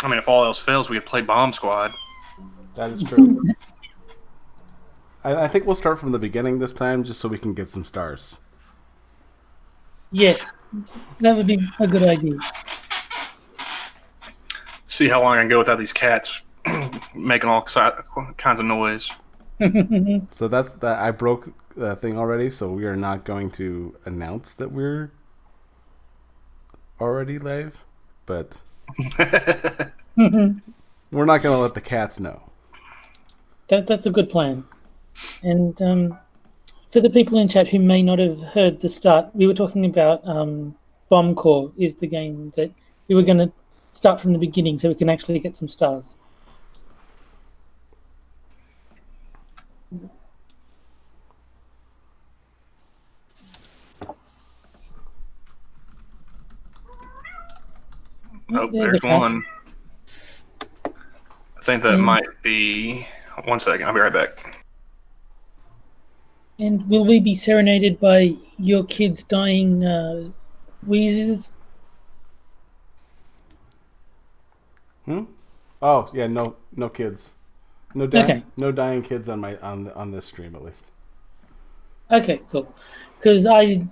I mean, if all else fails, we could play Bomb Squad. That is true. I think we'll start from the beginning this time, just so we can get some stars. Yes, that would be a good idea. See how long I can go without these cats making all kinds of noise. So that's that. I broke the thing already, so we are not going to announce that we're already live, but we're not going to let the cats know. That's a good plan. And for the people in chat who may not have heard the start, we were talking about Bomb Core is the game that we were going to start from the beginning so we can actually get some stars. Oh, there's one. I think that might be... 1 second, I'll be right back. And will we be serenaded by your kids dying wheezes? Oh yeah, no kids, no dying kids on my on this stream at least. Okay, cool. Because I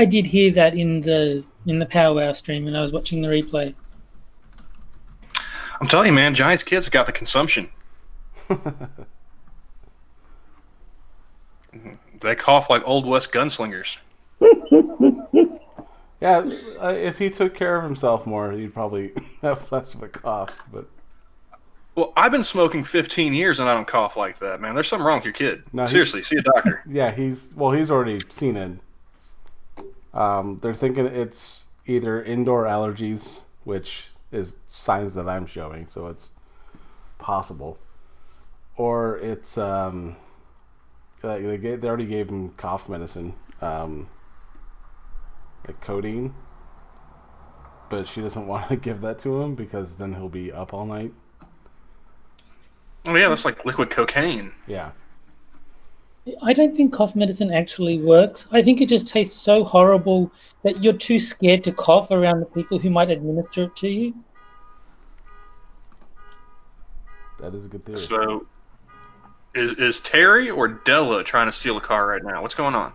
did hear that in the Powwow stream, and I was watching the replay. I'm telling you, man, Giants kids have got the consumption. They cough like Old West gunslingers. Yeah, if he took care of himself more, he'd probably have less of a cough. But well, I've been smoking 15 years and I don't cough like that, man. There's something wrong with your kid. No, seriously, see a doctor. Yeah, he's already seen it. They're thinking it's either indoor allergies, which is signs that I'm showing, so it's possible, or it's they already gave him cough medicine, like codeine, but she doesn't want to give that to him because then he'll be up all night. Oh yeah, that's like liquid cocaine. Yeah. I don't think cough medicine actually works. I think it just tastes so horrible that you're too scared to cough around the people who might administer it to you. That is a good theory. So, is Terry or Della trying to steal a car right now? What's going on?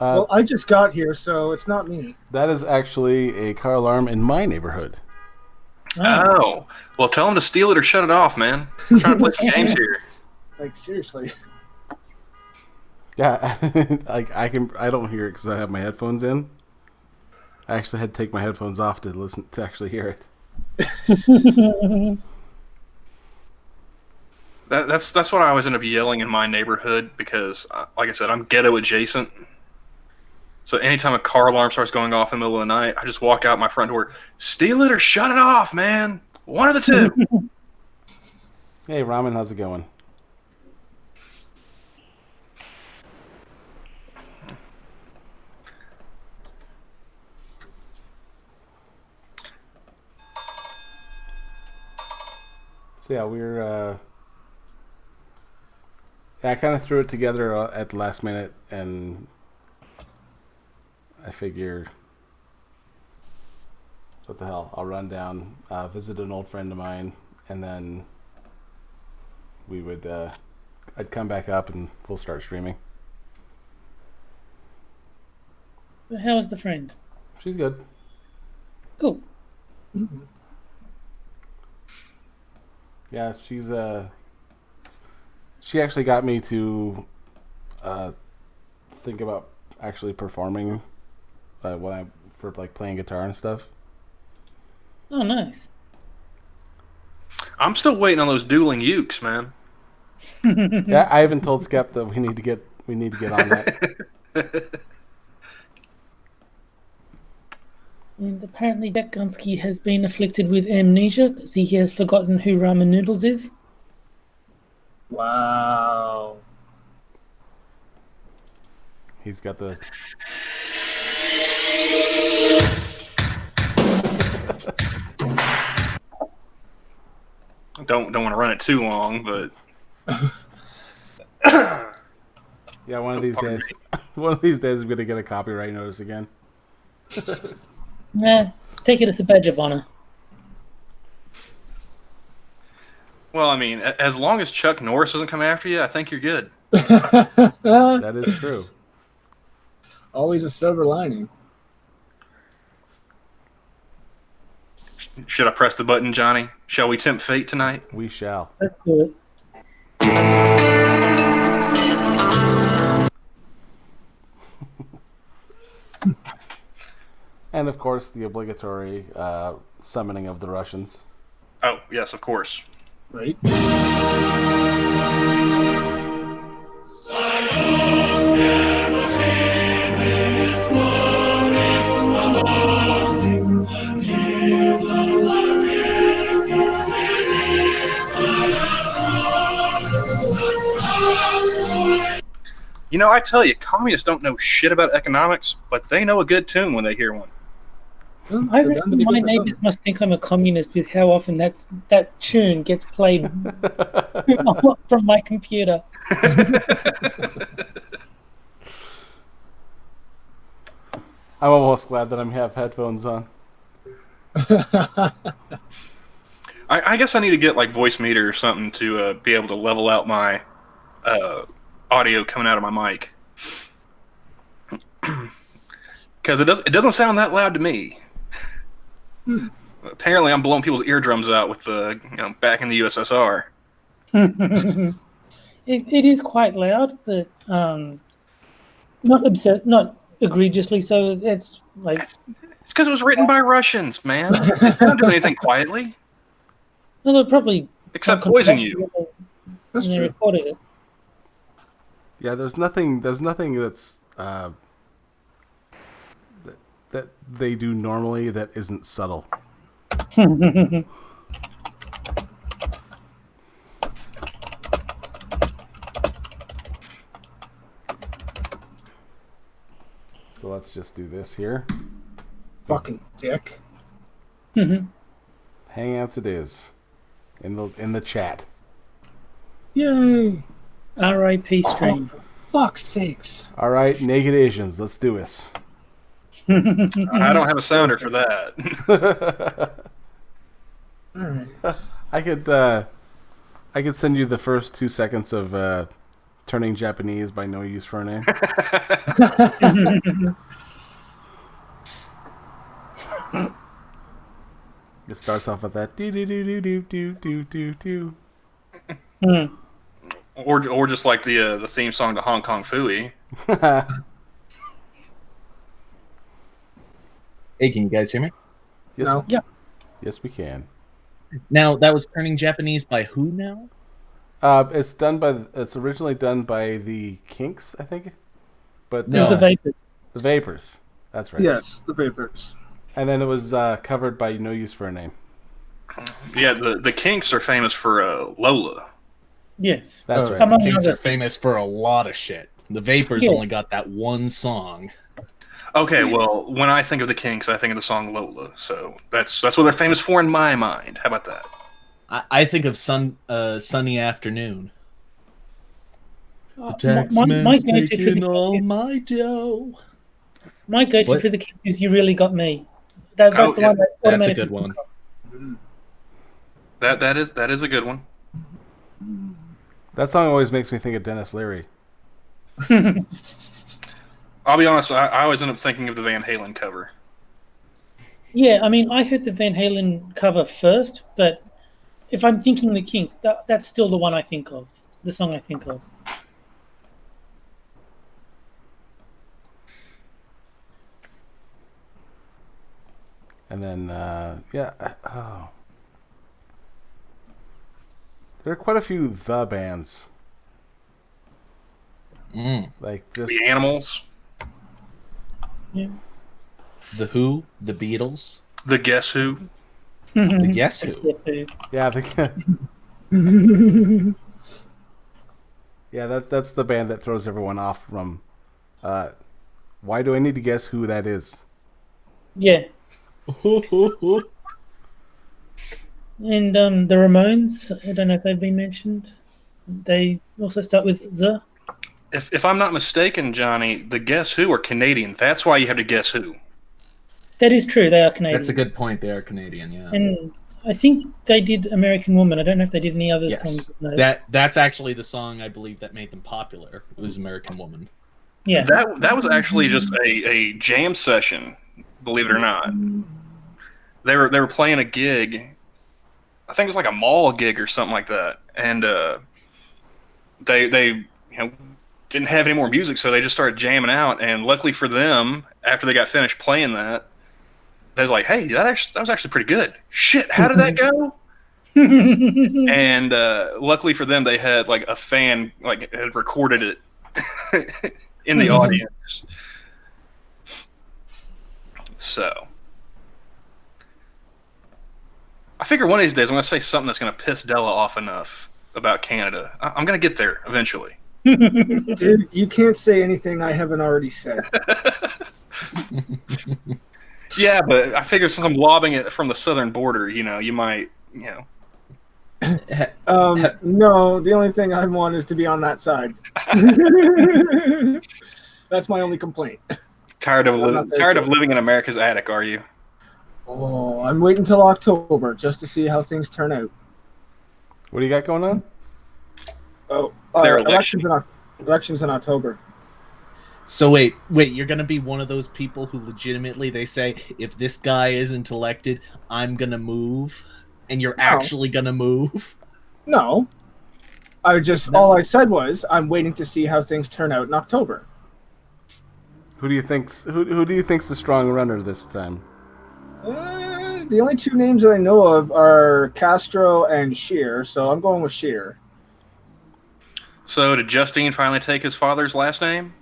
Well, I just got here, so it's not me. That is actually a car alarm in my neighborhood. Oh. Well, tell him to steal it or shut it off, man. I'm trying to play some games here. Like, seriously. Yeah, like I don't hear it because I have my headphones in. I actually had to take my headphones off to actually hear it. That's what I always end up yelling in my neighborhood because, like I said, I'm ghetto adjacent. So anytime a car alarm starts going off in the middle of the night, I just walk out my front door, steal it or shut it off, man. One of the two. Hey, Ramen, how's it going? So yeah, we're I kind of threw it together at the last minute, and I figure, what the hell? I'll run down, visit an old friend of mine, and then we would I'd come back up and we'll start streaming. How is the friend? She's good. Cool. Mm-hmm. Yeah, she actually got me to think about actually performing for like playing guitar and stuff. Oh, nice. I'm still waiting on those dueling ukes, man. Yeah, I haven't told Skep that we need to get on that. And apparently Jack Gunsky has been afflicted with amnesia because he has forgotten who ramen noodles is. Wow. He's got the... Don't want to run it too long, but... Yeah, one of these days I'm going to get a copyright notice again. Nah, take it as a badge of honor. Well, I mean, as long as Chuck Norris doesn't come after you, I think you're good. That is true. Always a silver lining. Should I press the button, Johnny? Shall we tempt fate tonight? We shall. Let's do it. And of course, the obligatory summoning of the Russians. Oh, yes, of course. Right? You know, I tell you, communists don't know shit about economics, but they know a good tune when they hear one. Well, I they're bound to reckon be my good for neighbors something. must think I'm a communist with how often that tune gets played from my computer. I'm almost glad that I have headphones on. I guess I need to get like voice meter or something to be able to level out my audio coming out of my mic. Because it doesn't sound that loud to me. Apparently, I'm blowing people's eardrums out with the back in the USSR. It is quite loud, but not absurd, not egregiously. So it's like It's because it was written by Russians, man. They don't do anything quietly well, they're probably except poison you. when That's they true. recorded it. Yeah, there's nothing that's that they do normally that isn't subtle. So let's just do this here. Fucking dick. Hangouts it is. In the chat. Yay. R.I.P. stream. For fuck's sakes. All right, naked Asians, let's do this. I don't have a sounder for that. All right. I could send you the first 2 seconds of Turning Japanese by No Use for a Name. It starts off with that do do do do do do do do do. or just like the theme song to Hong Kong Phooey. Hey, can you guys hear me? Yes, No. Yeah. yes, we can. Now, that was Turning Japanese by who now? It's originally done by the Kinks, I think, but There's the Vapors. the Vapors. That's right. Yes, the Vapors. And then it was covered by No Use for a Name. Yeah, the Kinks are famous for Lola. Yes. That's Oh, right. The Among Kinks other are famous for a lot of shit. The Vapors Yeah. only got that one song. Okay, well, when I think of the Kinks, I think of the song Lola. So that's what they're famous for in my mind. How about that? I think of Sunny Afternoon. my go-to for the my dough. my go-to What? for the Kinks is "You Really Got Me." That's Oh, the yeah. one that That's a automatically good one. That is a good one. That song always makes me think of Dennis Leary. I'll be honest, I always end up thinking of the Van Halen cover. Yeah, I mean, I heard the Van Halen cover first, but if I'm thinking the Kinks, that's still the one I think of, the song I think of. And then, oh. There are quite a few the bands. Like just The Animals, Yeah. The Who, the Beatles, the Guess Who. the Guess Who. yeah, yeah, that's the band that throws everyone off from. Why do I need to guess who that is? Yeah. And the Ramones, I don't know if they've been mentioned. They also start with the. If I'm not mistaken, Johnny, the Guess Who are Canadian. That's why you have to guess who. That is true. They are Canadian. That's a good point. They are Canadian, yeah. And I think they did American Woman. I don't know if they did any other Yes, songs. No. that's actually the song I believe that made them popular. It was American Woman. Yeah. That was actually just a jam session, believe it or not. They were playing a gig. I think it was like a mall gig or something like that, and they didn't have any more music, so they just started jamming out. And luckily for them, after they got finished playing that, they was like, "Hey, that was actually pretty good. Shit, how did that go?" And luckily for them, they had like a fan had recorded it in the audience. So I figure one of these days I'm going to say something that's going to piss Della off enough about Canada. I'm going to get there eventually. Dude, you can't say anything I haven't already said. Yeah, but I figure since I'm lobbing it from the southern border, you might, No, the only thing I want is to be on that side. That's my only complaint. Tired of living in America's attic, are you? Oh, I'm waiting till October just to see how things turn out. What do you got going on? Oh, Their elections in October. So wait, you're gonna be one of those people who legitimately they say, if this guy isn't elected, I'm gonna move, and you're actually gonna move? No. All I said was I'm waiting to see how things turn out in October. Who do you think's the strong runner this time? The only two names that I know of are Castro and Scheer, so I'm going with Scheer. So did Justine finally take his father's last name?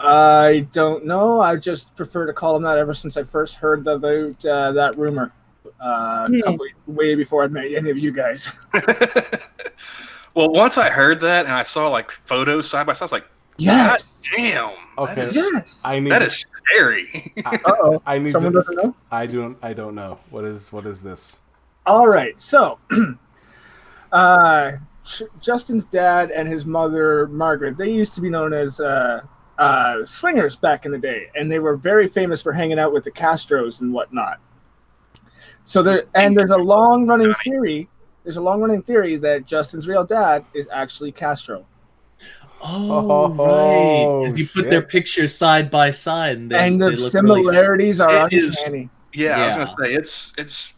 I don't know. I just prefer to call him that ever since I first heard about that rumor. Way before I met any of you guys. Well, once I heard that and I saw like photos side by side, I was like, yes, God damn. Okay. Yes. That is scary. Uh-oh. Someone doesn't know? I don't know. What is this? All right. So, Justin's dad and his mother, Margaret, they used to be known as swingers back in the day, and they were very famous for hanging out with the Castros and whatnot. So there's a long-running theory. There's a long-running theory that Justin's real dad is actually Castro. Oh, right. Because you put their pictures side by side, and the similarities are uncanny. Yeah, I was gonna say it's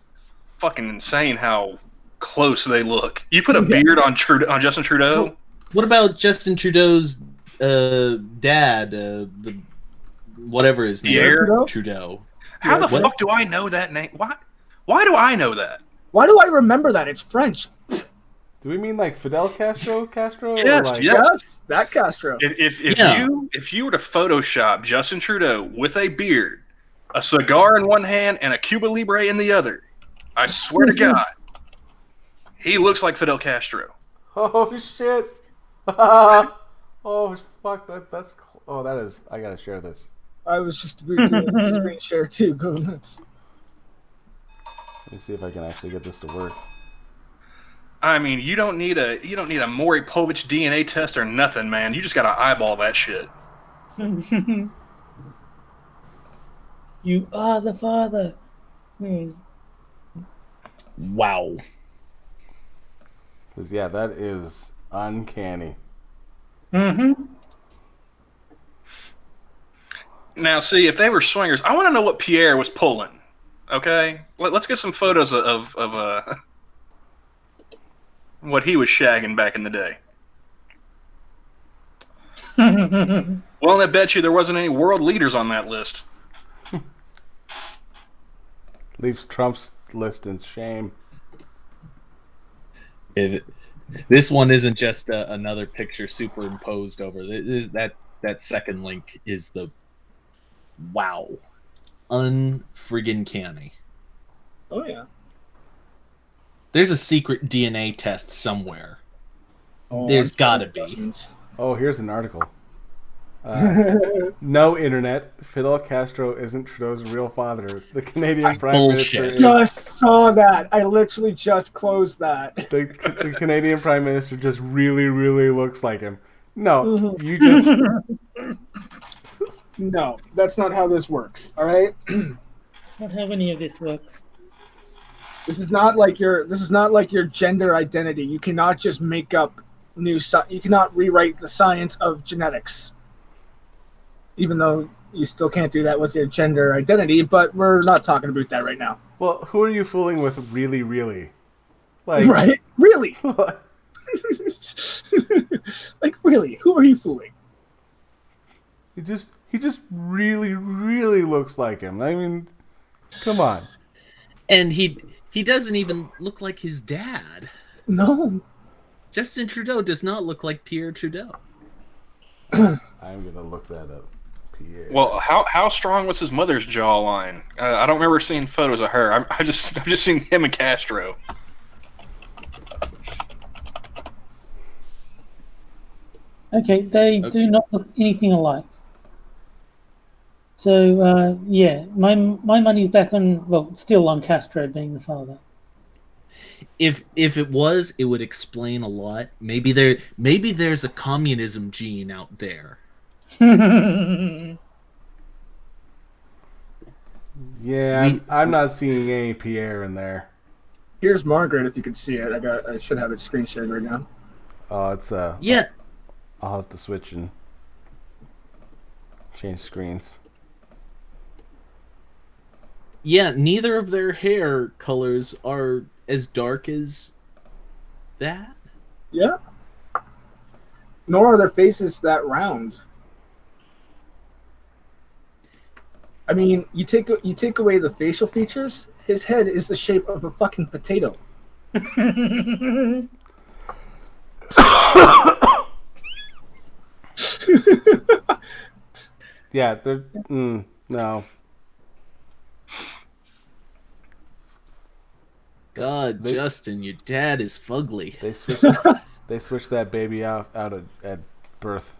fucking insane how close they look. You put a beard on Justin Trudeau. What about Justin Trudeau's dad? The whatever his name, Pierre Trudeau. How the fuck do I know that name? Why do I know that? Why do I remember that? It's French. Do we mean like Fidel Castro? Yes, yes, that Castro. If you were to Photoshop Justin Trudeau with a beard, a cigar in one hand, and a Cuba Libre in the other, I swear to God, he looks like Fidel Castro. Oh shit! Oh fuck! That is. I gotta share this. I was just about to screen share too. Go nuts. Let me see if I can actually get this to work. I mean, you don't need a Maury Povich DNA test or nothing, man. You just gotta eyeball that shit. You are the father. Wow. Because that is uncanny. Mm-hmm. Now, see, if they were swingers, I want to know what Pierre was pulling. Okay, let's get some photos of what he was shagging back in the day. Well, I bet you there wasn't any world leaders on that list. Leaves Trump's list in shame. This one isn't just another picture superimposed over. That second link is the wow, unfriggin' canny. Oh yeah. There's a secret DNA test somewhere. Oh, There's gotta be. Oh, here's an article. No internet. Fidel Castro isn't Trudeau's real father. The Canadian Prime Minister. Just saw that. I literally just closed that. The Canadian Prime Minister just really, really looks like him. No, you just. No, that's not how this works. All right. It's not how any of this works. This is not like your gender identity. You cannot just make up you cannot rewrite the science of genetics. Even though you still can't do that with your gender identity, but we're not talking about that right now. Well, who are you fooling with? Really, really? Like, Right? Really? Like, really? Who are you fooling? he just really, really looks like him. I mean, come on. And he doesn't even look like his dad. No. Justin Trudeau does not look like Pierre Trudeau. I'm gonna look that up. Pierre. Well, how strong was his mother's jawline? I don't remember seeing photos of her. I've just seen him and Castro. Okay, they do not look anything alike. So yeah, my money's back on, well, still on Castro being the father. If it was, it would explain a lot. Maybe there's a communism gene out there. Yeah, I'm not seeing any Pierre in there. Here's Margaret. If you could see it, I should have it screen shared right now. Oh, it's Yeah, I'll have to switch and change screens. yeah. Neither of their hair colors are as dark as that. Yeah. Nor are their faces that round. I mean, you take away the facial features, his head is the shape of a fucking potato. Yeah, they're no. God, Justin, your dad is fugly. They switched that baby out at birth.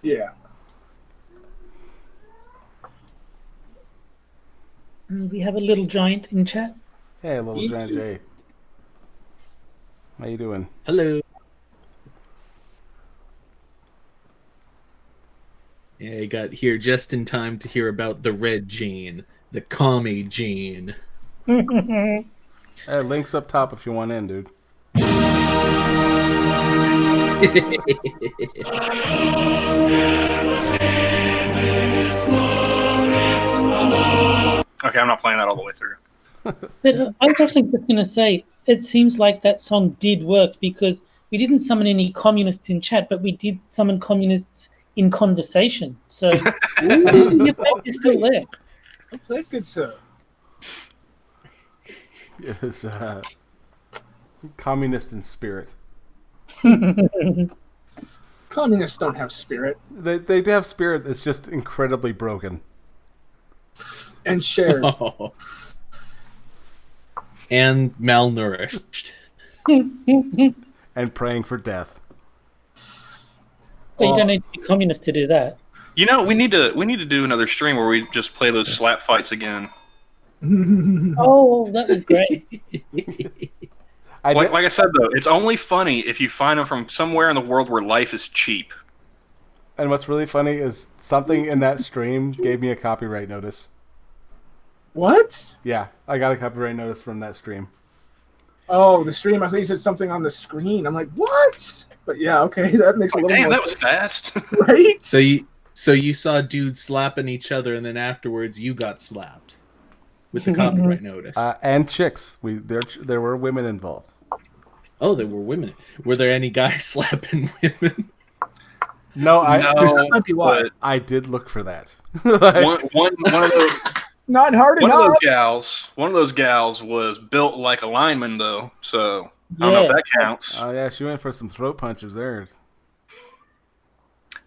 Yeah. We have a little giant in chat. Hey, little giant J. How you doing? Hello. Yeah, I got here just in time to hear about the red gene, the commie gene. Hey, links up top if you want in, dude. Okay, I'm not playing that all the way through. But I was actually just going to say, it seems like that song did work because we didn't summon any communists in chat, but we did summon communists in conversation. So your fact is still there. Well played, good sir. It is communist in spirit. Communists don't have spirit. They do have spirit. It's just incredibly broken. And shared. Oh. And malnourished. And praying for death. But you don't need to be communist to do that. You know, we need to do another stream where we just play those slap fights again. Oh, that was great. Like I said though, it's only funny if you find them from somewhere in the world where life is cheap. And what's really funny is something in that stream gave me a copyright notice. What? Yeah, I got a copyright notice from that stream. Oh, the stream. I thought you said something on the screen. I'm like, what? But yeah, okay, that makes a little Damn, more that was fast. right? So you saw dudes slapping each other, and then afterwards you got slapped with the copyright notice. And chicks. There were women involved. Oh, there were women. Were there any guys slapping women? No, that might be why. I did look for that. One of those. Not hard One enough. of those gals was built like a lineman, though. So I don't know if that counts. Oh yeah, she went for some throat punches there.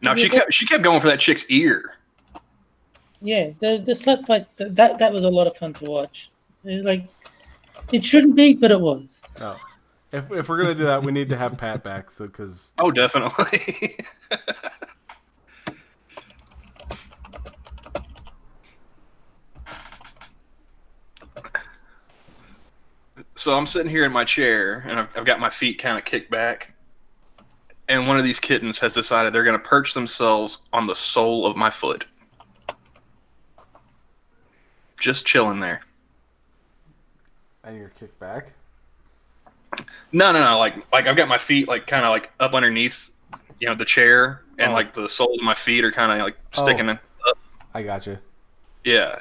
No, she kept going for that chick's ear. Yeah, the slap fights, that was a lot of fun to watch. It shouldn't be, but it was. Oh. If we're gonna do that, we need to have Pat back. So because Oh, definitely. So I'm sitting here in my chair, and I've got my feet kind of kicked back, and one of these kittens has decided they're going to perch themselves on the sole of my foot. Just chilling there. And you're kicked back? No. Like I've got my feet like kind of like up underneath, the chair, and like the soles of my feet are kind of like sticking up. I got you. Yeah.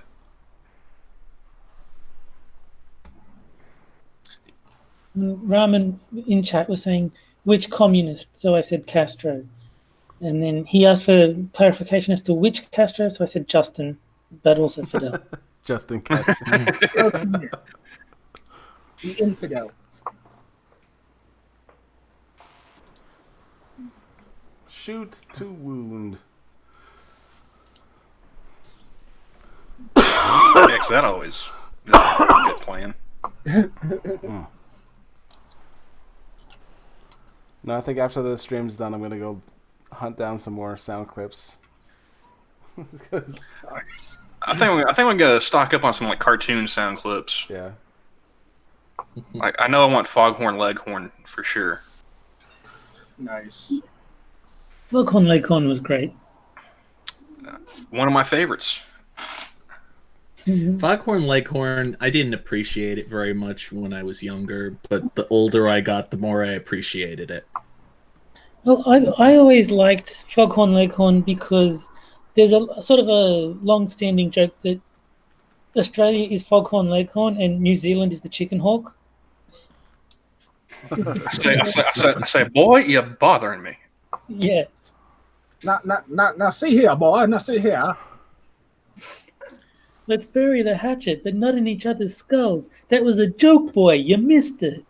Ramen in chat was saying, which communist? So I said Castro. And then he asked for clarification as to which Castro, so I said Justin, but also Fidel. Justin Castro. The infidel. Shoot to wound. Next, that always is a good plan. No, I think after the stream's done, I'm gonna go hunt down some more sound clips. I think we're gonna stock up on some like cartoon sound clips. Yeah. Like I know I want Foghorn Leghorn for sure. Nice. Leghorn was great. One of my favorites. Foghorn Leghorn, I didn't appreciate it very much when I was younger, but the older I got, the more I appreciated it. Well, I always liked Foghorn Leghorn because there's a sort of a long-standing joke that Australia is Foghorn Leghorn and New Zealand is the chicken hawk. I say, boy, you're bothering me. Yeah. Now, see here, boy. Now, see here. Let's bury the hatchet, but not in each other's skulls. That was a joke, boy. You missed it.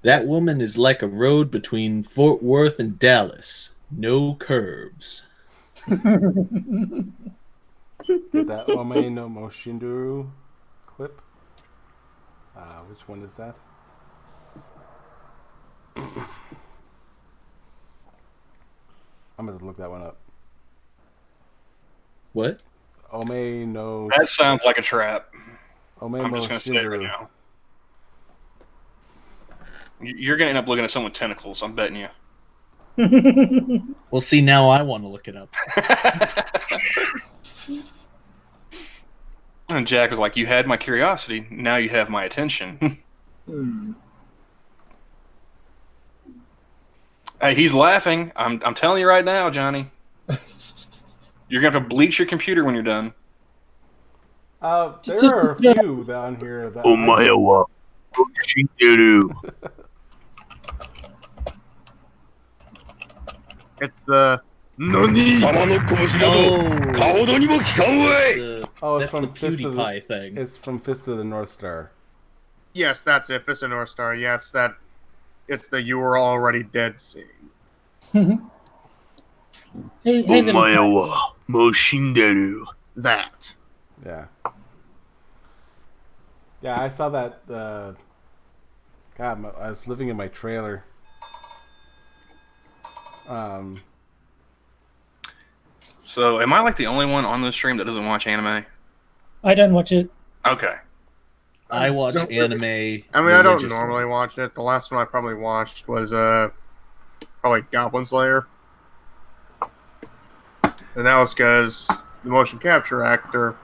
That woman is like a road between Fort Worth and Dallas. No curves. Get that Ome no Moshinduru clip. Which one is that? I'm gonna look that one up. What? Ome no. That sounds like a trap. Ome I'm just gonna say it right now. You're gonna end up looking at someone with tentacles. I'm betting you. Well, see, now I want to look it up. And Jack was like, "You had my curiosity. Now you have my attention." Hey, he's laughing. I'm telling you right now, Johnny. You're gonna have to bleach your computer when you're done. There are a few down here that. Omae Shinderu. It's the Nani. That's the PewDiePie thing. It's from Fist of the North Star. Yes, that's it. Fist of North Star. Yeah, it's that. It's the "you were already dead" scene. Hey, Moshinderu. That. Yeah. Yeah, I saw that. God, I was living in my trailer. So, am I like the only one on this stream that doesn't watch anime? I don't watch it. Okay. I watch anime. I don't normally watch it. The last one I probably watched was probably Goblin Slayer, and that was because the motion capture actor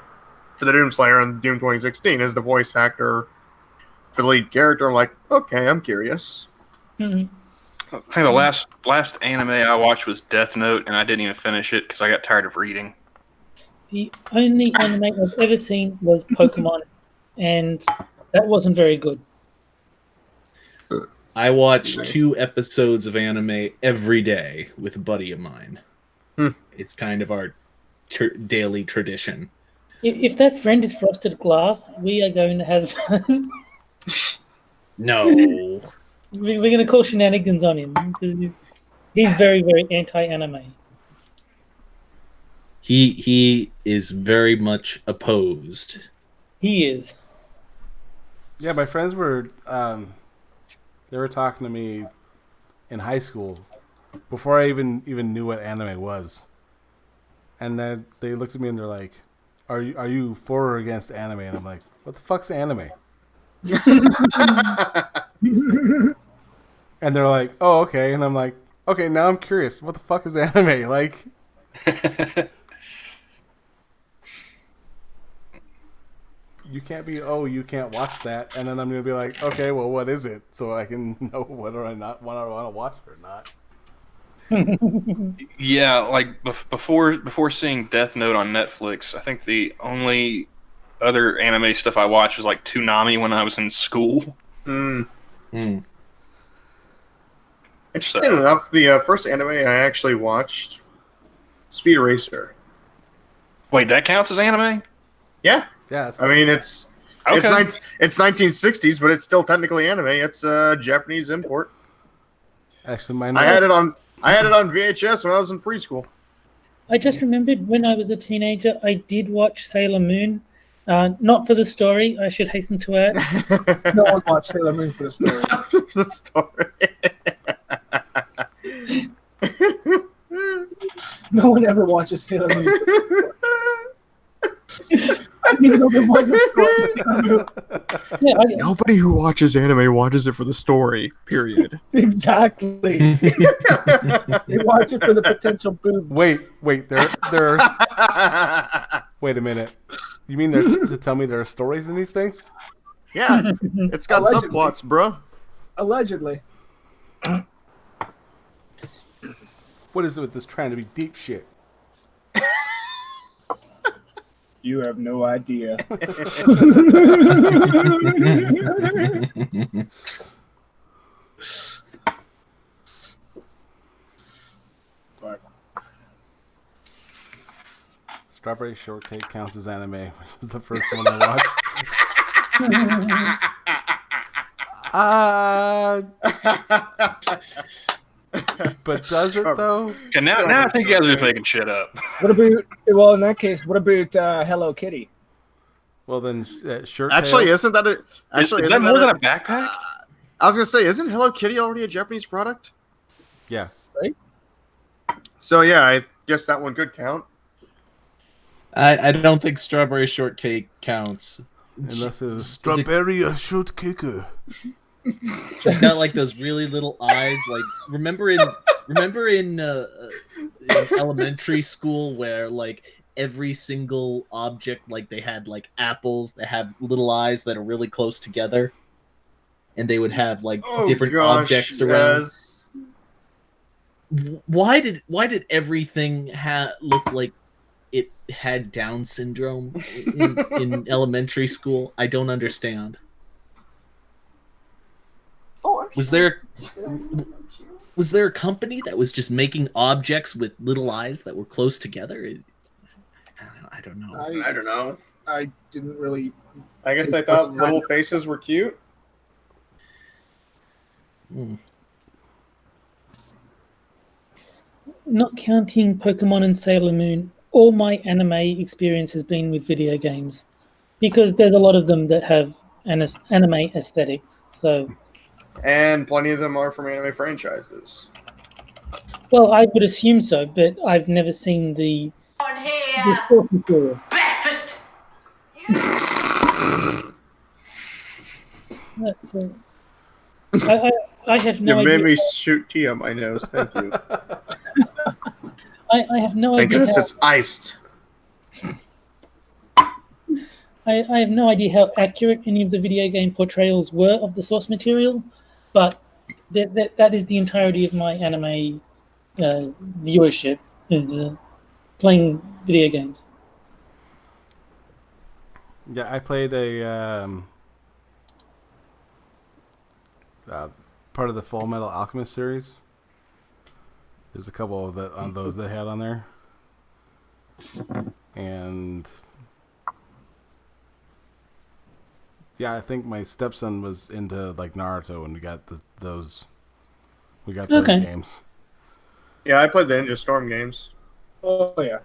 for the Doom Slayer in Doom 2016 is the voice actor for the lead character. I'm like, okay, I'm curious. Mm-hmm. I think the last anime I watched was Death Note, and I didn't even finish it because I got tired of reading. The only anime I've ever seen was Pokemon, and that wasn't very good. I watch 2 episodes of anime every day with a buddy of mine. It's kind of our daily tradition. If that friend is Frosted Glass, we are going to have... No. We're going to call shenanigans on him, because he's very, very anti-anime. He is very much opposed. He is. Yeah, my friends were they were talking to me in high school before I even knew what anime was, and then they looked at me and they're like, "Are you for or against anime?" And I'm like, "What the fuck's anime?" And they're like, "Oh, okay," and I'm like, "Okay, now I'm curious. What the fuck is anime like?" You can't be, "Oh, you can't watch that," and then I'm gonna be like, "Okay, well, what is it?" So I can know whether I want to watch it or not. Yeah, like before seeing Death Note on Netflix, I think the only other anime stuff I watched was like Toonami when I was in school. Mm. Hmm. Interesting So- enough, the first anime I actually watched, Speed Racer. Wait, that counts as anime? Yeah, Yeah, it's, I mean it's Okay. it's 1960s, but it's still technically anime. It's a Japanese import. actually mine. I had it on VHS when I was in preschool. I just remembered when I was a teenager, I did watch Sailor Moon. Not for the story, I should hasten to add. No one watched Sailor Moon for the story. The story. No one ever watches Sailor Moon. I didn't even know there was a story to Sailor Moon. Yeah, Nobody who watches anime watches it for the story. Period. Exactly. They watch it for the potential boobs. Wait, there's. Wait a minute. You mean to tell me there are stories in these things? Yeah, it's got Allegedly. subplots, bro. Allegedly. What is it with this trying to be deep shit? You have no idea. But Strawberry Shortcake counts as anime, which is the first one I watched. But does it though? Okay, now I think you guys are just making shit up. what about? Well, in that case, what about Hello Kitty? Well then, Shirt Actually, Tails. isn't that a? Actually, is that isn't more than a- a backpack? I was gonna say, isn't Hello Kitty already a Japanese product? Yeah. So yeah, I guess that one could count. I don't think Strawberry Shortcake counts. Unless it was Strawberry Shortcake. She's got like those really little eyes. Like remember in elementary school where like every single object, like they had like apples that have little eyes that are really close together, and they would have like different objects around. yes. Why did everything look like it had Down syndrome in elementary school? I don't understand. Was there a company that was just making objects with little eyes that were close together? I don't know. I don't know. I didn't really. I guess I thought little faces were cute. Hmm. not counting Pokemon and Sailor Moon, all my anime experience has been with video games, because there's a lot of them that have anime aesthetics. So, And plenty of them are from anime franchises. well, I would assume so, but I've never seen the source material. Breakfast. That's I have You no made idea. me shoot tea on my nose. Thank you. I have no Thank idea. goodness it's iced. I have no idea how accurate any of the video game portrayals were of the source material, but that is the entirety of my anime viewership, is playing video games. Yeah, I played a part of the Full Metal Alchemist series. There's a couple of those they had on there, and yeah, I think my stepson was into like Naruto, and we got those Okay. games. Yeah, I played the Ninja Storm games. Oh yeah.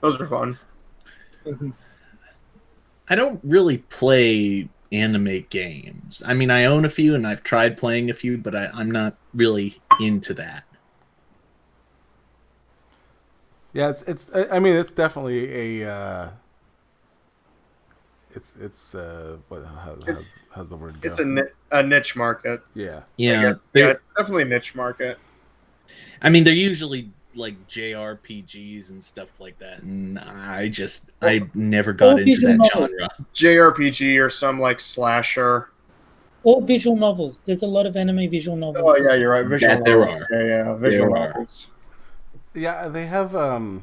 Those are fun. I don't really play anime games. I mean, I own a few and I've tried playing a few, but I'm not really into that. Yeah, it's. I mean, it's definitely how's the word go? It's a niche market. Yeah. Yeah, It's definitely a niche market. I mean, they're usually like JRPGs and stuff like that, and I never got into visual that novels. genre. JRPG or some like slasher. Or visual novels. There's a lot of anime visual novels. Oh yeah, you're right. Visual That there novels. are. Yeah, visual There are. novels. Yeah, they have one.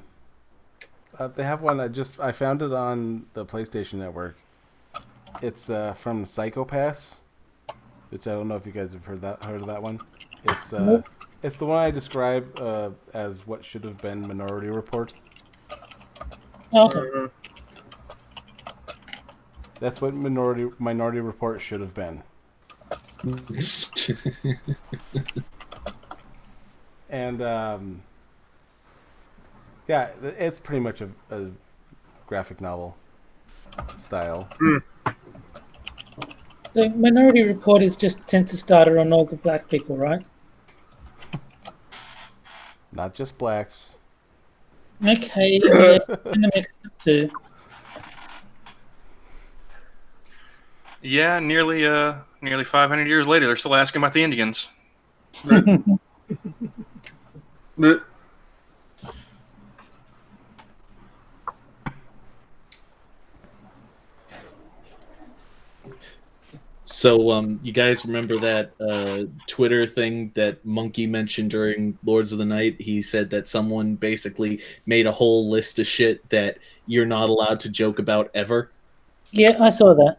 I found it on the PlayStation Network. It's from Psychopaths, which I don't know if you guys have heard of that one. It's Nope. it's the one I describe as what should have been Minority Report. Oh, okay. Mhm. That's what Minority Report should have been. And yeah, it's pretty much a graphic novel style. The Minority Report is just census data on all the black people, right? Not just blacks. Okay, yeah, and the Mexicans too. Yeah, nearly 500 years later, they're still asking about the Indians. But So, you guys remember that Twitter thing that Monkey mentioned during Lords of the Night? He said that someone basically made a whole list of shit that you're not allowed to joke about ever. Yeah, I saw that.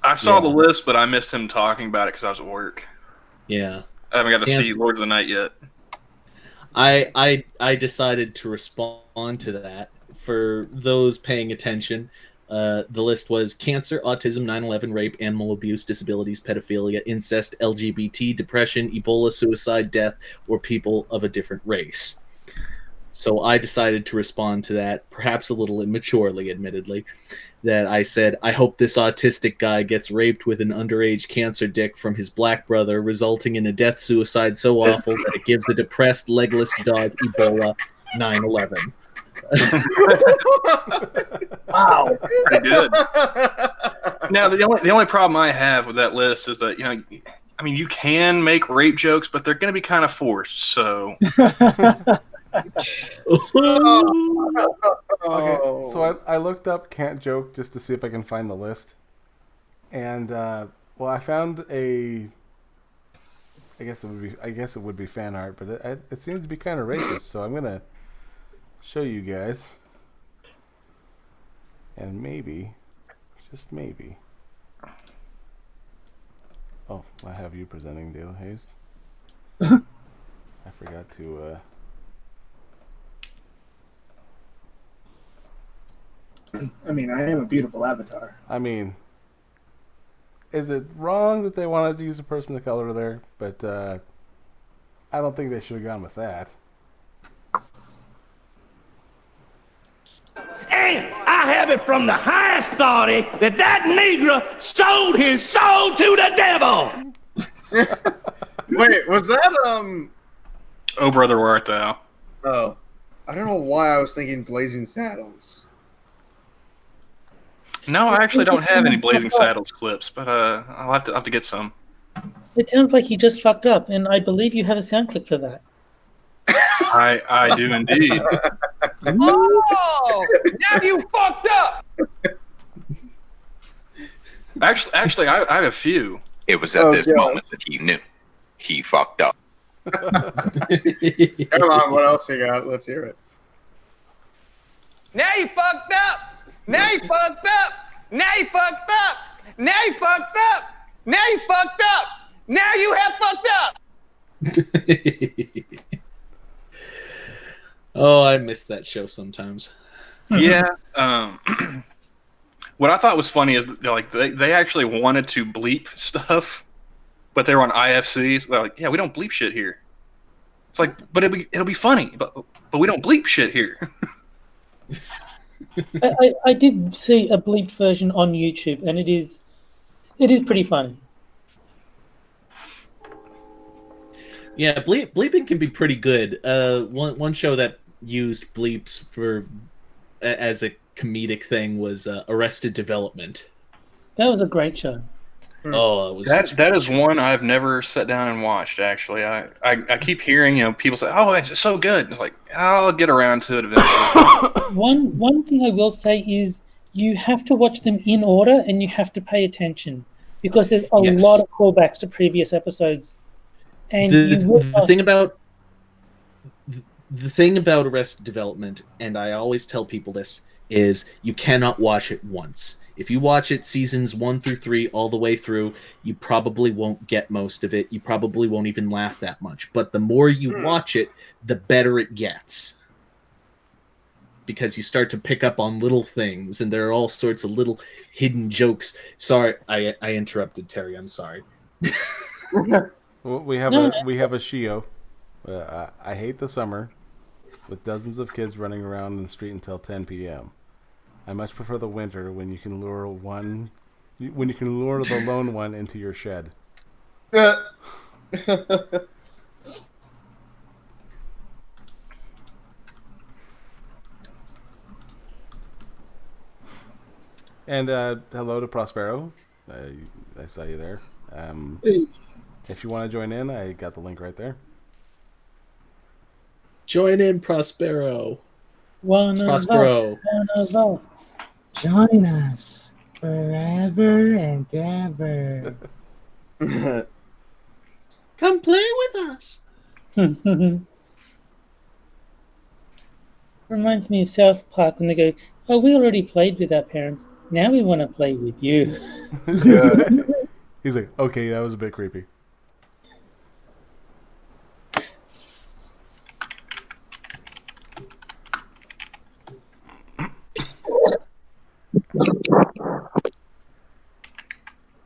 I saw Yeah. the list, but I missed him talking about it because I was at work. Yeah. I haven't got to see Can't- Lords of the Night yet. I decided to respond to that. For those paying attention, the list was cancer, autism, 9/11, rape, animal abuse, disabilities, pedophilia, incest, LGBT, depression, Ebola, suicide, death, or people of a different race. So I decided to respond to that, perhaps a little immaturely, admittedly, that I said, I hope this autistic guy gets raped with an underage cancer dick from his black brother, resulting in a death suicide so awful that it gives a depressed, legless dog Ebola 9/11. Wow. Pretty good. Now, the only problem I have with that list is that, I mean, you can make rape jokes, but they're going to be kind of forced. So, Okay, so I looked up "can't joke" just to see if I can find the list, and well, I found a. I guess it would be fan art, but it seems to be kind of racist. So I'm gonna show you guys, and maybe, just maybe. Oh, I have you presenting, Dale Hayes. I forgot to. I mean, I am a beautiful avatar. I mean, is it wrong that they wanted to use a person of color there? But I don't think they should have gone with that. And I have it from the highest authority that Negro sold his soul to the devil. wait, was that oh, brother, where art thou? Oh, I don't know why I was thinking Blazing Saddles. No, I actually don't have any Blazing Saddles clips, but I'll have to get some. It sounds like he just fucked up, and I believe you have a sound clip for that. I do indeed. Oh, now you fucked up. Actually, I have a few. It was at this moment that he knew he fucked up. Come on, what else you got? Let's hear it. Now you fucked up. Now you fucked up. Now you fucked up. Now you fucked up. Now you fucked up. Now you have fucked up. Oh, I miss that show sometimes. Yeah. What I thought was funny is they actually wanted to bleep stuff, but they were on IFCs. They're like, yeah, we don't bleep shit here. It's like, but it'll be funny, but we don't bleep shit here. I did see a bleeped version on YouTube, and it is pretty funny. Yeah, bleeping can be pretty good. One show that used bleeps as a comedic thing was Arrested Development. That was a great show. Oh, it was That is one I've never sat down and watched. Actually, I keep hearing people say, "Oh, it's so good." It's like I'll get around to it eventually. One thing I will say is you have to watch them in order and you have to pay attention because there's a Yes. lot of callbacks to previous episodes. And the thing about Arrested Development, and I always tell people this, is you cannot watch it once. If you watch it seasons 1 through 3 all the way through, you probably won't get most of it. You probably won't even laugh that much. But the more you watch it, the better it gets. Because you start to pick up on little things, and there are all sorts of little hidden jokes. Sorry, I interrupted Terry. I'm sorry. Well, we have a Shio. I hate the summer, with dozens of kids running around in the street until 10 p.m. I much prefer the winter when you can lure the lone one into your shed. And hello to Prospero. I saw you there. If you want to join in, I got the link right there. Join in, Prospero. Prospero. One of us. Join us forever and ever. Come play with us. Reminds me of South Park when they go, "Oh, we already played with our parents. Now we want to play with you." He's like, okay, that was a bit creepy.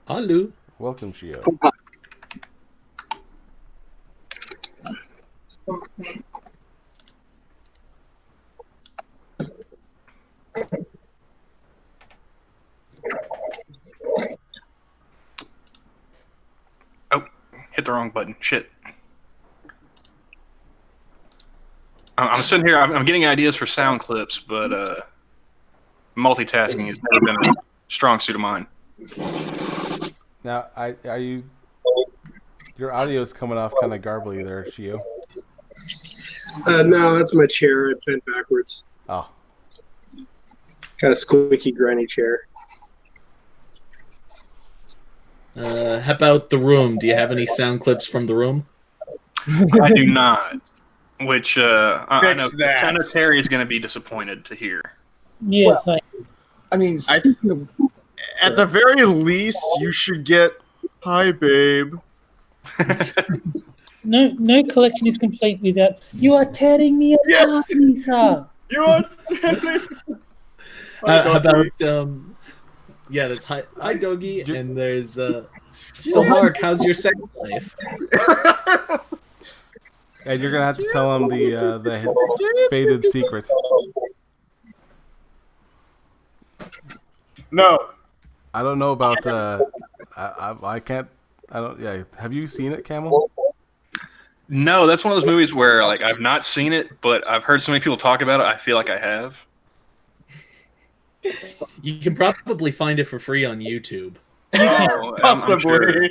Hello. Welcome, Shio. Oh, hit the wrong button. Shit. I'm sitting here. I'm getting ideas for sound clips, but multitasking has never been a strong suit of mine. Now, are you? Your audio is coming off kind of garbly there, Shio. No, that's my chair. I bent backwards. Oh. Got a squeaky, grindy chair. How about The Room? Do you have any sound clips from The Room? I do not. Which I know that. Terry is going to be disappointed to hear. Yes, I mean, speaking of, At the very least, you should get "Hi, babe." no collection is complete without you are tearing me apart, Yes! Lisa. You are telling. How about there's hi doggy, and there's so Mark, how's your sex life? And you're gonna have to tell him the faded secret. No. I don't know about. I can't. I don't. Yeah. Have you seen it, Camel? No, that's one of those movies where like I've not seen it, but I've heard so many people talk about it. I feel like I have. You can probably find it for free on YouTube. Oh, I'm sure.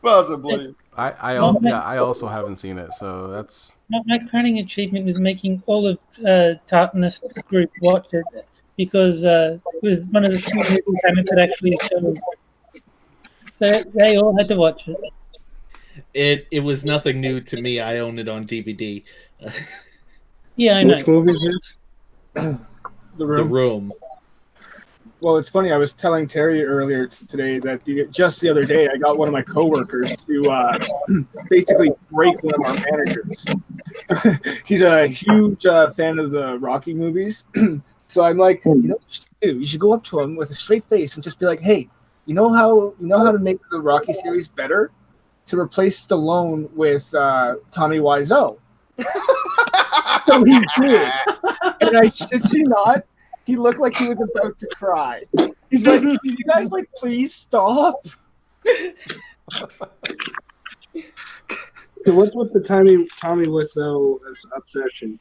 Possibly. I also haven't seen it, so that's. My crowning achievement was making all of Tartanist's group watch it because it was one of the few movies Hammond could actually show. So they all had to watch it. It was nothing new to me. I own it on DVD. Yeah, I know. Which movie is this? The Room. The Room. Well, it's funny. I was telling Terry earlier today that just the other day I got one of my coworkers to basically break one of our managers. He's a huge fan of the Rocky movies, so I'm like, you know what you should do? You should go up to him with a straight face and just be like, "Hey, you know how to make the Rocky series better? To replace Stallone with Tommy Wiseau." So he did, and I shit you not. He looked like he was about to cry. He's like, "Can you guys please stop?" So what's with the Tommy Wiseau obsession?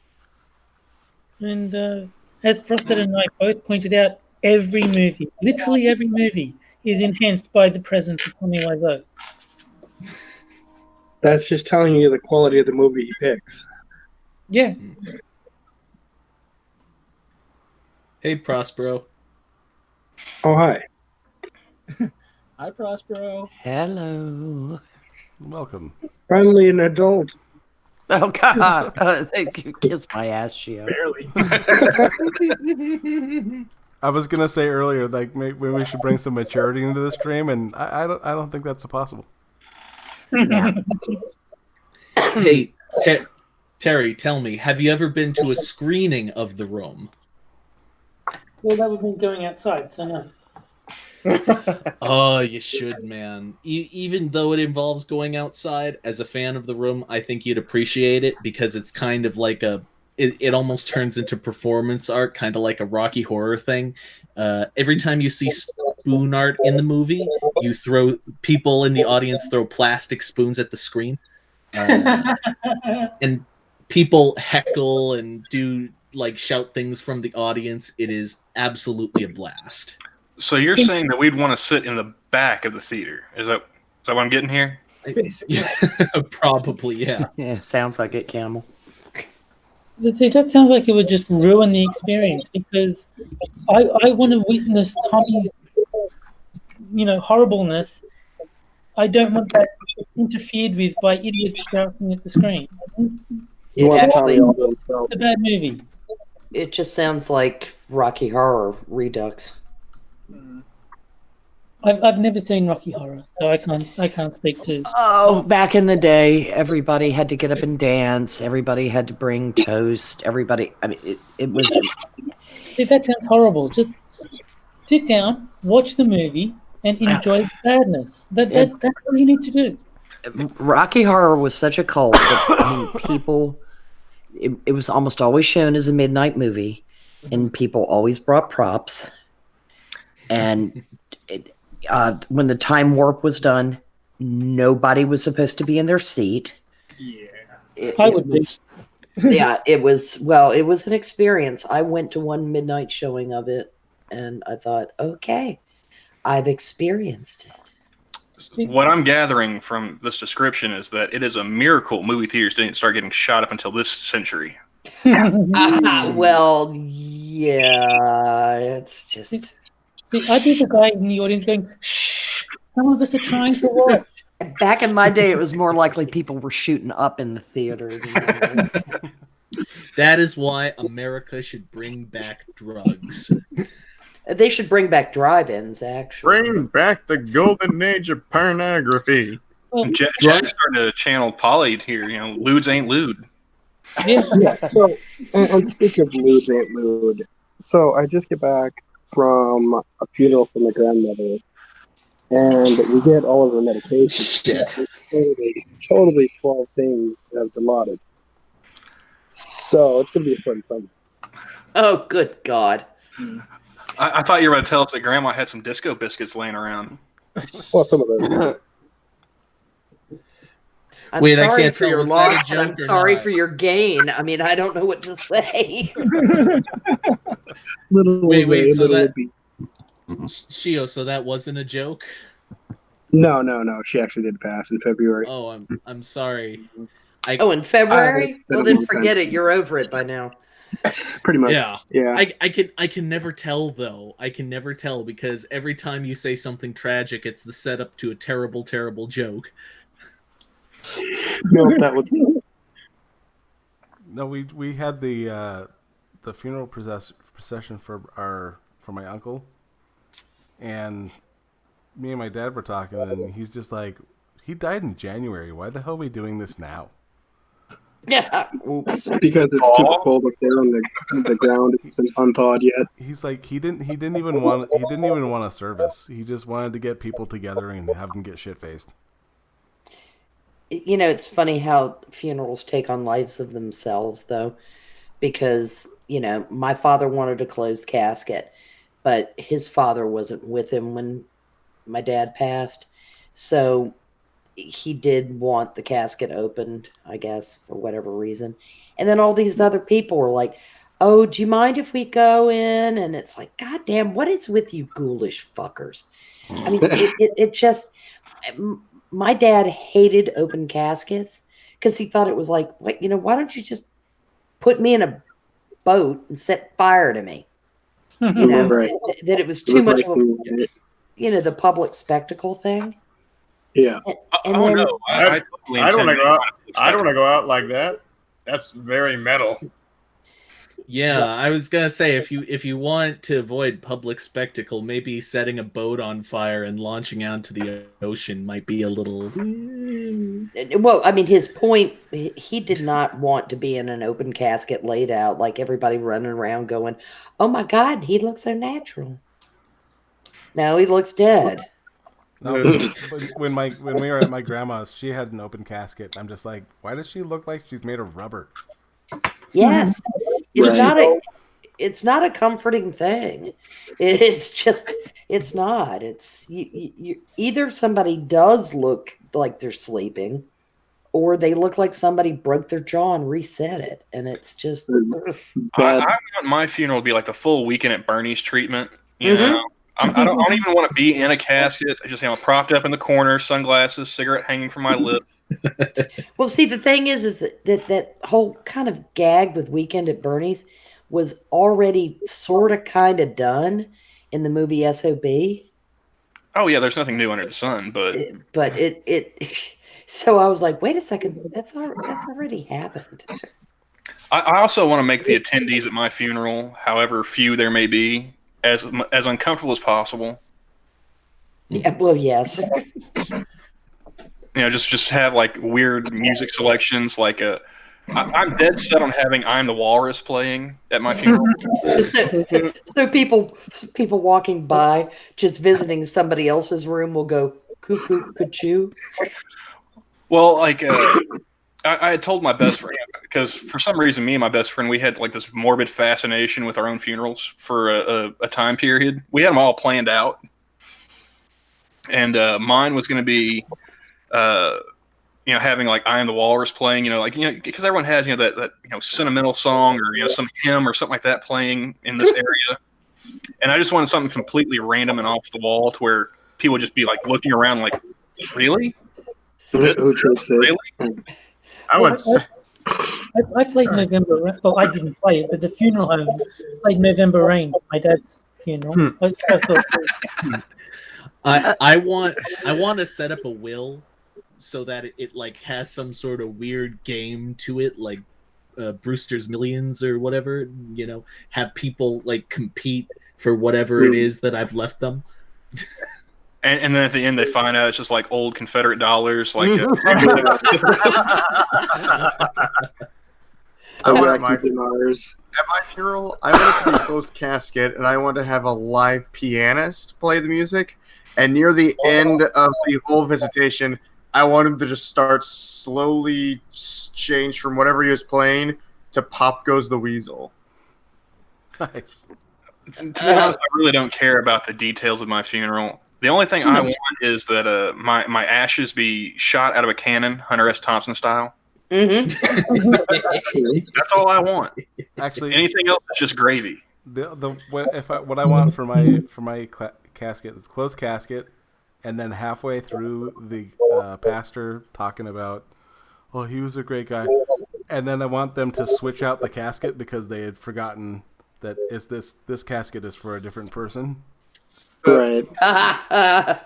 And as Frosted and I both pointed out, every movie, literally every movie, is enhanced by the presence of Tommy Wiseau. That's just telling you the quality of the movie he picks. Yeah. Hey, Prospero. Oh, hi. Hi, Prospero. Hello. Welcome. Finally an adult. Oh God! Thank you. Kiss my ass, Shio. Barely. I was gonna say earlier, like maybe we should bring some maturity into the stream, and I don't think that's possible. Yeah. Hey, Terry, tell me, have you ever been to a screening of The Room? Well, that would mean going outside, so no. Oh, you should, man. Even though it involves going outside, as a fan of The Room, I think you'd appreciate it because it's kind of like it almost turns into performance art, kind of like a Rocky Horror thing. Every time you see spoon art in the movie, people in the audience throw plastic spoons at the screen. And people heckle and do like shout things from the audience. It is absolutely a blast. So you're saying that we'd want to sit in the back of the theater? Is that what I'm getting here? Yeah, probably, yeah. Yeah, sounds like it, Camel. But see, that sounds like it would just ruin the experience because I want to witness Tommy's, horribleness. I don't want that interfered with by idiots shouting at the screen. He wants Tommy all to himself. It's a bad movie. It just sounds like Rocky Horror Redux. I've never seen Rocky Horror, so I can't speak to. Oh, back in the day, everybody had to get up and dance. Everybody had to bring toast. Everybody, I mean, it was. See, that sounds horrible. Just sit down, watch the movie, and enjoy the sadness. That's all you need to do. Rocky Horror was such a cult that people. It was almost always shown as a midnight movie, and people always brought props. And when the time warp was done, nobody was supposed to be in their seat. Yeah. It was an experience. I went to one midnight showing of it, and I thought, okay, I've experienced it. What I'm gathering from this description is that it is a miracle movie theaters didn't start getting shot up until this century. Well, yeah, it's just. See, I'd be the guy in the audience going, "Shh, some of us are trying to watch." Back in my day, it was more likely people were shooting up in the theater. That is why America should bring back drugs. They should bring back drive-ins, actually. Bring back the golden age of pornography. Well, Jack's starting to channel Polly here. Lewds ain't lewd. Yeah. So, and speaking of lewd, ain't lewd. So I just get back from a funeral for my grandmother, and we get all of her medications. Shit. Totally 12 things have allotted. So it's gonna be a fun summer. Oh, good God. I thought you were going to tell us that Grandma had some disco biscuits laying around. Well, some of those. I'm Wait, I sorry can't for tell, your was that a loss, but I'm joke or sorry not? for your gain. I mean, I don't know what to say. Wait, so that- Be. Shio, so that wasn't a joke? No. She actually did pass in February. Oh, I'm sorry. Oh, in February? I Well, then forget it. You're over it by now. Pretty much. Yeah. Yeah. I can never tell though. I can never tell because every time you say something tragic, it's the setup to a terrible, terrible joke. No, that was. No, we had the funeral procession for my uncle, and me and my dad were talking, and he's just like, he died in January. Why the hell are we doing this now? Yeah. Oops. Because it's too cold up there on the ground. It's unthawed yet. He's like he didn't even want a service. He just wanted to get people together and have them get shit faced. You know, it's funny how funerals take on lives of themselves, though, because, my father wanted a closed casket, but his father wasn't with him when my dad passed. So he did want the casket opened, I guess, for whatever reason. And then all these other people were like, oh, do you mind if we go in? And it's like, God damn, what is with you ghoulish fuckers? I mean, it just. My dad hated open caskets because he thought it was like, wait, why don't you just put me in a boat and set fire to me? Right. That it was too much of a, the public spectacle thing. Yeah. And oh then, no, I totally I don't want to intend go out. to I don't want to go out like that. That's very metal. Yeah, I was gonna say if you want to avoid public spectacle, maybe setting a boat on fire and launching out to the ocean might be a little. well, I mean, his point, he did not want to be in an open casket laid out like everybody running around going, "Oh my God, he looks so natural." No, he looks dead. No, when we were at my grandma's, she had an open casket. I'm just like, why does she look like she's made of rubber? Yes, it's Right. not it's not a comforting thing. It's not. It's either somebody does look like they're sleeping, or they look like somebody broke their jaw and reset it, and it's just. I want my funeral to be like the full Weekend at Bernie's treatment. You know, I don't even want to be in a casket. I just propped up in the corner, sunglasses, cigarette hanging from my lip. Well, see, the thing is that whole kind of gag with Weekend at Bernie's was already sort of kind of done in the movie SOB. Oh yeah, there's nothing new under the sun, but it so I was like, wait a second, that's already happened. I also want to make the attendees at my funeral, however few there may be, as uncomfortable as possible. Yeah, well, yes. Just have like weird music selections. Like I'm dead set on having "I'm the Walrus" playing at my funeral. So people walking by, just visiting somebody else's room, will go cuckoo, cuckoo. Well, like I had told my best friend, because for some reason, me and my best friend, we had like this morbid fascination with our own funerals for a time period. We had them all planned out, and mine was going to be. Having like "I Am the Walrus" playing, because everyone has, that sentimental song or, some hymn or something like that playing in this area. And I just wanted something completely random and off the wall to where people would just be like looking around like, really? Who chose this? Really? I would say. I played November Rain. Well, I didn't play it, but the funeral home played November Rain at my dad's funeral. I thought, I want to set up a will so that it like has some sort of weird game to it, like Brewster's Millions or whatever. Have people like compete for whatever it is that I've left them. And then at the end, they find out it's just like old Confederate dollars. Like, I want at my funeral, I want it to be closed casket, and I want to have a live pianist play the music. And near the end of the whole visitation, I want him to just start slowly change from whatever he was playing to "Pop Goes the Weasel." Nice. To be honest, I really don't care about the details of my funeral. The only thing I want is that my ashes be shot out of a cannon, Hunter S. Thompson style. That's all I want. Actually, anything else is just gravy. What I want for my casket is closed casket, and then halfway through the pastor talking about, "Oh, he was a great guy," and then I want them to switch out the casket because they had forgotten that this casket is for a different person. Right. That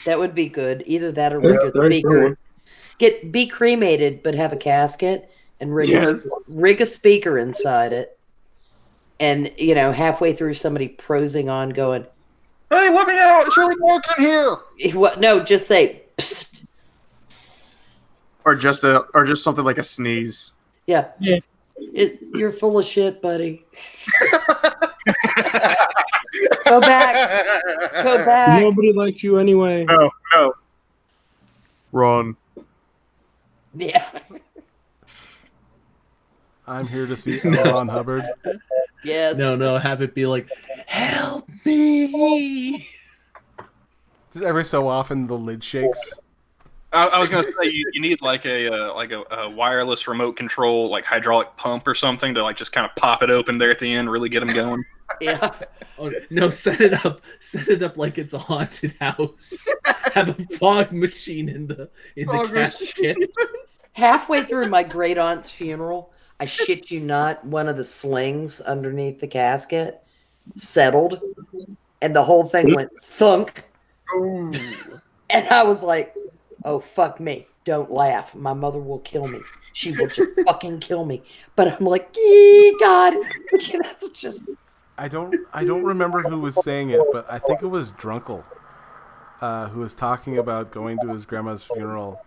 would be good. Either that or rig a speaker. Be cremated, but have a casket and rig a speaker inside it. And halfway through, somebody prosing on, going, "Hey, let me out! It's really dark in here." No, just say, "Psst." Or just something like a sneeze. Yeah. You're full of shit, buddy. Go back. Go back. Nobody liked you anyway. No. Run. Yeah. I'm here to see L. Ron Hubbard. Yes. No, have it be like, "Help me." Just every so often, the lid shakes. I was gonna say you need like a wireless remote control, like hydraulic pump or something to like just kind of pop it open there at the end, really get them going. Yeah. Oh, no, set it up. Set it up like it's a haunted house. Have a fog machine in the Fog casket. Halfway through my great aunt's funeral, I shit you not, one of the slings underneath the casket settled, and the whole thing went thunk. Ooh. And I was like, "Oh fuck me! Don't laugh. My mother will kill me. She will just fucking kill me." But I'm like, God, you know, it's just. I don't remember who was saying it, but I think it was Drunkle, who was talking about going to his grandma's funeral,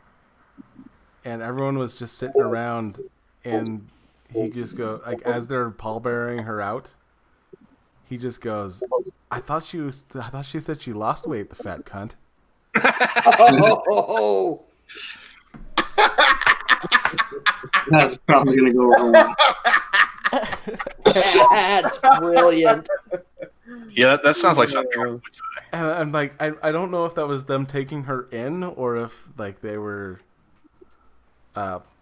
and everyone was just sitting around, and he just goes, like, as they're pallbearing her out, he just goes, I thought she said she lost weight, the fat cunt." Oh, That's probably gonna go wrong. that's brilliant. Yeah, that sounds like something Trump would say. And I'm like, I don't know if that was them taking her in or if like they were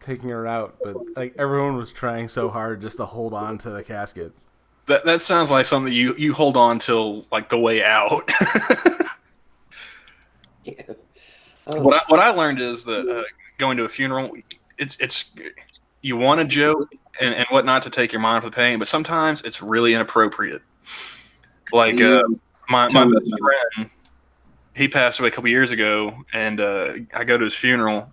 taking her out, but like everyone was trying so hard just to hold on to the casket. That sounds like something you hold on till like the way out. Yeah. Oh, What I learned is that going to a funeral, it's you want a joke and whatnot to take your mind off the pain, but sometimes it's really inappropriate. Like my best friend, he passed away a couple years ago, and I go to his funeral,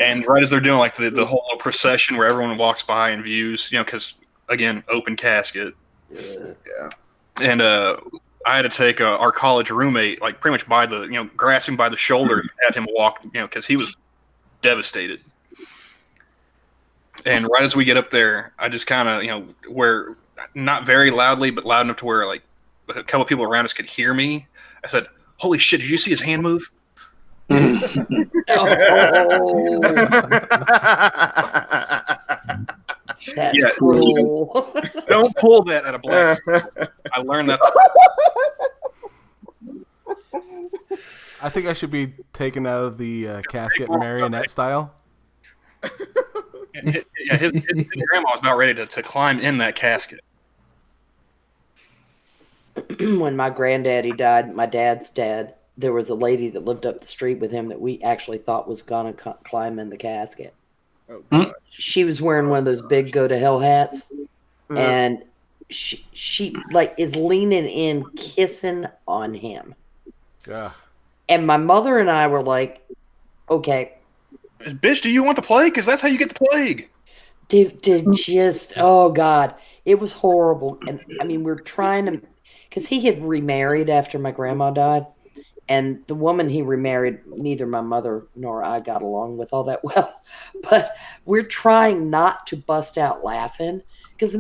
and right as they're doing like the whole little procession where everyone walks by and views, you know, because again, open casket. Yeah. And I had to take our college roommate, like pretty much by the, you know, grasp him by the shoulder, and have him walk, you know, because he was devastated. And right as we get up there, I just kind of, you know, where not very loudly, but loud enough to where like a couple people around us could hear me. I said, "Holy shit! Did you see his hand move?" that's Yeah. cruel. Don't pull that at a black. I learned that. I think I should be taken out of the casket marionette style. Yeah, his grandma was about ready to climb in that casket. When my granddaddy died, my dad's dad, there was a lady that lived up the street with him that we actually thought was gonna climb in the casket. Oh, God. She was wearing one of those big go to hell hats, and she like is leaning in, kissing on him. Yeah. And my mother and I were like, "Okay, Bitch, do you want the plague? Because that's how you get the plague." did just oh God, it was horrible." And I mean, we're trying to, because he had remarried after my grandma died, and the woman he remarried, neither my mother nor I got along with all that well. But we're trying not to bust out laughing because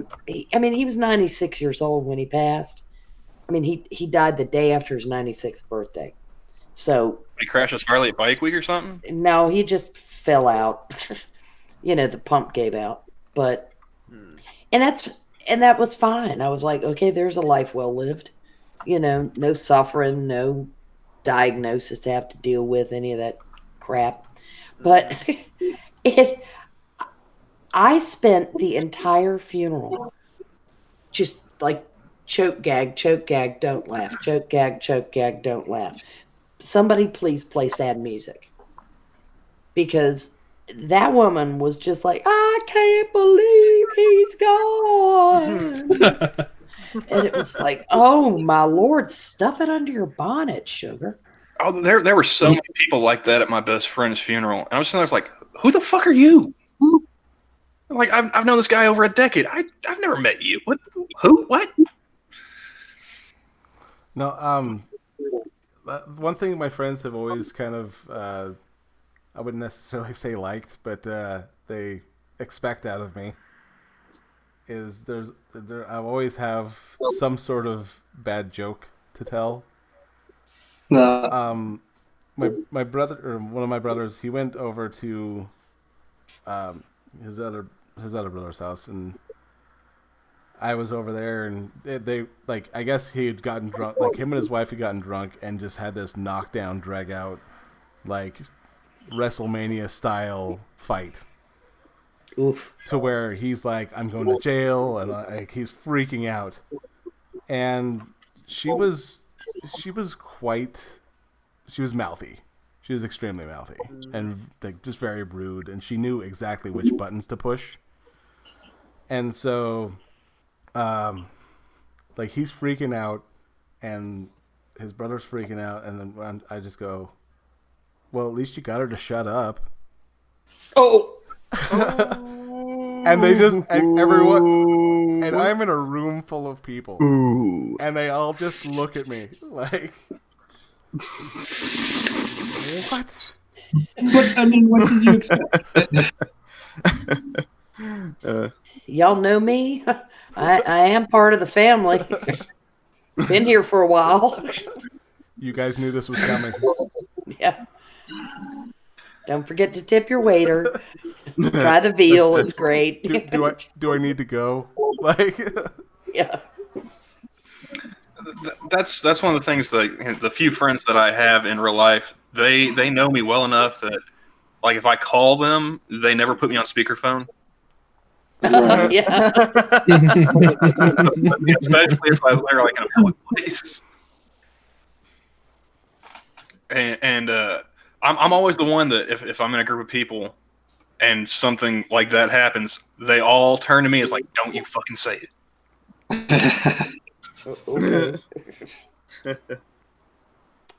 I mean, he was 96 years old when he passed. I mean, he died the day after his 96th birthday. So He crashed his Harley at Bike Week or something. no, he just fell out. You know, the pump gave out. But and that was fine. I was like, okay, there's a life well lived. You know, no suffering, no diagnosis to have to deal with, any of that crap. But I spent the entire funeral just like choke gag, don't laugh, choke gag, don't laugh. Somebody please play sad music. Because that woman was just like, I can't believe he's gone. And it was like, oh my Lord, stuff it under your bonnet, sugar. Oh, there were so many people like that at my best friend's funeral, and I was sitting there, I was like, "Who the fuck are you?" Like, I've known this guy over a decade. I've never met you. What? Who? What? No, one thing my friends have always kind of, I wouldn't necessarily say liked, but they expect out of me is I always have some sort of bad joke to tell. My brother, or one of my brothers, he went over to his other brother's house, and I was over there, and they like, I guess he had gotten drunk, like him and his wife had gotten drunk and just had this knockdown, drag out, like WrestleMania style fight. Oof. to where he's like, I'm going to jail, and like he's freaking out. And she was mouthy. She was extremely mouthy and like just very rude, and she knew exactly which buttons to push. And so, like he's freaking out, and his brother's freaking out, and then I just go, "Well, at least you got her to shut up." Oh. And everyone, and I'm in a room full of people, and they all just look at me like, what? But I mean, what did you expect? Y'all know me. I am part of the family. Been here for a while. You guys knew this was coming. Yeah. Don't forget to tip your waiter. Try the veal; it's great. Do I need to go? Like, yeah. That's one of the things that the few friends that I have in real life, they know me well enough that like if I call them, they never put me on speakerphone. Yeah. Especially if they're like in a public place. And I'm always the one that if I'm in a group of people and something like that happens, they all turn to me as like, "Don't you fucking say it." Okay.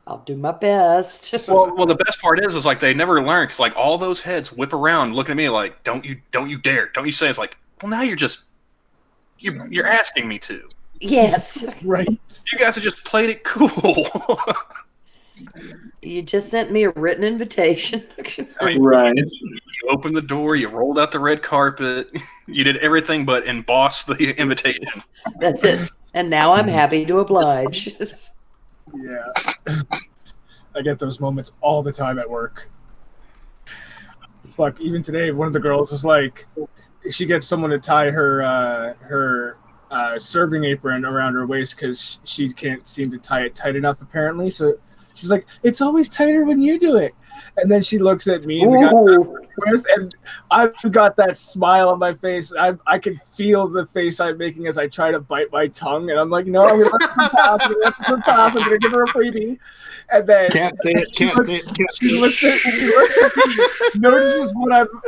I'll do my best. Well, the best part is like they never learn because like all those heads whip around looking at me like, "Don't you dare, don't you say." It's like, well, now you're asking me to. Yes. Right. You guys have just played it cool. You just sent me a written invitation. I mean, Right. You opened the door, you rolled out the red carpet, you did everything but emboss the invitation. That's it. And now I'm happy to oblige. Yeah. I get those moments all the time at work. Fuck, even today, one of the girls was like, she gets someone to tie her serving apron around her waist because she can't seem to tie it tight enough, apparently. So she's like, "It's always tighter when you do it." And then she looks at me and the guy I'm working with, and I've got that smile on my face. I can feel the face I'm making as I try to bite my tongue, and I'm like, "No, I'm gonna let her pass. I'm gonna give her a freebie." And then Can't say it. Can't say it. Can't say she it. looks at me,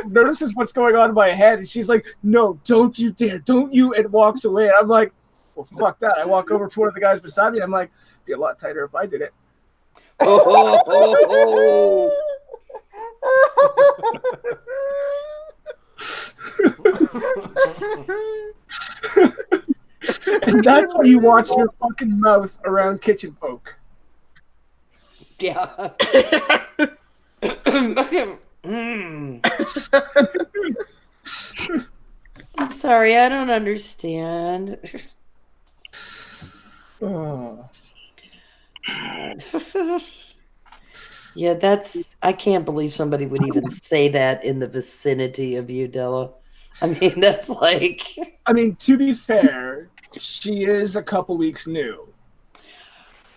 notices what's going on in my head, and she's like, "No, don't you dare, don't you!" and walks away. And I'm like, "Well, fuck that." I walk over to one of the guys beside me, and I'm like, "It'd be a lot tighter if I did it." And that's why you watch your fucking mouth around kitchen folk. Yeah. I'm sorry, I don't understand. Oh. Yeah, I can't believe somebody would even say that in the vicinity of you, Della. I mean, that's like... I mean, to be fair, she is a couple weeks new.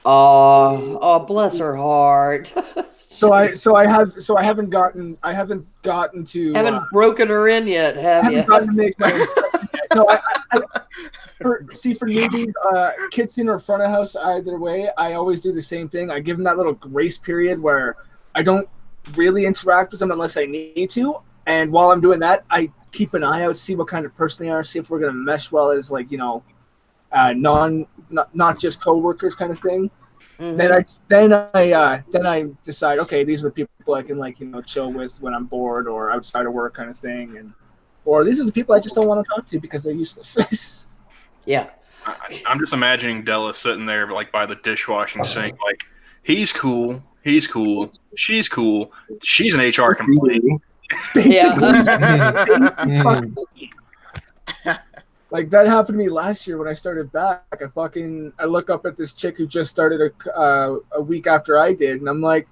Oh, bless her heart. So I haven't gotten to Haven't broken her in yet, have you? haven't gotten to make my impression yet. No, for newbies, kitchen or front of house, either way, I always do the same thing. I give them that little grace period where I don't really interact with them unless I need to. And while I'm doing that, I keep an eye out, see what kind of person they are, see if we're gonna mesh well as like, you know, not just coworkers kind of thing. Mm-hmm. Then I decide, okay, these are the people I can, like, you know, chill with when I'm bored or outside of work kind of thing, or these are the people I just don't want to talk to because they're useless. Yeah. I'm just imagining Della sitting there like by the dishwashing sink, like, he's cool, she's cool, she's an HR complaint. Yeah. Like, that happened to me last year when I started back. I look up at this chick who just started a week after I did, and I'm like,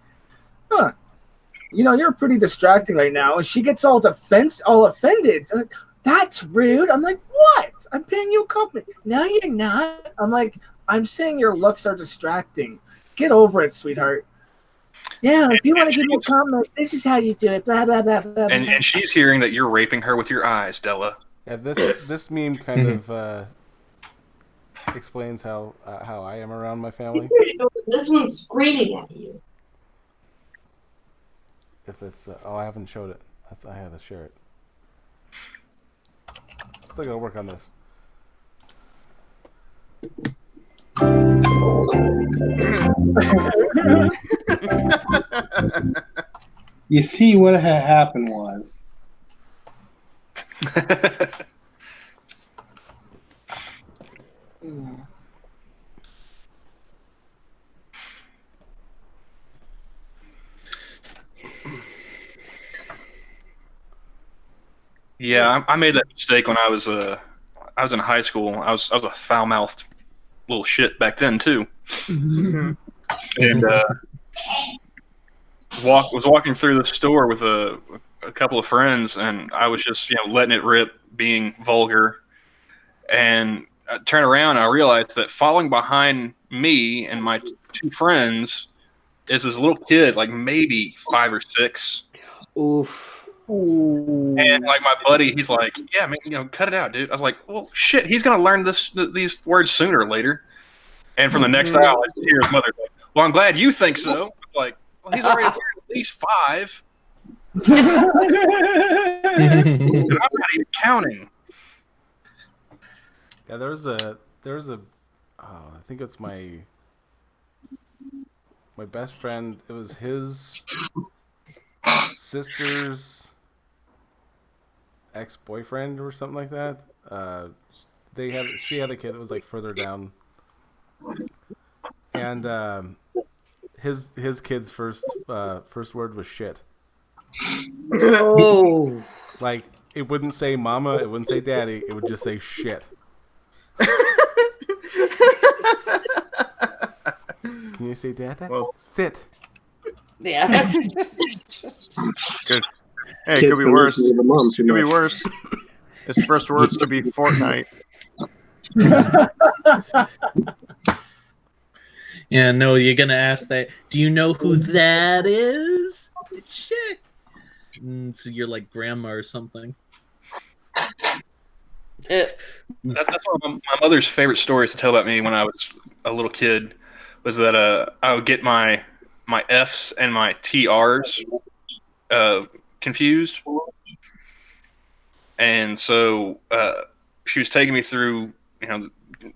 huh, you know, you're pretty distracting right now. And she gets all offended. Like, that's rude. I'm like, what? I'm paying you a compliment. No, you're not. I'm like, I'm saying your looks are distracting. Get over it, sweetheart. Yeah, if you want to give me a comment, this is how you do it. Blah blah blah blah. And she's hearing that you're raping her with your eyes, Della. Yeah, this meme kind of explains how I am around my family. This one's screaming at you. If it's I haven't showed it. I had to share it. Still gotta work on this. You see, what had happened was Yeah, I made that mistake when I was in high school. I was a foul mouthed little shit back then too, and was walking through the store with a couple of friends, and I was just letting it rip, being vulgar, and I turn around and I realized that following behind me and my two friends is this little kid, like maybe 5 or 6. Oof. And like my buddy, he's like, "Yeah, man, cut it out, dude." I was like, "Well, shit, he's gonna learn these words sooner or later." And from the next aisle, I just hear his mother like, "Well, I'm glad you think so." I'm like, well, he's already learned at least 5. And I'm not even counting. Yeah, there's a I think it's my best friend. It was his sister's ex-boyfriend or something like that. She had a kid. It was like further down, and his kid's first word was shit. Oh, like it wouldn't say mama, it wouldn't say daddy, it would just say shit. Can you say dada? Well, sit. yeah. Good. Hey, it Kids could be been worse. listening to the mom too Could be much. worse. His first words could be Fortnite. Yeah, no, you're gonna ask that. Do you know who that is? Shit. So you're like grandma or something. That's one of my mother's favorite stories to tell about me when I was a little kid. Was that I would get my F's and my TR's confused, and so she was taking me through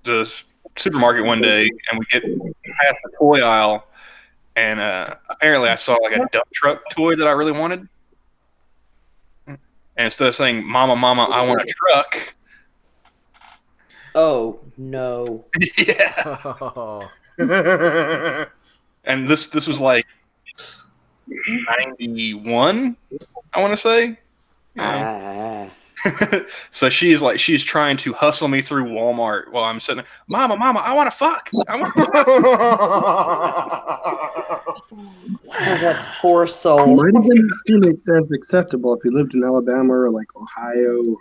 the supermarket one day, and we get past the toy aisle, and apparently I saw like a dump truck toy that I really wanted, and instead of saying "Mama, Mama, I want a truck," Oh no. yeah. Oh. And this was like 91, I want to say. So she's trying to hustle me through Walmart while I'm sitting there. Mama, I want to fuck. I want Oh, that poor soul. Might have been seen it as acceptable if you lived in Alabama or like Ohio.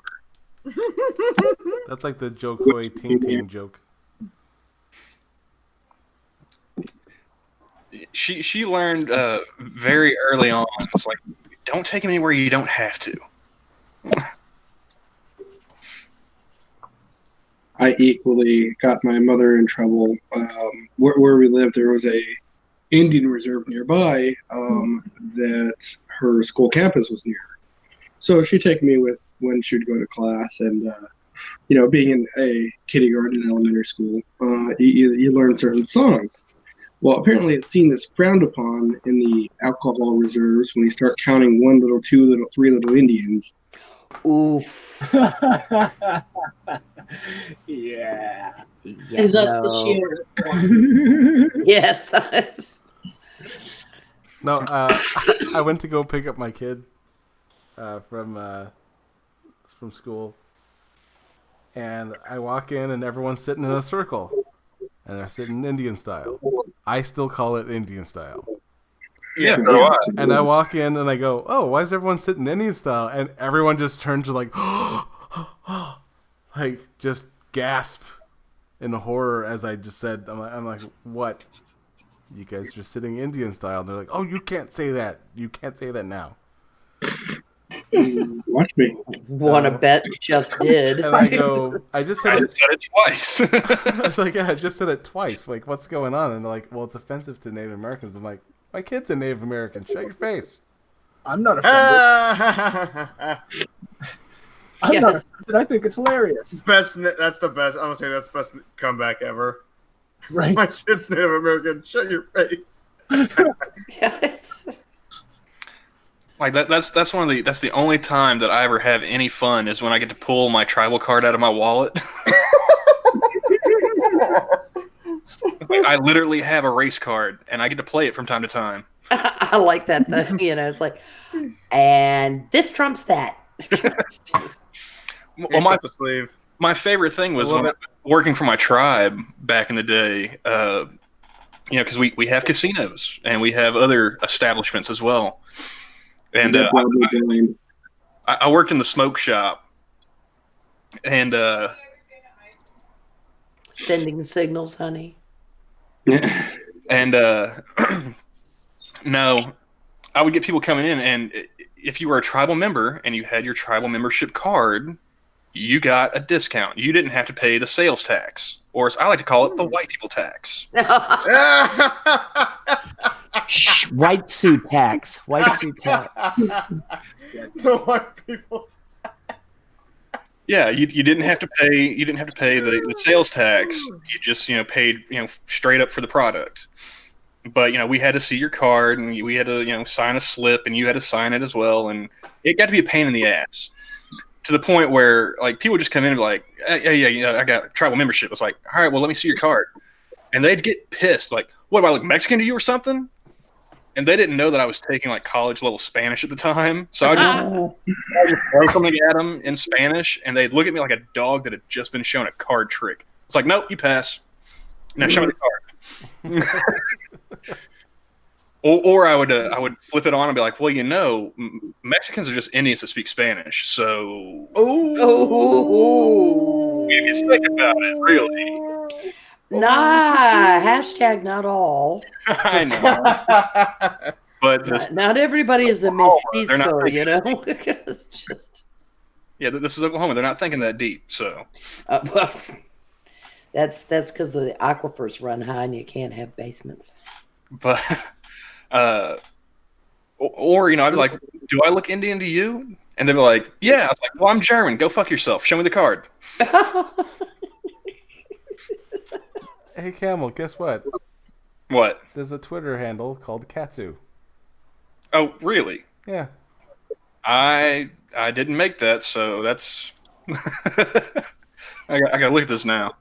That's like the Joe Coy Ting Ting joke. She learned very early on. It's like, don't take him anywhere you don't have to. I equally got my mother in trouble. Where we lived, there was a Indian reserve nearby that her school campus was near. So she'd take me with when she'd go to class, and being in a kindergarten and elementary school, you learn certain songs. Well, apparently it's seen as frowned upon in the alcohol reserves when you start counting 1 little, 2 little, 3 little Indians. Oof. Yeah. And thus the share. Yes. No, I went to go pick up my kid from school, and I walk in and everyone's sitting in a circle, and they're sitting Indian style. I still call it Indian style. Yeah, so do I. And I walk in and I go, "Oh, why is everyone sitting Indian style?" And everyone just turns to like, like just gasp in horror as I just said, I'm like, what? you guys are sitting Indian style. And they're like, oh, you can't say that. You can't say that now. Watch me. Want to bet just did. And I go, I just said it. said it twice. I was like, yeah, I just said it twice. Like, what's going on? And they're like, well, it's offensive to Native Americans. I'm like, my kid's a Native American. Shut your face. I'm not offended. I'm not offended. I think it's hilarious. Best. That's the best. I'm gonna say that's the best comeback ever. Right. My kid's Native American. Shut your face. Yes. Like that's the only time that I ever have any fun is when I get to pull my tribal card out of my wallet. Like, I literally have a race card and I get to play it from time to time. I like that though. You know, it's like, and this trumps that. Well, my favorite thing was when working for my tribe back in the day. You know, because we have casinos and we have other establishments as well. And I worked in the smoke shop, and sending signals, honey. And no, I would get people coming in, and if you were a tribal member and you had your tribal membership card, you got a discount. You didn't have to pay the sales tax, or as I like to call it, the white people tax. Shh, white suit tax. White suit tax. The white people. Yeah, you didn't have to pay. You didn't have to pay the sales tax. You just paid straight up for the product. But we had to see your card, and we had to sign a slip, and you had to sign it as well, and it got to be a pain in the ass. To the point where like people just come in and be like, yeah, I got tribal membership. It's like, all right, well, let me see your card, and they'd get pissed. Like, what, do I look Mexican to you or something? And they didn't know that I was taking like college level Spanish at the time, so I just throw something at them in Spanish, and they'd look at me like a dog that had just been shown a card trick. It's like, nope, you pass. Now show me the card. Or I would flip it on and be like, well, Mexicans are just Indians that speak Spanish, so if you think about it, really. Nah, hashtag not all. I know. But not everybody is a mestizo, It's just... Yeah, this is Oklahoma. They're not thinking that deep, so. That's because the aquifers run high and you can't have basements. But, I'd be like, do I look Indian to you? And they'd be like, yeah. I was like, well, I'm German. Go fuck yourself. Show me the card. Hey, Camel, guess what? What? There's a Twitter handle called Katsu. Oh, really? Yeah. I didn't make that, so that's... I gotta look at this now.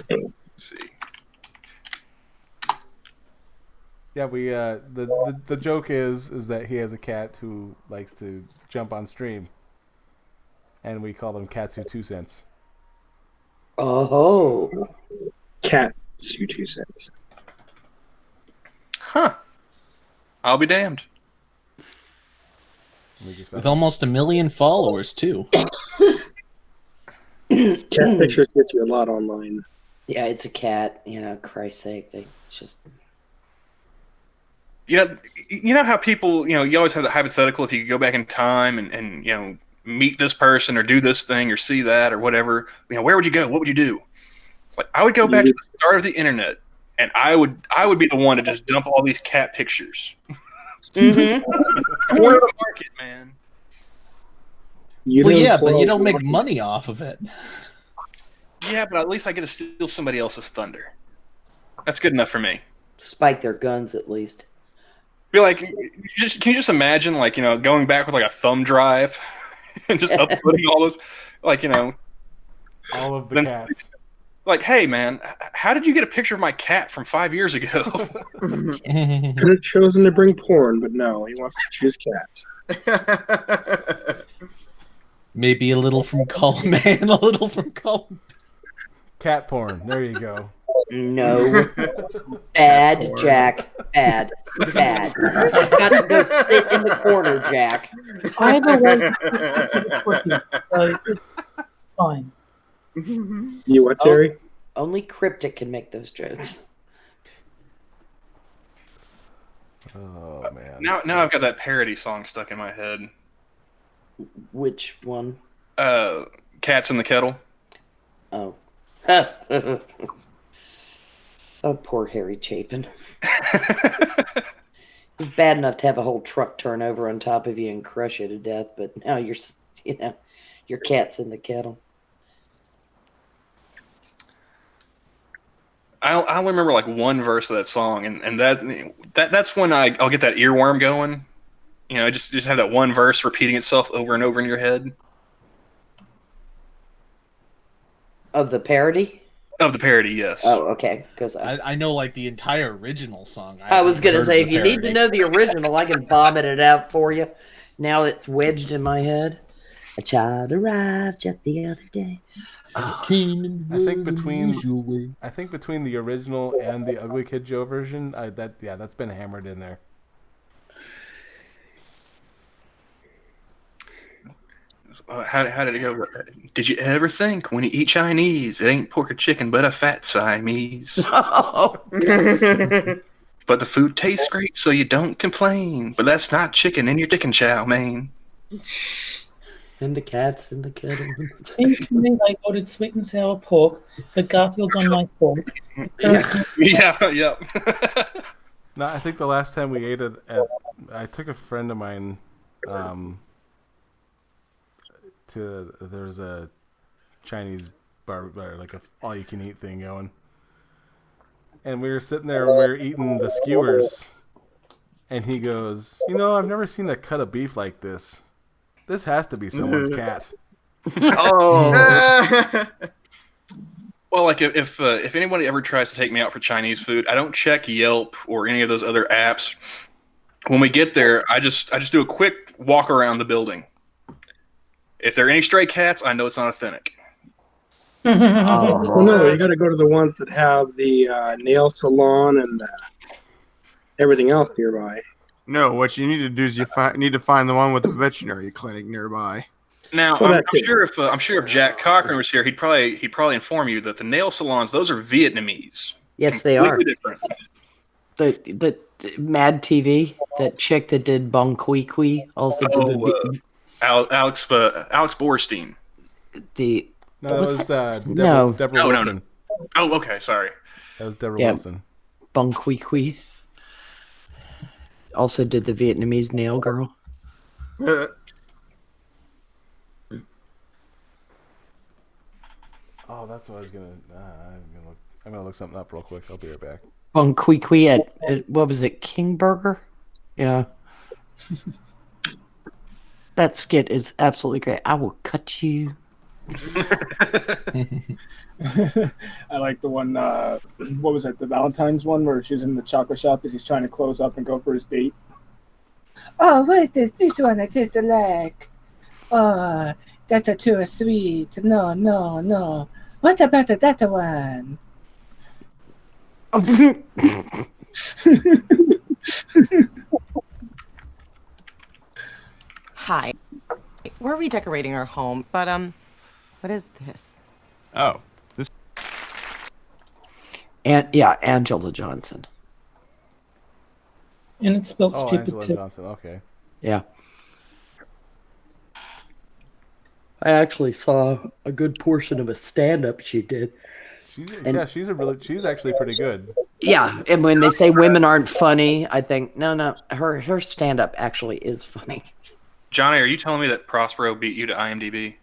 Let's see. Yeah, we the joke is that he has a cat who likes to jump on stream, and we call them Katsu 2 cents. Oh, Katsu 2 cents. Huh. I'll be damned. With almost 1 million followers too. Cat pictures get you a lot online. Yeah, it's a cat. Christ's sake, they just. You know how people, you always have the hypothetical if you could go back in time and meet this person or do this thing or see that or whatever. Where would you go? What would you do? It's like I would go back to the start of the internet, and I would be the one to just dump all these cat pictures. Mm-hmm. Corner the market, man. But you don't make money off of it. Yeah, but at least I get to steal somebody else's thunder. That's good enough for me. Spike their guns at least. Be like, can you just imagine, like, going back with like a thumb drive and just uploading all those, like, all of the cats. Like, hey, man, how did you get a picture of my cat from 5 years ago? Could have chosen to bring porn, but no, he wants to choose cats. Maybe a little from column A and a little from column B. Cat porn. There you go. No. Bad, Jack. Bad. You've got to go sit in the corner, Jack. I have a way so it's fine. You what, Jerry? Only Cryptic can make those jokes. Oh man. Now I've got that parody song stuck in my head. Which one? Cats in the Kettle. Oh. Oh, poor Harry Chapin. It's bad enough to have a whole truck turn over on top of you and crush you to death, but now your cat's in the kettle. I only remember like one verse of that song, and that's when I'll get that earworm going. You know, just have that one verse repeating itself over and over in your head. Of the parody? Of the parody, yes. Oh, okay. Because I know like the entire original song. I was going to heard say, the if you need to parody. know the original, I can vomit it out for you. Now it's wedged in my head. A child arrived just the other day. I think between the original and the Ugly Kid Joe version, that's been hammered in there. How did it go? Did you ever think when you eat Chinese, it ain't pork or chicken, but a fat Siamese? But the food tastes great, so you don't complain. But that's not chicken in your dick and chow mein. And the cat's in the kettle. Seems to me they ordered sweet and sour pork, but Garfield's on my fork. Yeah. No, I think the last time we ate it I took a friend of mine there's a Chinese bar, like a all-you-can-eat thing going. And we were sitting there and we were eating the skewers. And he goes, I've never seen a cut of beef like this. This has to be someone's cat. Oh. Well, like if anybody ever tries to take me out for Chinese food, I don't check Yelp or any of those other apps. When we get there, I just do a quick walk around the building. If there are any stray cats, I know it's not authentic. Well, no, you got to go to the ones that have the nail salon and everything else nearby. No, what you need to do is need to find the one with the veterinary clinic nearby. Now, I'm sure if Jack Cochran was here, he'd probably inform you that the nail salons, those are Vietnamese. Yes, they are. Different. The Mad TV, that chick that did Bong Kui Kui, also did Alex Borstein. Deborah Wilson. No. Oh, okay, sorry. That was Deborah Wilson. Bong Kui Kui. Also did the Vietnamese nail girl. Oh, that's what I was gonna. I'm gonna look something up real quick. I'll be right back. Bong Kui Kui at what was it, King Burger? Yeah. That skit is absolutely great. I will cut you. I like the one, what was it, the Valentine's one where she's in the chocolate shop as he's trying to close up and go for his date. Oh, what is this one? I taste like. Oh, that's too sweet. No. What about that one? Hi. We're redecorating our home, but what is this? Oh, this. Angela Johnson. And it's spelled stupid Angela too. Johnson. Okay. Yeah. I actually saw a good portion of a stand-up she did. She's actually pretty good. Yeah, and when they say women aren't funny, I think no, her stand-up actually is funny. Johnny, are you telling me that Prospero beat you to IMDb?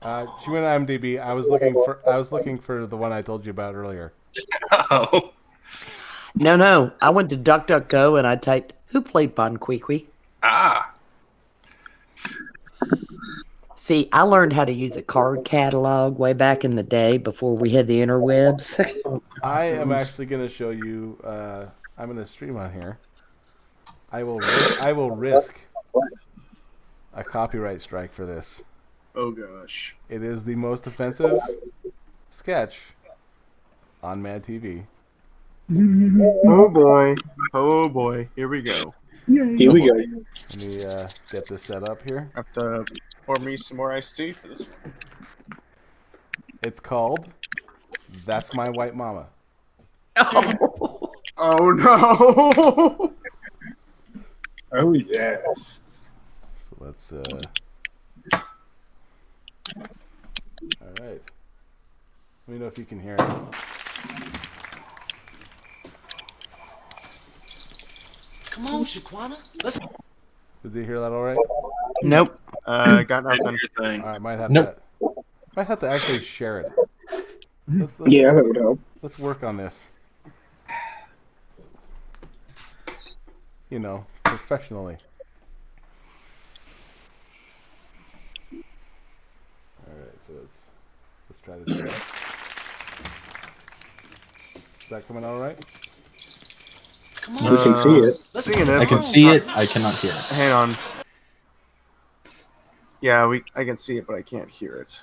She went to IMDb. I was looking for the one I told you about earlier. Oh. No. I went to DuckDuckGo and I typed who played Bon Kui Kui. Ah. See, I learned how to use a card catalog way back in the day before we had the interwebs. I am actually going to show you. I'm going to stream on here. I will risk a copyright strike for this. Oh gosh! It is the most offensive sketch on Mad TV. Oh boy! Here we go. Here we go. Let me get this set up here. Have to pour me some more iced tea for this one. It's called That's My White Mama. Oh no! Oh yes. So let's. All right. Let me know if you can hear it. Come on, Shaquana. Let's. Did you hear that all right? Nope. Got nothing. All right, might have to actually share it. Let's, Yeah, that would help. Let's work on this. You know, professionally. All right, so let's try this again. Is that coming out all right? Come on. We can see it. Seeing it. I can see it. I cannot hear it. Hang on. Yeah, I can see it, but I can't hear it.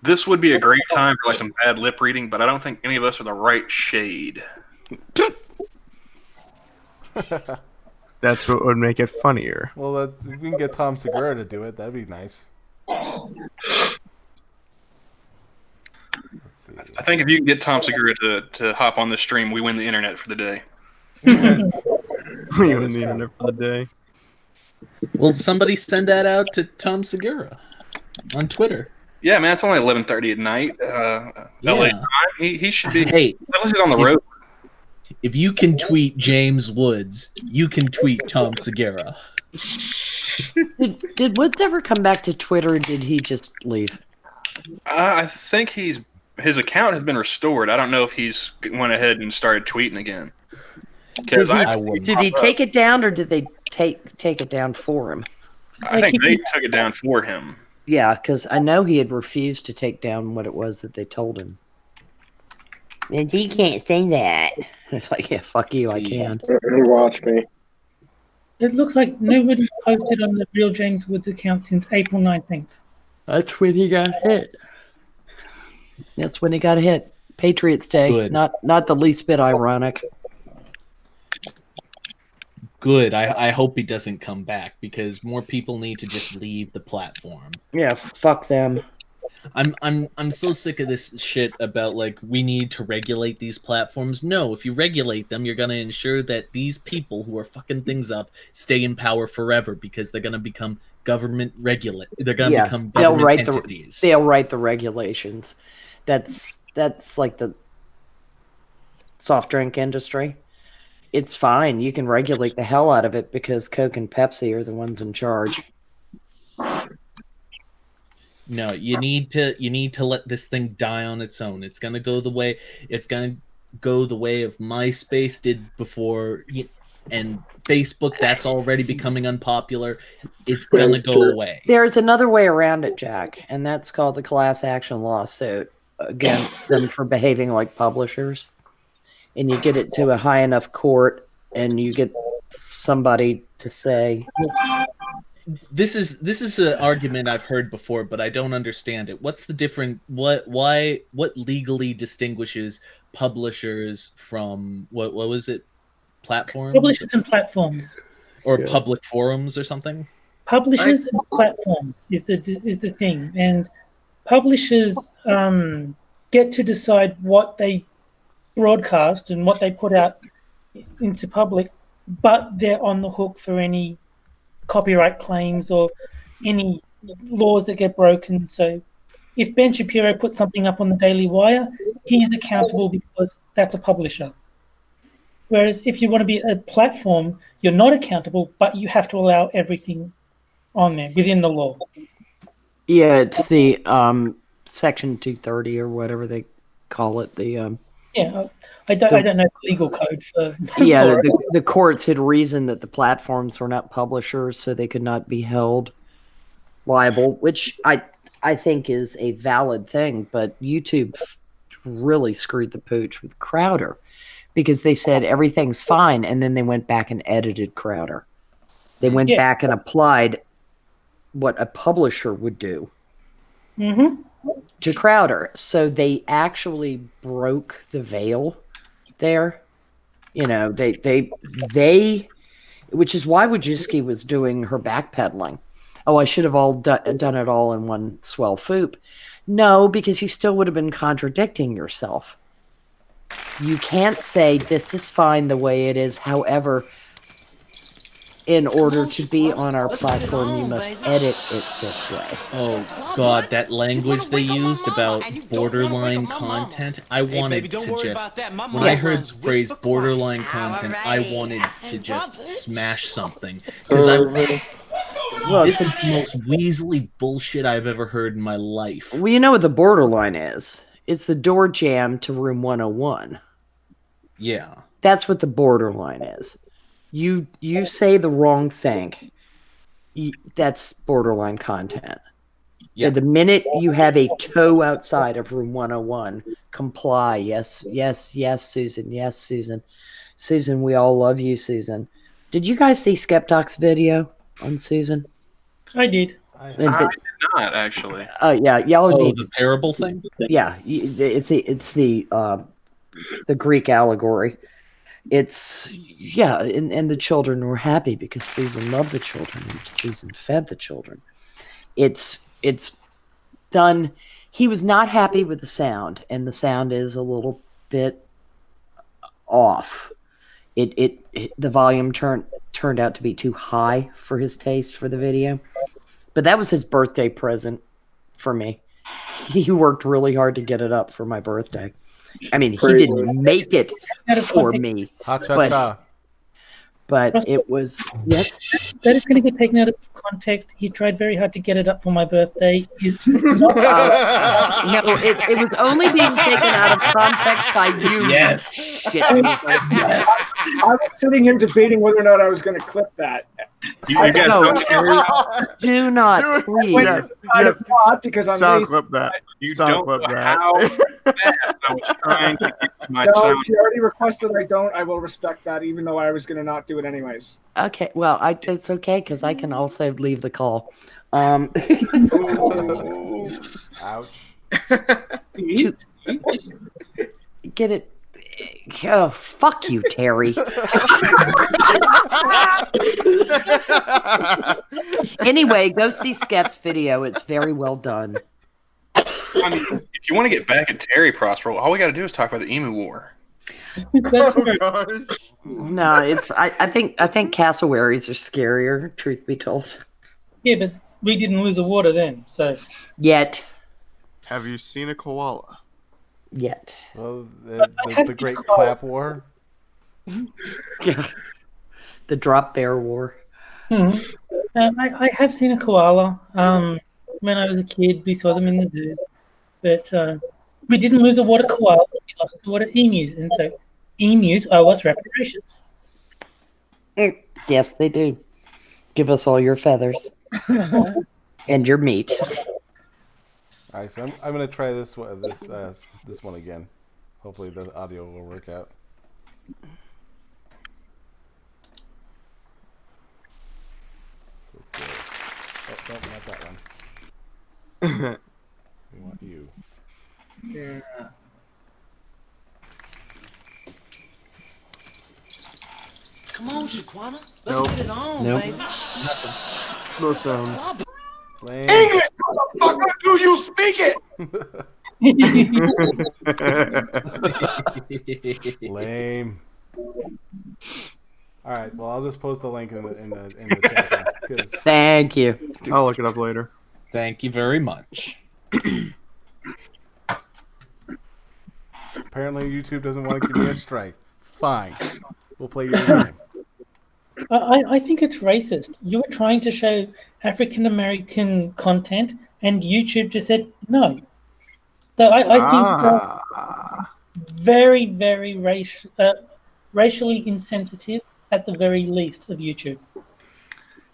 This would be a great time for like some bad lip reading, but I don't think any of us are the right shade. That's what would make it funnier. Well, if we can get Tom Segura to do it, that'd be nice. Let's see. I think if you can get Tom Segura to hop on the stream, we win the internet for the day. We win the internet for the day. Will somebody send that out to Tom Segura on Twitter? Yeah, man, it's only 11:30 at night. LA time. He should be. Hey, unless he's on the road. If you can tweet James Woods, you can tweet Tom Segura. Did Woods ever come back to Twitter, or did he just leave? I think his account has been restored. I don't know if he's went ahead and started tweeting again. Did he take it down, or did they take it down for him? I think they took it down for him. Yeah, because I know he had refused to take down what it was that they told him. And he can't say that. It's like, yeah, fuck you, I can. Watch me. It looks like nobody posted on the real James Woods account since April 19th. That's when he got hit. That's when he got hit. Patriots Day. Good. Not the least bit ironic. Good. I hope he doesn't come back because more people need to just leave the platform. Yeah, fuck them. I'm so sick of this shit about like we need to regulate these platforms. No, if you regulate them, you're gonna ensure that these people who are fucking things up stay in power forever because they're gonna become government regulate. They're gonna become government entities. They'll write the regulations. That's like the soft drink industry. It's fine. You can regulate the hell out of it because Coke and Pepsi are the ones in charge. No, you need to let this thing die on its own. It's gonna go the way of MySpace did before, and Facebook. That's already becoming unpopular. It's gonna go away. There's another way around it, Jack, and that's called the class action lawsuit against them for behaving like publishers. And you get it to a high enough court, and you get somebody to say. This is an argument I've heard before, but I don't understand it. What's the difference? What legally distinguishes publishers from what was it? Platforms? Publishers and platforms. Or public forums or something? Publishers and platforms is the thing, and publishers get to decide what they broadcast and what they put out into public, but they're on the hook for any copyright claims or any laws that get broken. So if Ben Shapiro puts something up on the Daily Wire, he's accountable because that's a publisher. Whereas if you want to be a platform, you're not accountable, but you have to allow everything on there within the law. Yeah, it's the Section 230 or whatever they call it. I don't know the legal code for. Yeah, the courts had reasoned that the platforms were not publishers, so they could not be held liable, which I think is a valid thing. But YouTube really screwed the pooch with Crowder because they said everything's fine, and then they went back and edited Crowder. They went back and applied what a publisher would do. Mm-hmm. To Crowder. So they actually broke the veil there. You know, they which is why Wojcicki was doing her backpedaling, oh, I should have done it all in one swell foop. No, because you still would have been contradicting yourself. You can't say this is fine the way it is. However, in order to be on our platform, you must edit it this way. Oh God, that language they used about borderline content. I wanted to just, when I heard the phrase borderline content, I wanted to just smash something. Because this is the most Weasley bullshit I've ever heard in my life. Well, you know what the borderline is? It's the door jam to room 101. Yeah. That's what the borderline is. You say the wrong thing. That's borderline content. Yeah. The minute you have a toe outside of room 101, comply. Yes, yes, yes, Susan. Yes, Susan. Susan, we all love you, Susan. Did you guys see Skeptoc's video on Susan? I did. I did not, actually. Yeah, y'all need the parable thing. Yeah, it's the Greek allegory. It's and the children were happy because Susan loved the children and Susan fed the children. It's done. He was not happy with the sound, and the sound is a little bit off. The volume turned out to be too high for his taste for the video. But that was his birthday present for me. He worked really hard to get it up for my birthday. I mean, he didn't make it for me. But it was, yes. That is going to get taken out of context. He tried very hard to get it up for my birthday. No, it was only being taken out of context by you. Yes. Shit. Yes. I was sitting here debating whether or not I was going to clip that. Do not, please. Because I'm sound clip that. Sound clip that. How fast I was trying to get to my No, sound. she already requested I don't. I will respect that, even though I was going to not do it anyways. Okay, well, it's okay because I can also leave the call. Ouch. Get it. Oh, fuck you, Terry. Anyway, go see Skep's video. It's very well done. I mean, if you want to get back at Terry Prospero, all we got to do is talk about the Emu War. No, I think cassowaries are scarier, truth be told. Yeah, but we didn't lose the water then, so. Yet. Have you seen a koala? Yet. Well, the Great Clap War. The Drop Bear War. I have seen a koala. When I was a kid, we saw them in the zoo. But we didn't lose a water koala. We lost the water emus. And so emus owe us reparations. Yes, they do. Give us all your feathers. And your meat. All right, so I'm going to try this one again. Hopefully the audio will work out. Let's go. Oh, no, not that one. We want you. Yeah. Come on, Shaquana. Let's get it on, baby. Nothing. No sound. Lame. English, motherfucker, do you speak it? Lame. All right. Well, I'll just post the link in the chat. Cause Thank you. I'll look it up later. Thank you very much. apparently YouTube doesn't want to give me a strike. Fine. We'll play your game. I think it's racist. You were trying to show African American content, and YouTube just said no. So I think very, very racially insensitive at the very least of YouTube.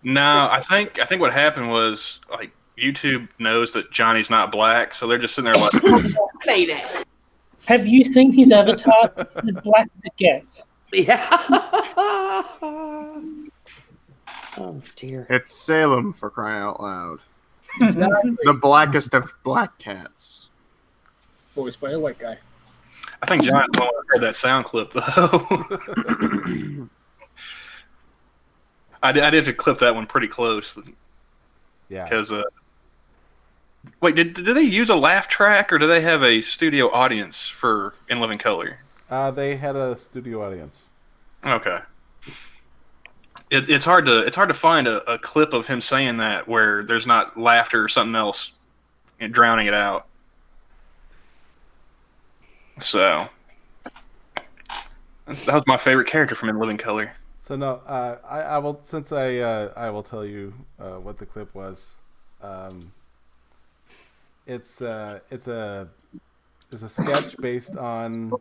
No, I think what happened was like YouTube knows that Johnny's not black, so they're just sitting there like. Say that. Have you seen his avatar? As black as it gets. Yeah. Oh dear. It's Salem, for crying out loud. Exactly. The blackest of black cats. Voiced by a white guy. I think John heard that sound clip though. I did have to clip that one pretty close. Yeah. Because wait, did they use a laugh track or do they have a studio audience for In Living Color? They had a studio audience. Okay. It's hard to find a clip of him saying that where there's not laughter or something else drowning it out. So that was my favorite character from In Living Color. So no, I will since I will tell you what the clip was. It's a sketch based on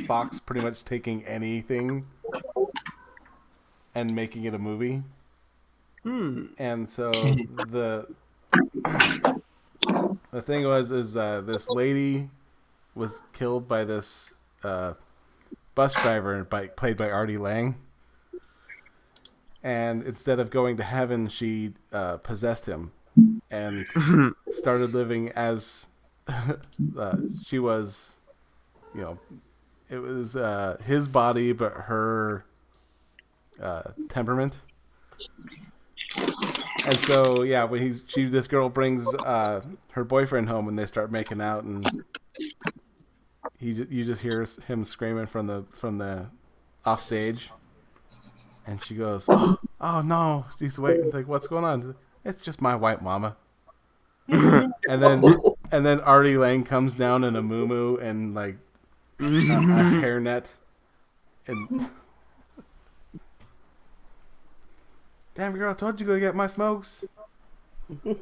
Fox pretty much taking anything and making it a movie. And so the thing is this lady was killed by this bus driver played by Artie Lang. And instead of going to heaven, she possessed him and started living as she was, it was his body, but her temperament. And so, yeah, when this girl brings her boyfriend home and they start making out, and you just hear him screaming from the off stage. And she goes, "Oh no!" She's waiting, like, "What's going on?" It's just my white mama. and then Artie Lang comes down in a muumuu and like a hairnet, and damn girl, I told you to go get my smokes. I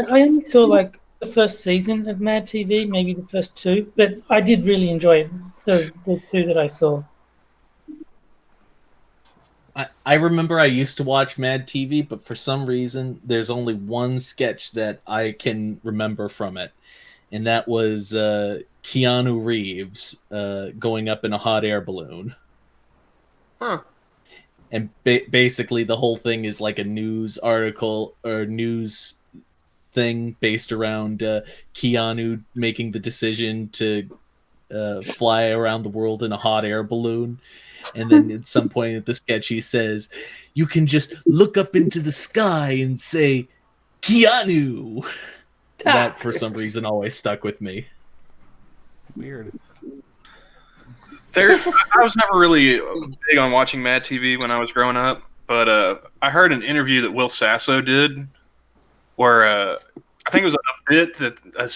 only saw like the first season of Mad TV, maybe the first two, but I did really enjoy the two that I saw. I remember I used to watch Mad TV, but for some reason, there's only one sketch that I can remember from it, and that was Keanu Reeves going up in a hot air balloon. Huh. And basically, the whole thing is like a news article or news thing based around Keanu making the decision to fly around the world in a hot air balloon. And then at some point at the sketch, he says, "You can just look up into the sky and say, Keanu." That, for some reason, always stuck with me. Weird. I was never really big on watching Mad TV when I was growing up, but I heard an interview that Will Sasso did where I think it was a bit that I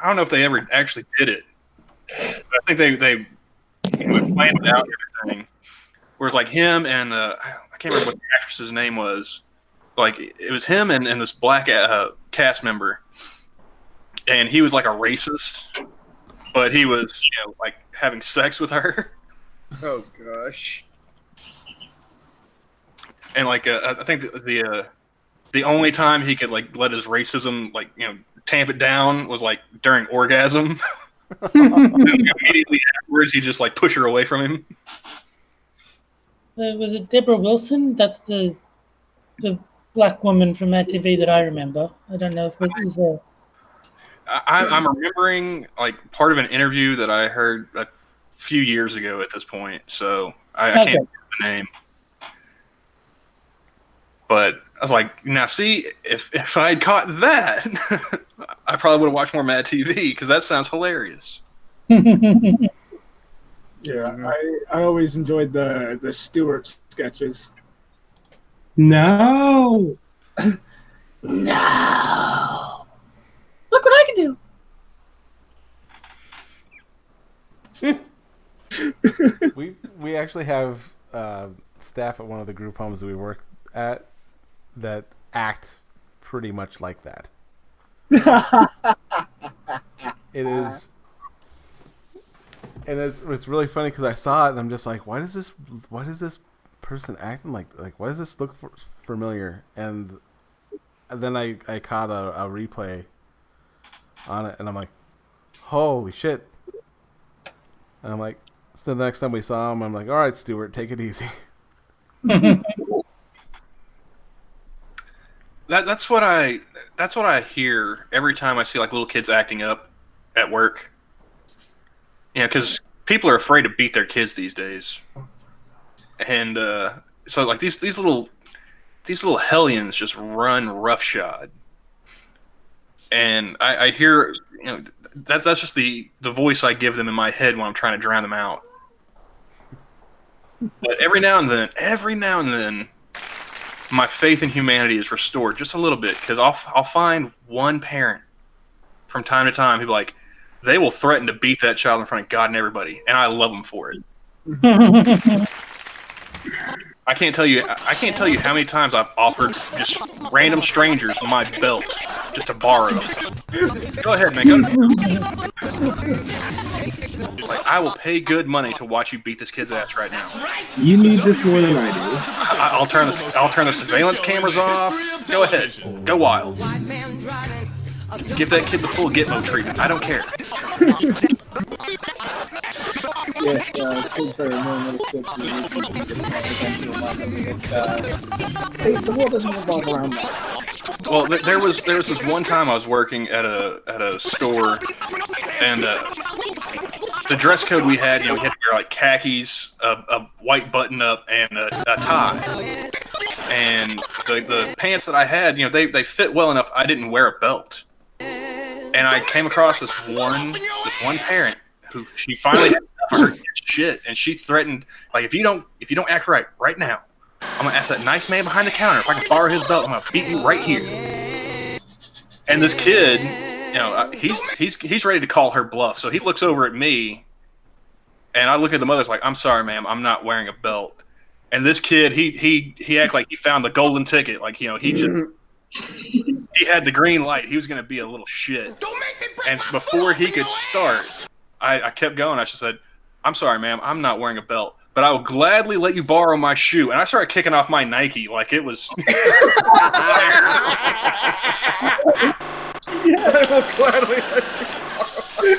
don't know if they ever actually did it. But I think they planned it out and everything. Where it's like him and I can't remember what the actress's name was. Like it was him and this black cast member, and he was like a racist, but he was like having sex with her. Oh gosh. And like I think the only time he could like let his racism tamp it down was like during orgasm. Immediately afterwards, he just like push her away from him. Was it Deborah Wilson? That's the black woman from Mad TV that I remember. I don't know if it was. I'm remembering like part of an interview that I heard a few years ago at this point, so I can't remember the name. But I was like, now see, if I had caught that, I probably would have watched more Mad TV because that sounds hilarious. Yeah, I always enjoyed the Stewart sketches. No. No. Look what I can do. we actually have staff at one of the group homes that we work at that act pretty much like that. It is, and it's really funny because I saw it and I'm just like, why does this person acting like why does this look familiar? And then I caught a replay on it and I'm like, holy shit. And I'm like, so the next time we saw him, I'm like, all right, Stuart, take it easy. That's what I hear every time I see like little kids acting up at work. Yeah, because people are afraid to beat their kids these days, and so like these little hellions just run roughshod, and I hear that's just the voice I give them in my head when I'm trying to drown them out. But every now and then, my faith in humanity is restored just a little bit, because I'll find one parent from time to time who they will threaten to beat that child in front of God and everybody, and I love them for it. I can't tell you how many times I've offered just random strangers my belt just to borrow. Go ahead, man. I will pay good money to watch you beat this kid's ass right now. You need this more than I do. I'll turn the surveillance cameras off. Go ahead. Go wild. Give that kid the full Gitmo treatment. I don't care. Yes, kids are more misunderstood. The world doesn't revolve around that. Well, there was this one time I was working at a store, and the dress code we had, we had to wear like khakis, a white button up, and a tie. And the pants that I had, they fit well enough. I didn't wear a belt, and I came across this one parent who she finally had her shit, and she threatened, if you don't act right now, I'm gonna ask that nice man behind the counter if I can borrow his belt. I'm gonna beat you right here. And this kid, he's ready to call her bluff. So he looks over at me, and I look at the mother's like, "I'm sorry, ma'am, I'm not wearing a belt." And this kid, he acted like he found the golden ticket. He had the green light. He was gonna be a little shit. And so before he could start, I kept going. I just said, "I'm sorry, ma'am, I'm not wearing a belt, but I will gladly let you borrow my shoe." And I started kicking off my Nike like it was. Yeah, I will gladly let you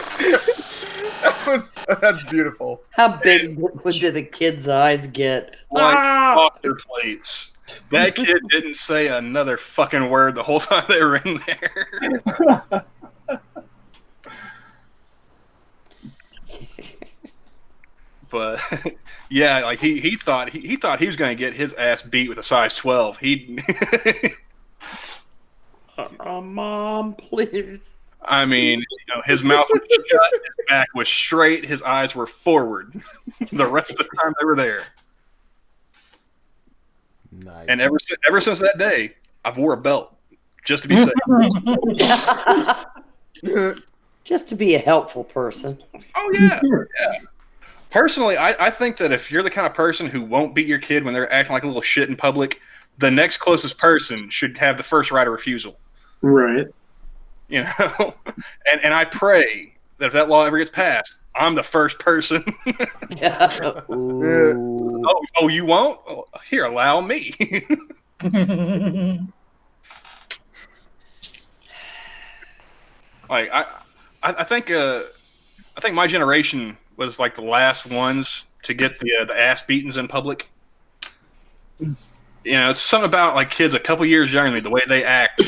borrow. That's beautiful. How big did the kid's eyes get? Doctor plates. That kid didn't say another fucking word the whole time they were in there. But yeah, he thought he was going to get his ass beat with a size 12. Mom, please. I mean, his mouth was shut, his back was straight, his eyes were forward. The rest of the time they were there. Nice. And ever since that day, I've wore a belt just to be safe. Just to be a helpful person. Oh yeah, yeah. Personally, I think that if you're the kind of person who won't beat your kid when they're acting like a little shit in public, the next closest person should have the first right of refusal. Right. And I pray that if that law ever gets passed, I'm the first person. Oh, you won't? Oh, here, allow me. I think my generation was like the last ones to get the ass beatings in public. It's something about kids a couple years younger than me, the way they act.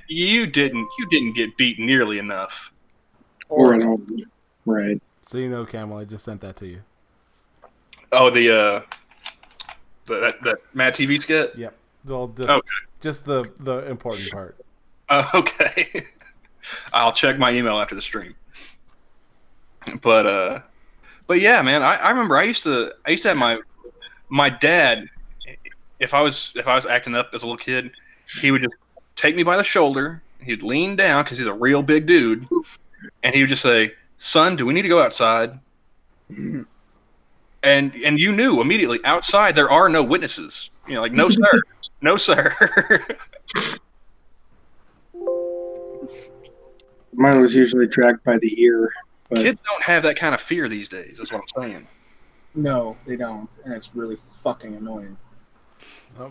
You didn't get beat nearly enough. Or an old, right? So Camel, I just sent that to you. Oh, that Mad TV skit. Yep. Well, just the important part. Okay. I'll check my email after the stream. But yeah, man, I remember I used to have my dad. If I was acting up as a little kid, he would just take me by the shoulder. He'd lean down because he's a real big dude, and he would just say, "Son, do we need to go outside?" And you knew immediately outside there are no witnesses. No sir, no sir. Mine was usually dragged by the ear. But... Kids don't have that kind of fear these days. That's what I'm saying. No, they don't, and it's really fucking annoying.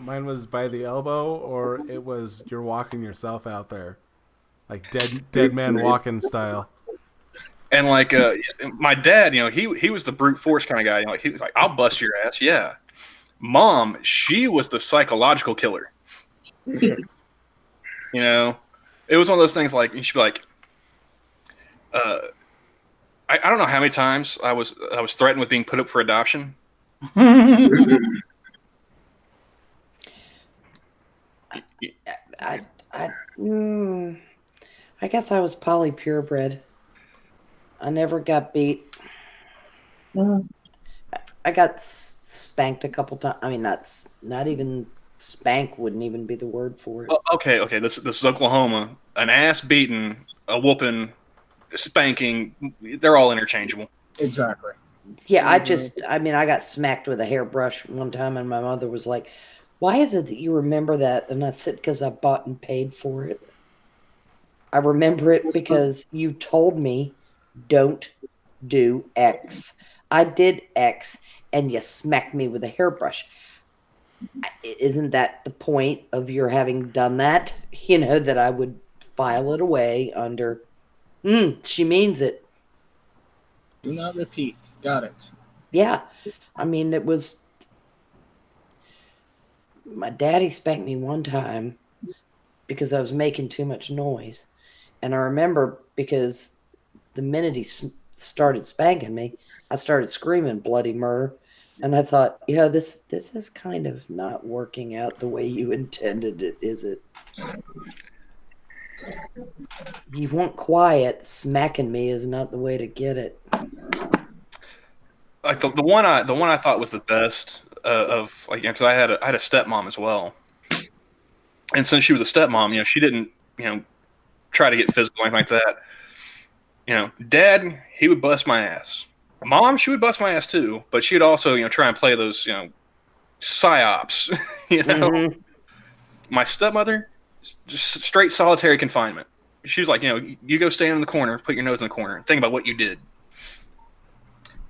Mine was by the elbow, or it was you're walking yourself out there, like dead man walking style. And my dad, he was the brute force kind of guy. He was like, "I'll bust your ass." Yeah. Mom, she was the psychological killer. It was one of those things she'd be like, I don't know how many times I was threatened with being put up for adoption. I guess I was poly purebred. I never got beat. I got spanked a couple times. I mean, not even spank wouldn't even be the word for it. Okay. This is Oklahoma. An ass beating, a whooping, spanking. They're all interchangeable. Exactly. Yeah, I mean, I got smacked with a hairbrush one time, and my mother was like, "Why is it that you remember that?" And I said, "Because I bought and paid for it. I remember it because you told me don't do X. I did X, and you smacked me with a hairbrush. Isn't that the point of your having done that? You know, that I would file it away under, she means it. Do not repeat. Got it. Yeah. I mean, it was, my daddy spanked me one time because I was making too much noise. And I remember because the minute he started spanking me, I started screaming bloody murder. And I thought, this is kind of not working out the way you intended it, is it? You want quiet, smacking me is not the way to get it. Like the one I thought was the best of like, because I had a stepmom as well, and since she was a stepmom, she didn't try to get physical or anything like that. Dad, he would bust my ass. Mom, she would bust my ass too, but she'd also try and play those psyops. Mm-hmm. My stepmother, just straight solitary confinement. She was like, you go stand in the corner, put your nose in the corner, and think about what you did.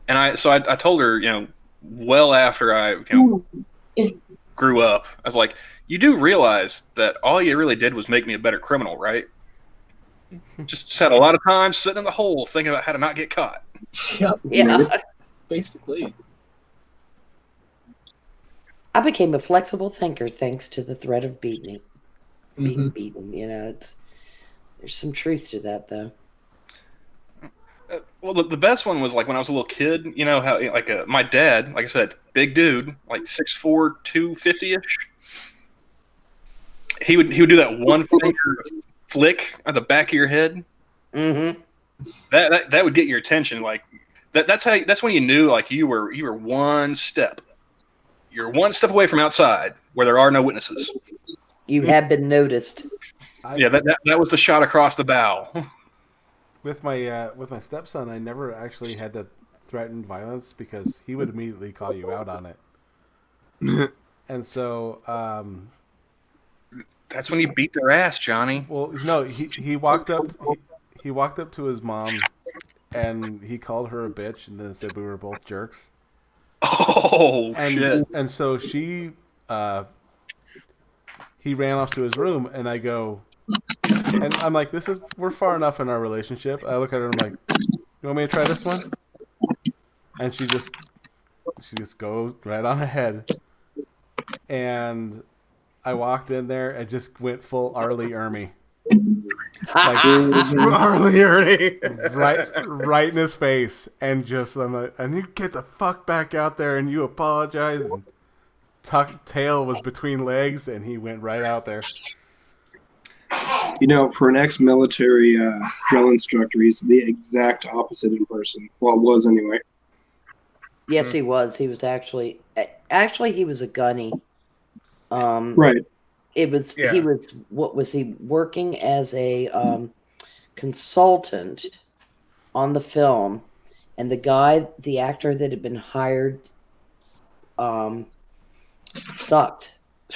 And I told her, well after I grew up, I was like, you do realize that all you really did was make me a better criminal, right? Just had a lot of time sitting in the hole thinking about how to not get caught. Yep. Yeah. Basically. I became a flexible thinker thanks to the threat of being beaten. There's some truth to that, though. Well, the best one was like when I was a little kid. How my dad, like I said, big dude, like 6'4", 250-ish. He would do that one finger flick at the back of your head. Mm-hmm. That would get your attention. Like that's when you knew like you were one step. You're one step away from outside where there are no witnesses. You have been noticed. That was the shot across the bow. With my stepson, I never actually had to threaten violence because he would immediately call you out on it. And so that's when you beat their ass, Johnny. Well, no, he walked up he walked up to his mom and he called her a bitch and then said we were both jerks. Oh, shit. And so he ran off to his room and I go, and I'm like, we're far enough in our relationship. I look at her and I'm like, you want me to try this one? And she just goes right on ahead. And I walked in there and just went full Arlie Ermy. Like Arlie Ernie. right in his face. And I'm like, and you get the fuck back out there and you apologize. And tail was between legs and he went right out there. For an ex-military drill instructor, he's the exact opposite in person. Well, was anyway. Yes, he was. He was actually he was a gunny. Right. It was he was working as a consultant on the film, and the actor that had been hired sucked.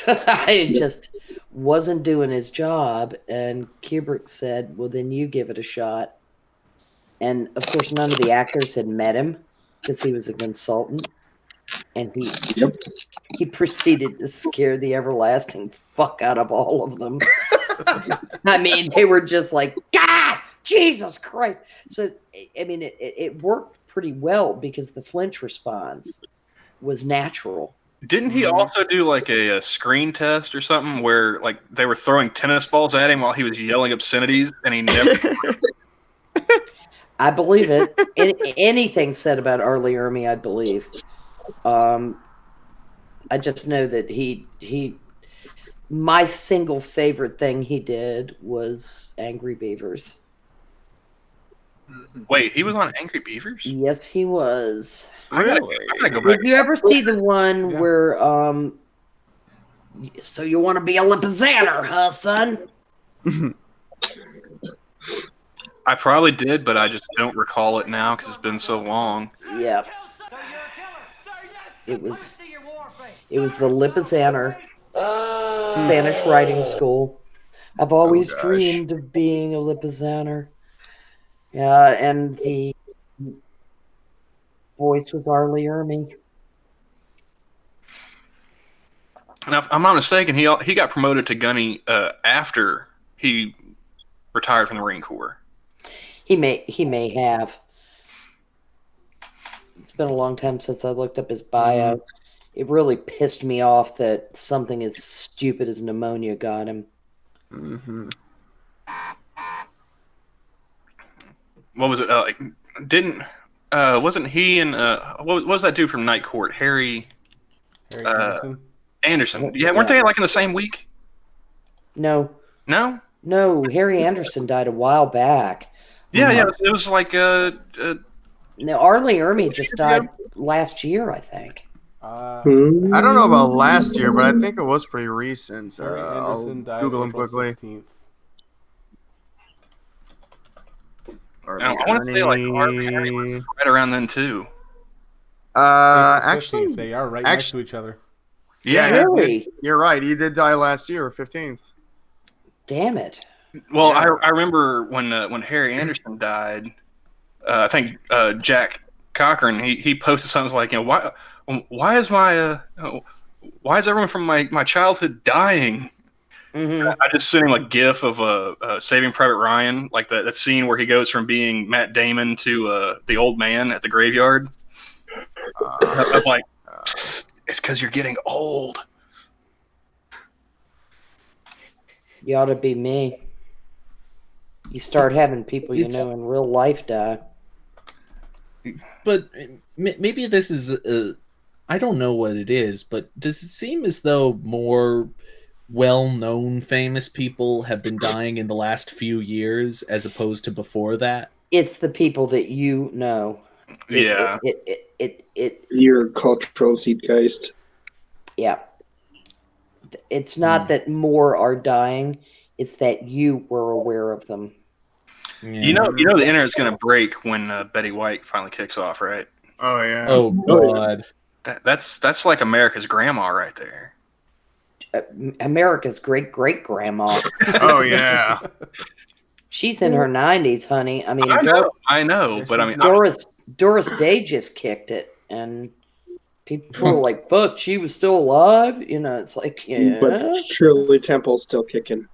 I just wasn't doing his job, and Kubrick said, well, then you give it a shot. And of course none of the actors had met him because he was a consultant, and he proceeded to scare the everlasting fuck out of all of them. I mean, they were just like, God, Jesus Christ. So I mean, it worked pretty well because the flinch response was natural. Didn't he also do like a screen test or something where like they were throwing tennis balls at him while he was yelling obscenities and he never? I believe it. Anything said about Arlie Ermy, I'd believe. I just know that he. My single favorite thing he did was Angry Beavers. Wait, he was on Angry Beavers? Yes, he was. I gotta go back. Did you ever see the one where so you want to be a Lipizzaner, huh, son? I probably did, but I just don't recall it now because it's been so long. Yep. It was the Lipizzaner Spanish writing school. I've always dreamed of being a Lipizzaner. Yeah, and the voice was Arlie Ermy. And if I'm not mistaken, he got promoted to gunny after he retired from the Marine Corps. He may have. It's been a long time since I looked up his bio. It really pissed me off that something as stupid as pneumonia got him. Mm-hmm. What was it? Wasn't he in what was that dude from Night Court? Harry Anderson. Anderson. Yeah, weren't they like in the same week? No. No? No, Harry Anderson died a while back. Yeah, it was like no, Arlie Ermy just died last year, I think. I don't know about last year, but I think it was pretty recent. Harry I'll Anderson died Google him April quickly. 16th. I want to say like Harry was right around then too. Actually, they are right next to each other. Yeah, Really? You're right. He did die last year, 15th. Damn it. Well, I remember when Harry Anderson died. I think Jack Cochran he posted something like, why is everyone from my childhood dying? I just sent him a GIF of Saving Private Ryan, like that scene where he goes from being Matt Damon to the old man at the graveyard. I'm like, it's because you're getting old. You ought to be me. You start having people you know in real life die. But maybe this is I don't know what it is, but does it seem as though more well-known famous people have been dying in the last few years as opposed to before that? It's the people that you know. Yeah. Your cultural zeitgeist. Yeah. It's not that more are dying, it's that you were aware of them. You know the internet's gonna break when Betty White finally kicks off, right? Oh yeah. Oh god. That's like America's grandma right there. America's great-great-grandma. Oh yeah. She's in her 90s, honey. I mean, I know, but I mean, Doris Day just kicked it, and people were like, "Fuck, she was still alive." You know, it's like, yeah. But Shirley Temple's still kicking.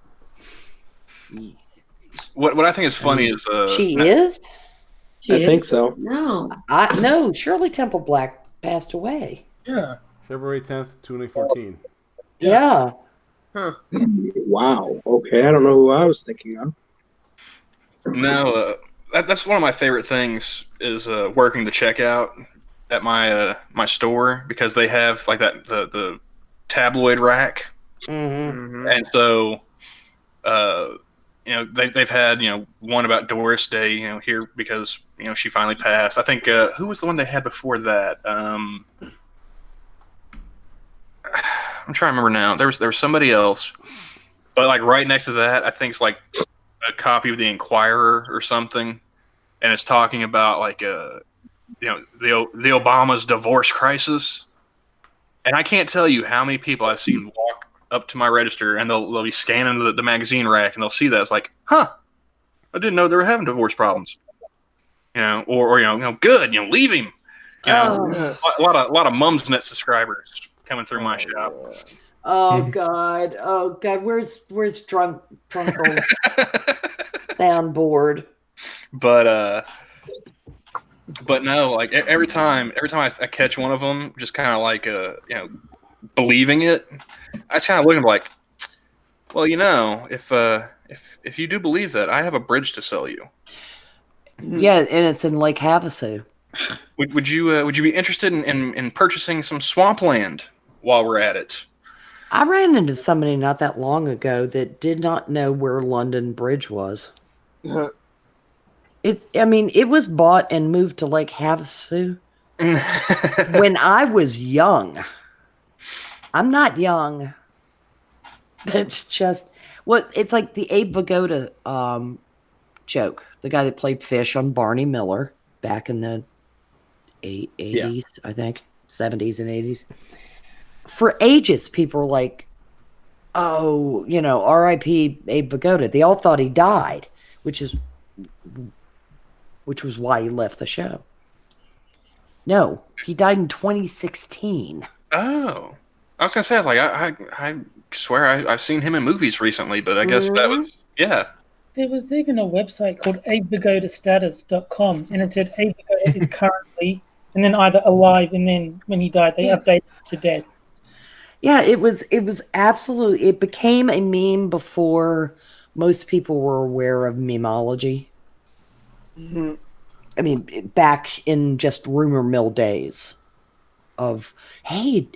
What I think is funny is she is. I think so. No. No, Shirley Temple Black passed away. Yeah. February 10th, 2014. Yeah. Huh. Wow. Okay, I don't know who I was thinking of. No, that's one of my favorite things is working the checkout at my store because they have like that the tabloid rack, and so they've had one about Doris Day here because she finally passed. I think who was the one they had before that? I'm trying to remember now. There was somebody else, but like right next to that, I think it's like a copy of the Inquirer or something, and it's talking about like the Obama's divorce crisis. And I can't tell you how many people I've seen walk up to my register and they'll be scanning the magazine rack and they'll see that it's like, huh, I didn't know they were having divorce problems. Or good, leave him. A lot of Mumsnet subscribers coming through my shop. Oh God! Where's Drunk Old soundboard? But no, like every time I catch one of them, just kind of like believing it, I just kind of look at them like, well, if you do believe that, I have a bridge to sell you. Yeah, and it's in Lake Havasu. Would you be interested in purchasing some swampland while we're at it? I ran into somebody not that long ago that did not know where London Bridge was. It was bought and moved to Lake Havasu when I was young. I'm not young. It's just it's like the Abe Vigoda joke. The guy that played Fish on Barney Miller back in the 80s, I think, 70s and 80s. For ages, people were like, oh, R.I.P. Abe Vigoda. They all thought he died, which was why he left the show. No, he died in 2016. Oh, I was gonna say, I was like, I swear I've seen him in movies recently, but I guess that was There was even a website called abevigodastatus.com, and it said Abe Vigoda is currently, and then either alive, and then when he died, they updated it to dead. Yeah, it was absolutely, it became a meme before most people were aware of memeology. Mm-hmm. I mean, back in just rumor mill days of, hey,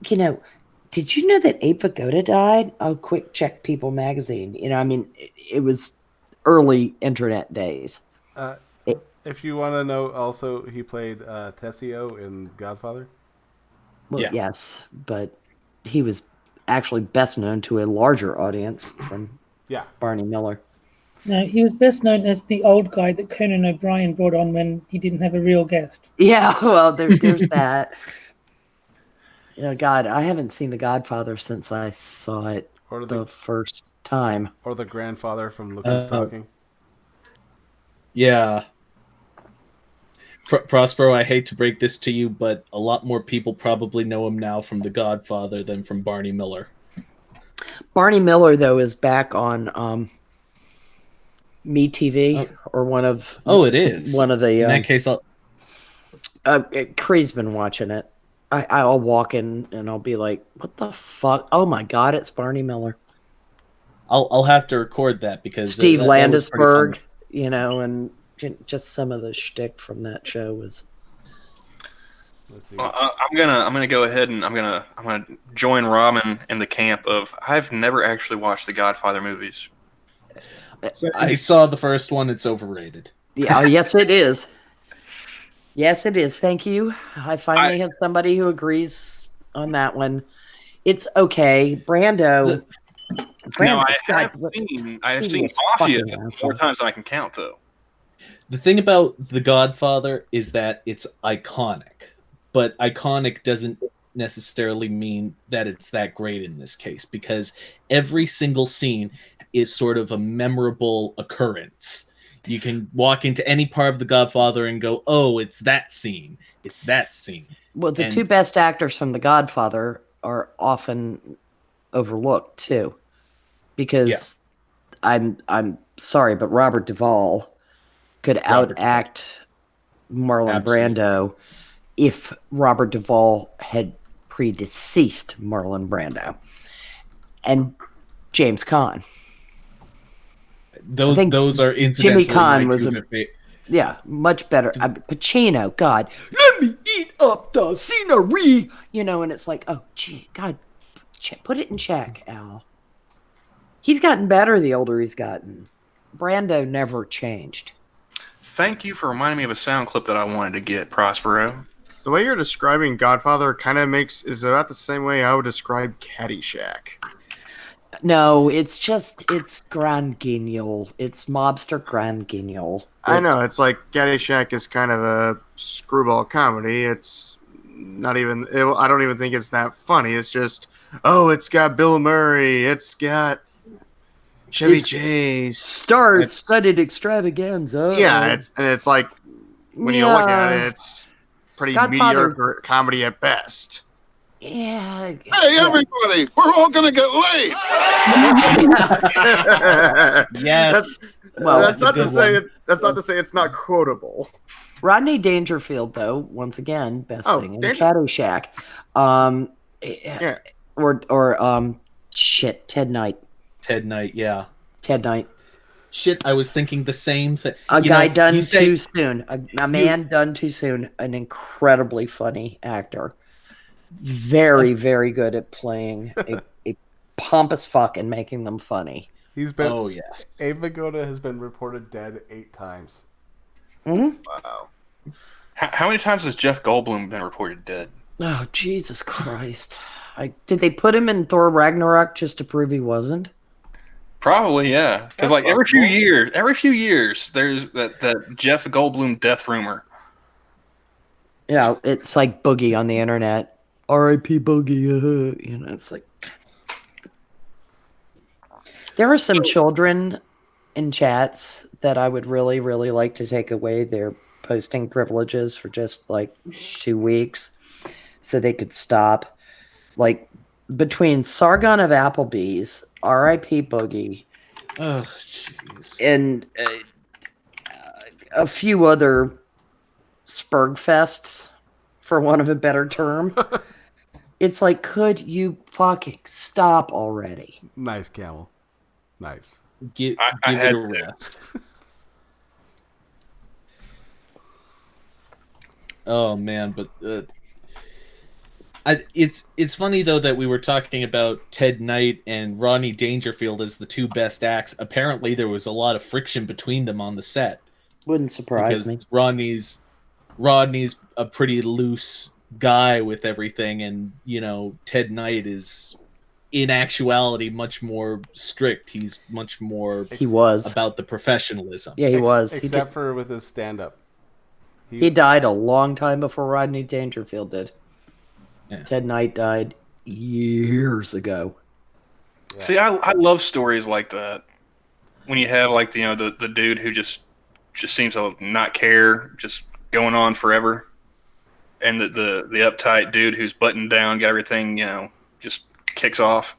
did you know that Abe Vigoda died? Oh, quick, check People magazine. It was early internet days. If you want to know, also, he played Tessio in Godfather. Well, yes, but he was actually best known to a larger audience from Barney Miller. No, he was best known as the old guy that Conan O'Brien brought on when he didn't have a real guest. Yeah, well, there's that. God, I haven't seen The Godfather since I saw it the first time. Or the grandfather from Look Who's Talking. Yeah. Prospero, I hate to break this to you, but a lot more people probably know him now from The Godfather than from Barney Miller. Barney Miller, though, is back on MeTV or one of... Oh, it is? One of the... In that case, Cree's been watching it. I'll walk in and I'll be like, what the fuck? Oh my God, it's Barney Miller. I'll have to record that because... Steve Landisberg, and just some of the shtick from that show was... Let's see. I'm gonna go ahead and I'm gonna join Robin in the camp of I've never actually watched the Godfather movies. I saw the first one. It's overrated. Yeah, yes, it is. Yes, it is. Thank you. I finally have somebody who agrees on that one. It's okay. Brando. No, I have seen Mafia more times than I can count, though. The thing about The Godfather is that it's iconic, but iconic doesn't necessarily mean that it's that great in this case, because every single scene is sort of a memorable occurrence. You can walk into any part of The Godfather and go, oh, it's that scene. It's that scene. Well, the two best actors from The Godfather are often overlooked, too. Because I'm sorry, but Robert Duvall could outact Marlon Brando if Robert Duvall had predeceased Marlon Brando. And James Caan. Those are incidentally Jimmy Caan was much better. Pacino, God, let me eat up the scenery, and it's like, oh, gee, God, put it in check, Al. He's gotten better the older he's gotten. Brando never changed. Thank you for reminding me of a sound clip that I wanted to get, Prospero. The way you're describing Godfather kind of is about the same way I would describe Caddyshack. No, it's Grand Guignol. It's mobster Grand Guignol. I know, it's like Caddyshack is kind of a screwball comedy. It's not even, I don't even think it's that funny. It's just, oh, it's got Bill Murray. It's got Chevy Chase. Star-studded extravaganza. Yeah, it's like, when you look at it, it's pretty mediocre comedy at best. Yeah. Hey, everybody, we're all going to get laid. Yes. Well, that's not to say it's not quotable. Rodney Dangerfield, though, once again, best thing in Caddyshack. Ted Knight. Ted Knight, yeah. Ted Knight. Shit, I was thinking the same thing. A You guy know, done you say- too soon. A man done too soon. An incredibly funny actor. Very, very good at playing a pompous fuck and making them funny. He's been. Oh yes. Abe Vigoda has been reported dead 8 times. Mm-hmm. Wow. How many times has Jeff Goldblum been reported dead? Oh, Jesus Christ. Did they put him in Thor Ragnarok just to prove he wasn't? Probably, yeah. Because That's like every few possible. years, there's that Jeff Goldblum death rumor. Yeah, it's like Boogie on the internet. R.I.P. Boogie. You know, it's like there are some children in chats that I would really, really like to take away their posting privileges for just like 2 weeks, so they could stop. Like between Sargon of Applebee's, R.I.P. Boogie, Oh, jeez. and a few other Spurgfests, for want of a better term. It's like, could you fucking stop already? Nice, Camel. Nice. Give I it had a to. rest. Oh man, but it's funny though that we were talking about Ted Knight and Rodney Dangerfield as the 2 best acts. Apparently, there was a lot of friction between them on the set. Wouldn't surprise because me. Rodney's a pretty loose guy with everything, and you know Ted Knight is in actuality much more strict. He's much more He was about the professionalism. Yeah, he was. Except for with his stand-up. He died a long time before Rodney Dangerfield did. Yeah. Ted Knight died years ago. Yeah. See, I love stories like that. When you have like the dude who just seems to not care, just going on forever, and the uptight dude who's buttoned down, got everything, just kicks off.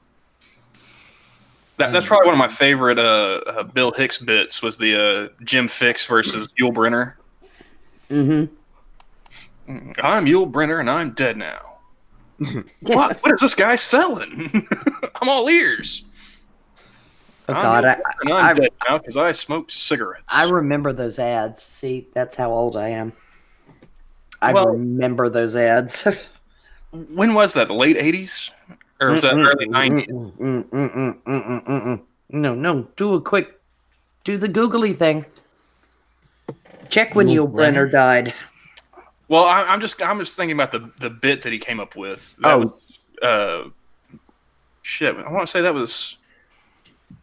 That's probably one of my favorite Bill Hicks bits was the Jim Fix versus Yul Brynner. Mm-hmm. I'm Yul Brynner and I'm dead now. What is this guy selling? I'm all ears. Oh God, I'm dead now because I smoked cigarettes. I remember those ads. See, that's how old I am. I Well- remember those ads. When was that? The late 80s? Or was that early 90s? No. Do the googly thing. Check when Yul Brynner died. Well, I'm just thinking about the bit that he came up with. That was, shit. I want to say that was.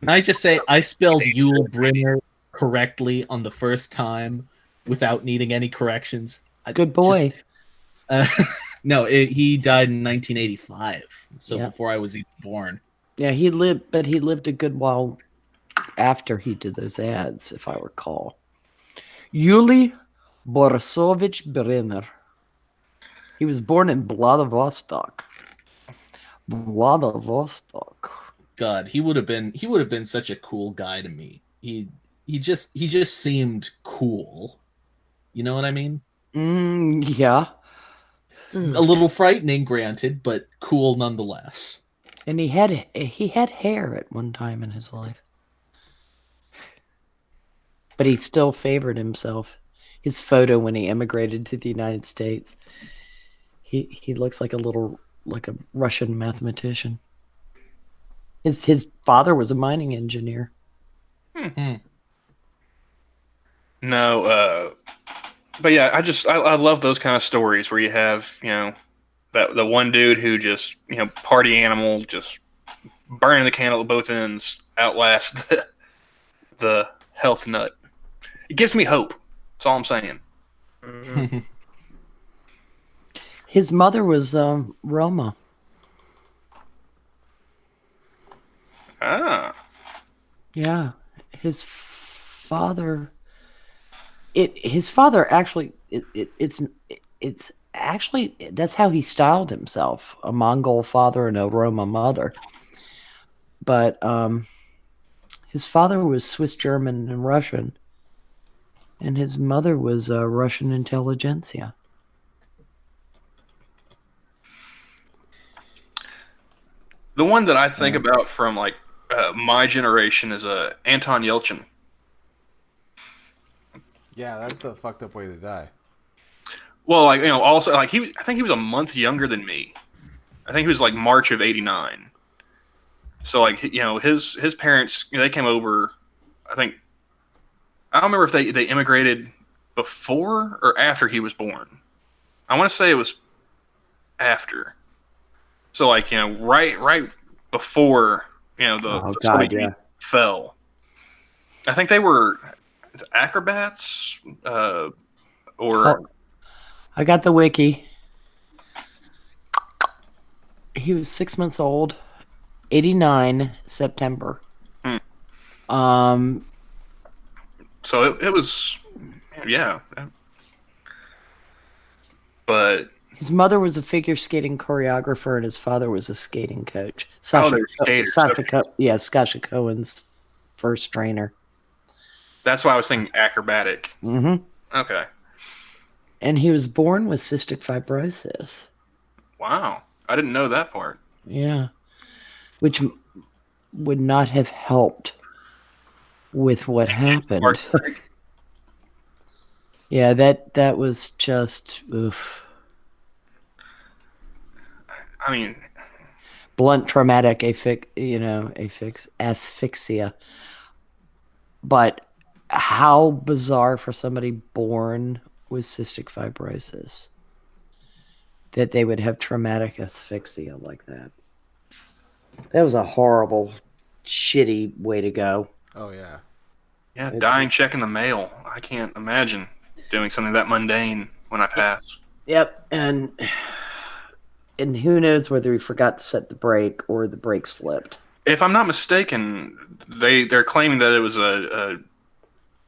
Can I just say I spelled Yul Brynner correctly on the first time without needing any corrections. Good boy. No, he died in 1985, so Yeah. before I was even born. Yeah, he lived a good while after he did those ads, if I recall. Yuli Borisovich Brynner. He was born in Vladivostok. God, he would have been such a cool guy to me. He just seemed cool. You know what I mean? Yeah. A little frightening, granted, but cool nonetheless. And he had hair at one time in his life. But he still favored himself. His photo when he immigrated to the United States. He looks like a Russian mathematician. His father was a mining engineer. No, but yeah, I love those kind of stories where you have that the one dude who just party animal, just burning the candle at both ends, outlast the health nut. It gives me hope. That's all I'm saying. His mother was Roma. Ah. Yeah, his father. His father actually. It's actually that's how he styled himself: a Mongol father and a Roma mother. But his father was Swiss German and Russian, and his mother was Russian intelligentsia. The one that I think about from like my generation is Anton Yelchin. Yeah, that's a fucked up way to die. Well, like also like I think he was a month younger than me. I think he was like March of '89. So like his parents they came over. I think I don't remember if they immigrated before or after he was born. I want to say it was after. So like right before the Soviet Union fell. I think they were acrobats or I got the wiki. He was 6 months old, 89 September. So it was, yeah. But his mother was a figure skating choreographer, and his father was a skating coach. They were skaters. Sasha Cohen's first trainer. That's why I was thinking acrobatic. Mm-hmm. Okay. And he was born with cystic fibrosis. Wow. I didn't know that part. Yeah. Which would not have helped with what happened. Yeah, that was just oof. I mean, blunt traumatic asphyxia. But how bizarre for somebody born with cystic fibrosis that they would have traumatic asphyxia like that. That was a horrible, shitty way to go. Oh, yeah. Yeah, dying checking the mail. I can't imagine doing something that mundane when I pass. Yep, and who knows whether he forgot to set the brake or the brake slipped. If I'm not mistaken, they're claiming that it was a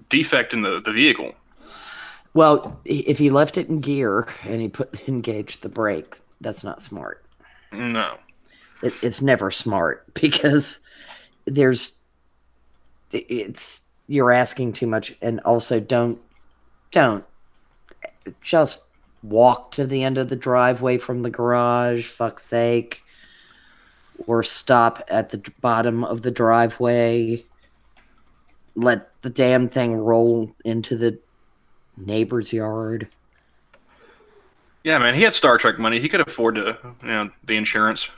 defect in the vehicle. Well, if he left it in gear and he engaged the brake, that's not smart. No. It's never smart because you're asking too much, and also don't just walk to the end of the driveway from the garage, fuck's sake, or stop at the bottom of the driveway. Let the damn thing roll into the neighbor's yard. Yeah, man, he had Star Trek money. He could afford the insurance.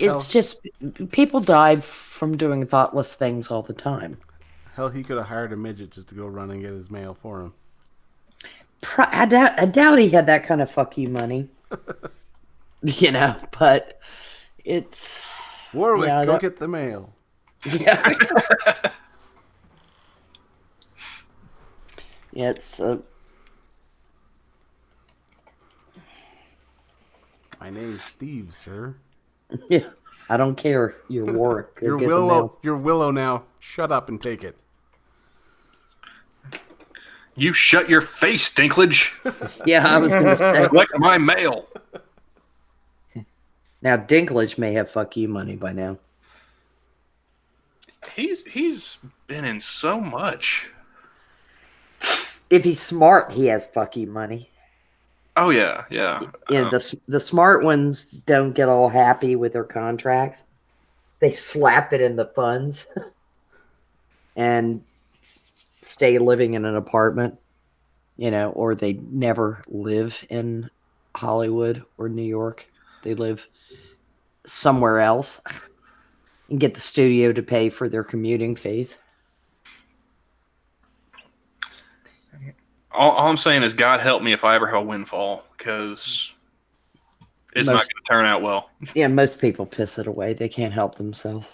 It's just people die from doing thoughtless things all the time. Hell, he could have hired a midget just to go run and get his mail for him. I doubt he had that kind of fuck you money. But it's... Warwick, go get the mail. Yeah. It's... My name's Steve, sir. Yeah, I don't care. You're Warwick. You're Willow. You're Willow now. Shut up and take it. You shut your face, Dinklage. Yeah, I was going to say. Collect my mail. Now, Dinklage may have fuck you money by now. He's been in so much. If he's smart, he has fuck you money. Oh, yeah, yeah. The smart ones don't get all happy with their contracts. They slap it in the funds and stay living in an apartment, or they never live in Hollywood or New York. They live somewhere else and get the studio to pay for their commuting fees. All I'm saying is God help me if I ever have a windfall, because it's not going to turn out well. Yeah, most people piss it away. They can't help themselves.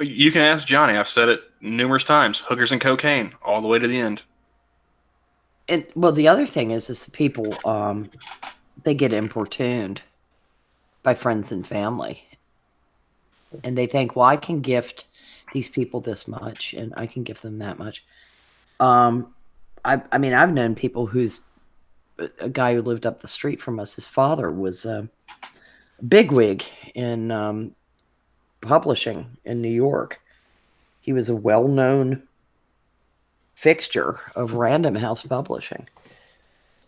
You can ask Johnny. I've said it numerous times. Hookers and cocaine, all the way to the end. And well, the other thing is the people, they get importuned by friends and family. And they think, well, I can gift these people this much, and I can gift them that much. I mean, I've known people who's a guy who lived up the street from us. His father was a bigwig in publishing in New York. He was a well-known fixture of Random House Publishing.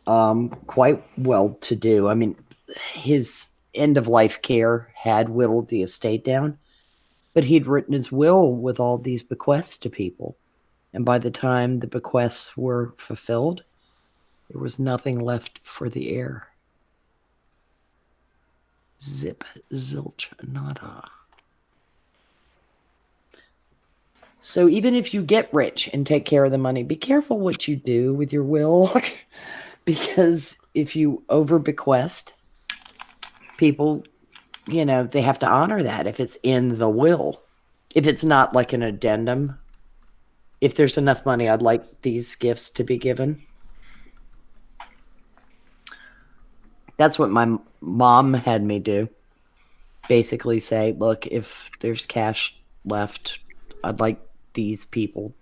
Quite well-to-do. I mean, his end-of-life care had whittled the estate down, but he'd written his will with all these bequests to people. And by the time the bequests were fulfilled, there was nothing left for the heir. Zip, zilch, nada. So even if you get rich and take care of the money, be careful what you do with your will. Because if you over bequest, people, they have to honor that if it's in the will. If it's not like an addendum, if there's enough money, I'd like these gifts to be given. That's what my mom had me do. Basically say, look, if there's cash left, I'd like these people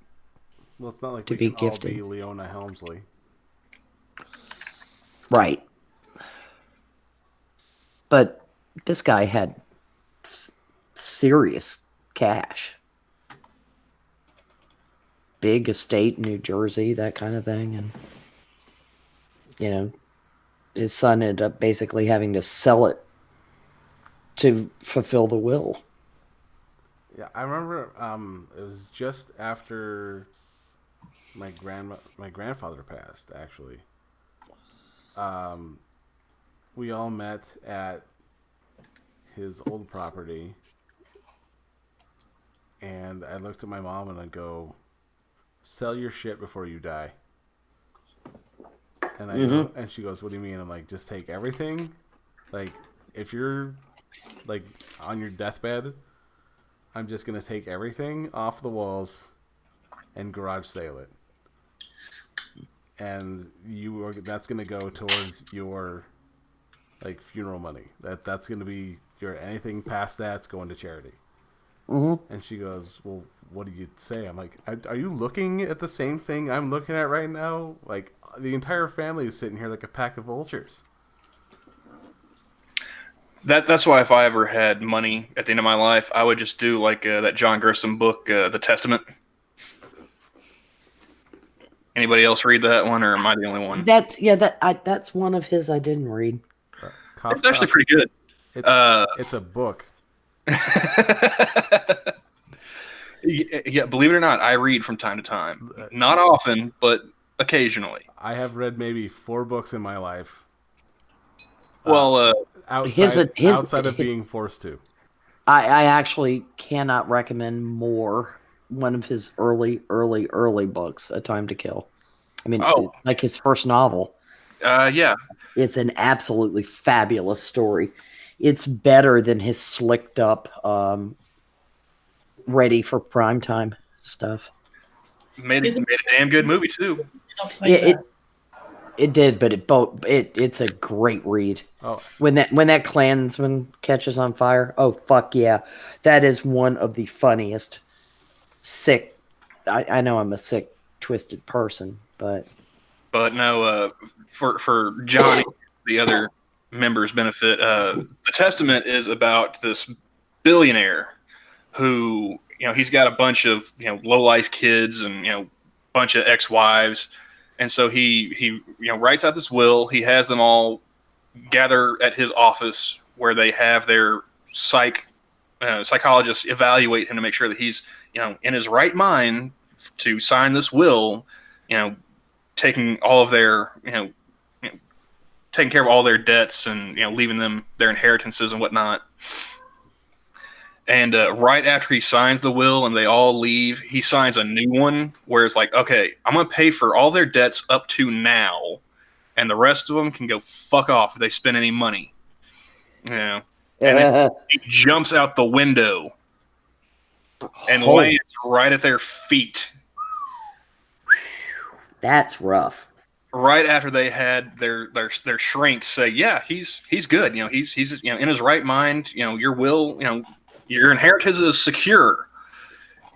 Well, it's not like to we be can gifted. all be Leona Helmsley. Right. But this guy had serious cash. Big estate in New Jersey, that kind of thing. And, his son ended up basically having to sell it to fulfill the will. Yeah, I remember it was just after my grandfather passed, actually. We all met at his old property, and I looked at my mom and I go, "Sell your shit before you die." And I go, and she goes, "What do you mean?" I'm like, "Just take everything. Like, if you're like on your deathbed, I'm just gonna take everything off the walls and garage sale it, and that's gonna go towards your like funeral money. That's gonna be your anything past that's going to charity." And she goes, "Well, what do you say?" I'm like, "Are you looking at the same thing I'm looking at right now? Like, the entire family is sitting here like a pack of vultures." That's why if I ever had money at the end of my life, I would just do like that John Grisham book, The Testament. Anybody else read that one, or am I the only one? That's one of his I didn't read. It's actually pretty good. It's a book. Yeah, believe it or not, I read from time to time. Not often, but occasionally. I have read maybe 4 books in my life. Well, outside of being forced to. I actually cannot recommend more. One of his early books, A Time to Kill. I mean, like his first novel. Yeah. It's an absolutely fabulous story. It's better than his slicked up, ready for primetime stuff. Made a damn good movie too. Yeah, it did, but it's a great read. Oh. When that Klansman catches on fire, oh fuck yeah, that is one of the funniest. Sick. I know I'm a sick, twisted person, but no, for Johnny, the other members' benefit, The Testament is about this billionaire who, he's got a bunch of low life kids and bunch of ex-wives, and so he writes out this will. He has them all gather at his office where they have their psychologists evaluate him to make sure that he's in his right mind to sign this will, taking all of their taking care of all their debts and leaving them their inheritances and whatnot. And right after he signs the will and they all leave, he signs a new one where it's like, okay, I'm going to pay for all their debts up to now, and the rest of them can go fuck off if they spend any money. And then he jumps out the window and lands right at their feet. That's rough. Right after they had their shrink say, yeah, he's good. He's in his right mind. Your will, your inheritance is secure.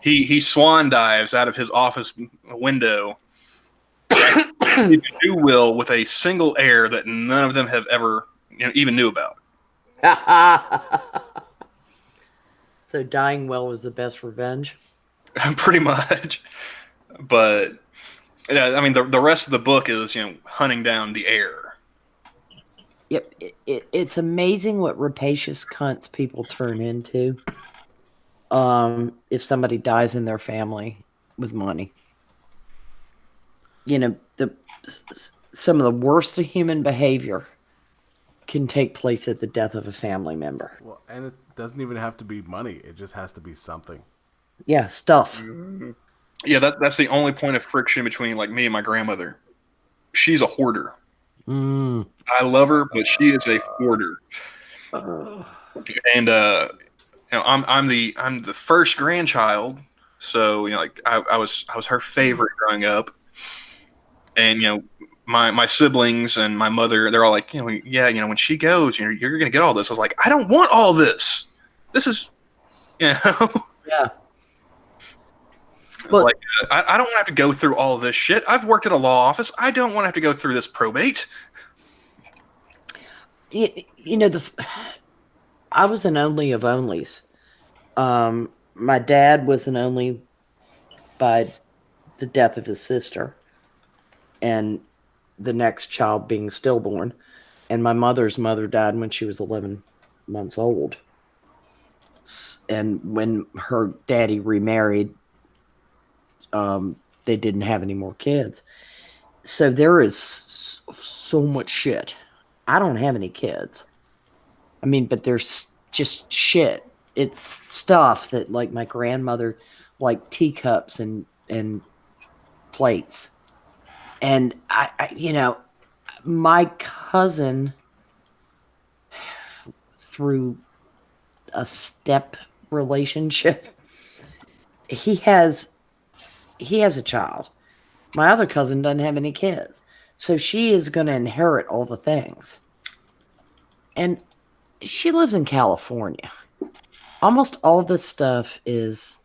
He swan dives out of his office window. New will with a single heir that none of them have ever even knew about. So dying well was the best revenge. Pretty much, but I mean the rest of the book is hunting down the heir. Yep, it's amazing what rapacious cunts people turn into. If somebody dies in their family with money, some of the worst of human behavior can take place at the death of a family member. Well, and it doesn't even have to be money. It just has to be something. Yeah, stuff. Yeah, that's the only point of friction between like me and my grandmother. She's a hoarder. I love her, but she is a hoarder. And I'm the first grandchild, so like I was her favorite growing up, and my siblings and my mother, they're all like, yeah, when she goes, you're gonna get all this. I was like, I don't want all this. This is, Yeah. It's like I don't want to have to go through all this shit. I've worked at a law office. I don't want to have to go through this probate. I was an only of onlys. My dad was an only by the death of his sister, and the next child being stillborn. And my mother's mother died when she was 11 months old. And when her daddy remarried, they didn't have any more kids. So there is so much shit. I don't have any kids. I mean, but there's just shit. It's stuff that, like, my grandmother, like teacups and plates. And my cousin, through a step relationship, he has a child. My other cousin doesn't have any kids. So she is going to inherit all the things. And she lives in California. Almost all this stuff is,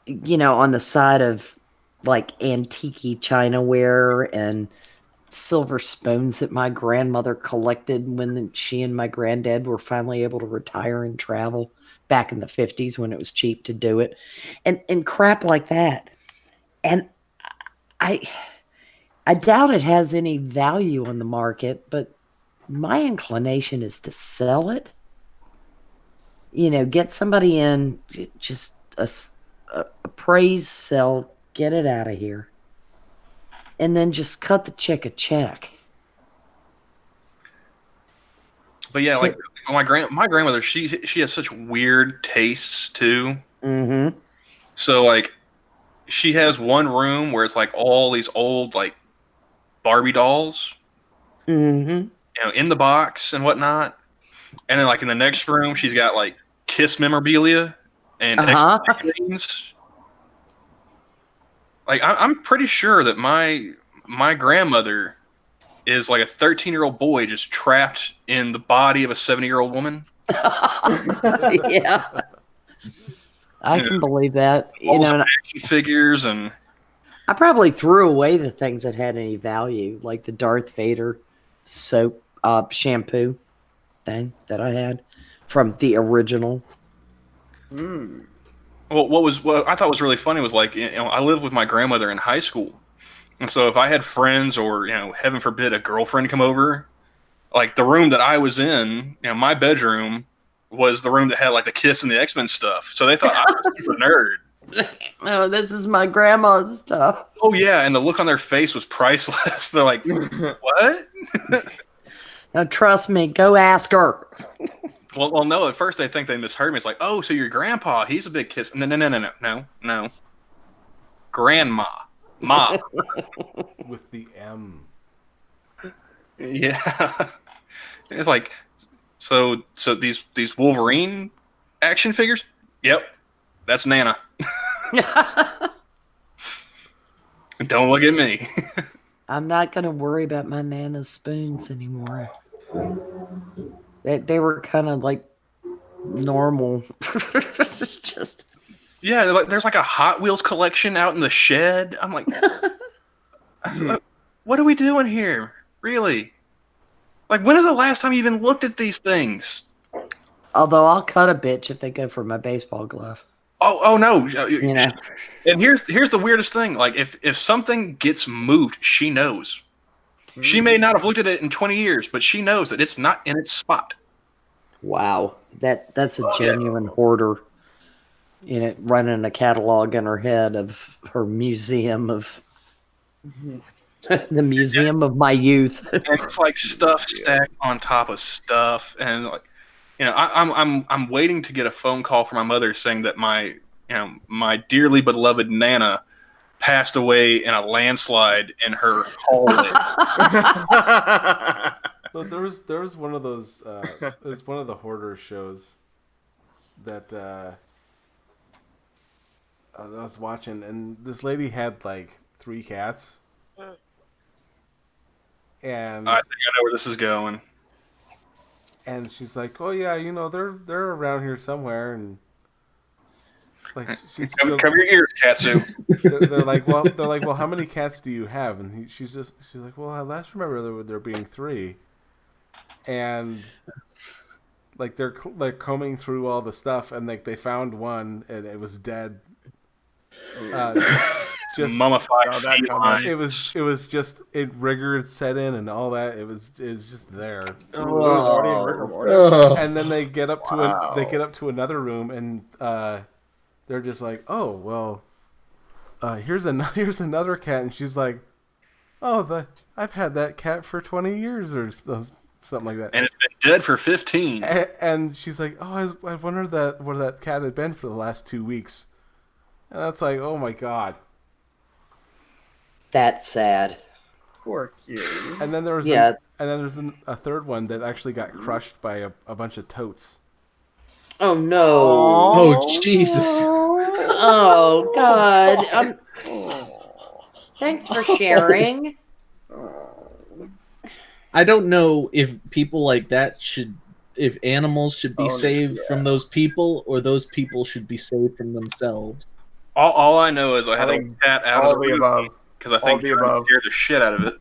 on the side of like antique chinaware and silver spoons that my grandmother collected when she and my granddad were finally able to retire and travel back in the 50s when it was cheap to do it, and crap like that. And I doubt it has any value on the market, but my inclination is to sell it. Get somebody in, just appraise, sell, get it out of here. And then just cut the chick a check. But yeah, like my grandmother, she has such weird tastes too. Mm-hmm. So like, she has one room where it's like all these old like Barbie dolls, Mm-hmm. In the box and whatnot. And then like in the next room, she's got like Kiss memorabilia and X-Games. Like I'm pretty sure that my grandmother is like a 13-year-old boy just trapped in the body of a 70-year-old woman. Yeah. I can believe that. Action figures, and I probably threw away the things that had any value, like the Darth Vader soap shampoo thing that I had from the original. Well, what I thought was really funny was like, I lived with my grandmother in high school, and so if I had friends or heaven forbid a girlfriend come over, like the room that I was in, my bedroom was the room that had like the Kiss and the X-Men stuff. So they thought I was a super nerd. Oh, this is my grandma's stuff. Oh yeah, and the look on their face was priceless. They're like, "What?" Now trust me, go ask her. Well, no. At first, they think they misheard me. It's like, "Oh, so your grandpa? He's a big Kiss." No. Grandma, ma, with the M. Yeah, it's like, so these Wolverine action figures. Yep, that's Nana. Don't look at me. I'm not going to worry about my Nana's spoons anymore. They were kind of like normal. It's just... Yeah, there's like a Hot Wheels collection out in the shed. I'm like, what are we doing here? Really? Like, when is the last time you even looked at these things? Although I'll cut a bitch if they go for my baseball glove. Oh no! And here's the weirdest thing. Like, if something gets moved, she knows. She may not have looked at it in 20 years, but she knows that it's not in its spot. Wow, that's a genuine hoarder. Running a catalog in her head of her museum of The museum of my youth. And it's like stuff stacked on top of stuff, and like, I'm waiting to get a phone call from my mother saying that my dearly beloved Nana passed away in a landslide in her hallway. Well, there was one of those. It was one of the hoarder shows that I was watching, and this lady had like 3 cats, and I think I know where this is going. And she's like, "Oh yeah, they're around here somewhere." And like, cover your ears, Katsu. They're like, well, how many cats do you have? And she's like, well, I last remember there being 3, and like they're like combing through all the stuff, and like they found one, and it was dead. Just mummified. It was just rigor set in and all that. It was just there. It was already in rigor mortis. And then they get up to another room, and they're just like, oh well, here's another cat, and she's like, oh, I've had that cat for 20 years or something like that, and it's been dead for 15. And she's like, oh, I wondered where that cat had been for the last 2 weeks. And that's like, oh my god. That's sad. Poor kitty. And then there's a third one that actually got crushed by a bunch of totes. Oh no! Oh Jesus! Oh God! Thanks for sharing. I don't know if people like that if animals should be saved from those people, or those people should be saved from themselves. All I know is I had a cat out of the room because I think Jordan scared the shit out of it.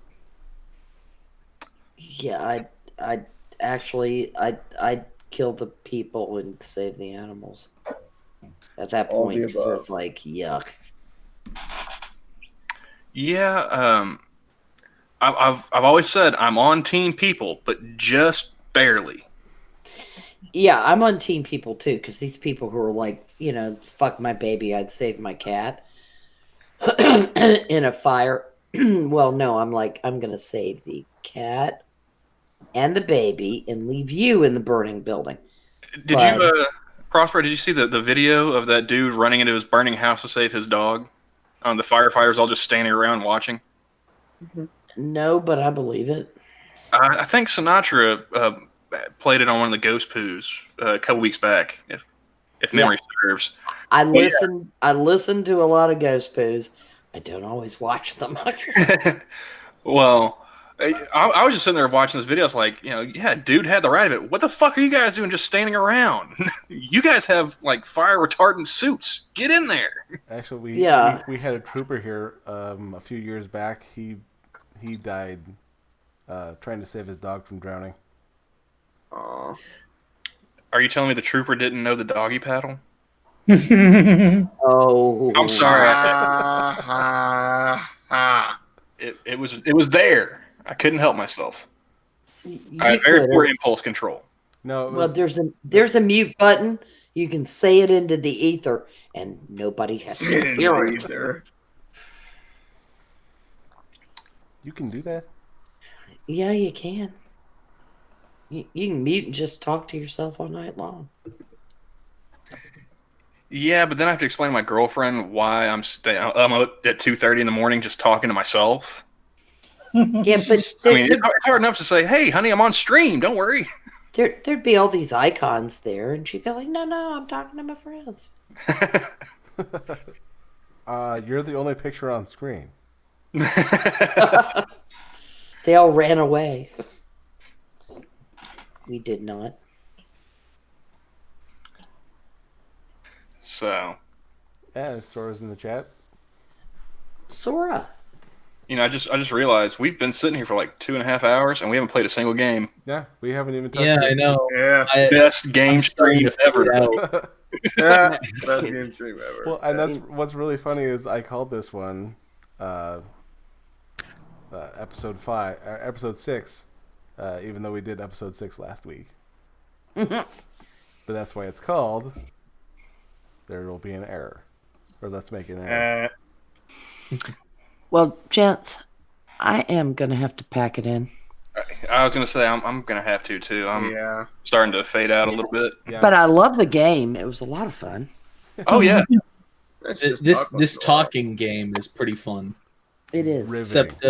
Yeah, I'd kill the people and save the animals. At that point, it's like yuck. Yeah, I've always said I'm on team people, but just barely. Yeah, I'm on team people too, because these people who are like, fuck my baby, I'd save my cat in a fire. Well, no, I'm like, I'm gonna save the cat and the baby and leave you in the burning building. Did you, Prosper? Did you see the video of that dude running into his burning house to save his dog? The firefighters all just standing around watching. No, but I believe it. I think Sinatra played it on one of the Ghost Poos a couple weeks back, if memory serves. I listen to a lot of Ghost Poos. I don't always watch them. Well, I was just sitting there watching this video. It's like, yeah, dude had the right of it. What the fuck are you guys doing just standing around? You guys have like fire retardant suits. Get in there. Actually, we had a trooper here a few years back. He died trying to save his dog from drowning. Aww. Are you telling me the trooper didn't know the doggy paddle? Oh, I'm sorry. It was there. I couldn't help myself. I had very poor impulse control. No, well, there's a mute button. You can say it into the ether, and nobody has to hear it. Ether. You can do that. Yeah, you can. You can mute and just talk to yourself all night long. Yeah, but then I have to explain to my girlfriend why I'm up at 2:30 in the morning just talking to myself. Yeah, but it's hard enough to say, "Hey, honey, I'm on stream. Don't worry." There'd be all these icons there, and she'd be like, "No, I'm talking to my friends." You're the only picture on screen. They all ran away. We did not. So. Yeah, Sora's in the chat. Sora. I just realized we've been sitting here for like 2.5 hours and we haven't played a single game. Yeah, we haven't even touched it. I know. Yeah. Best game stream ever. Yeah, best game stream ever. Well, and that's what's really funny is I called this one episode 6, even though we did episode 6 last week. But that's why it's called There Will Be an Error. Or Let's Make an Error. Well, gents, I am gonna have to pack it in. I was gonna say I'm gonna have to too. I'm Yeah. starting to fade out a little bit. But I love the game. It was a lot of fun. Oh yeah. This talking game is pretty fun. It is. Except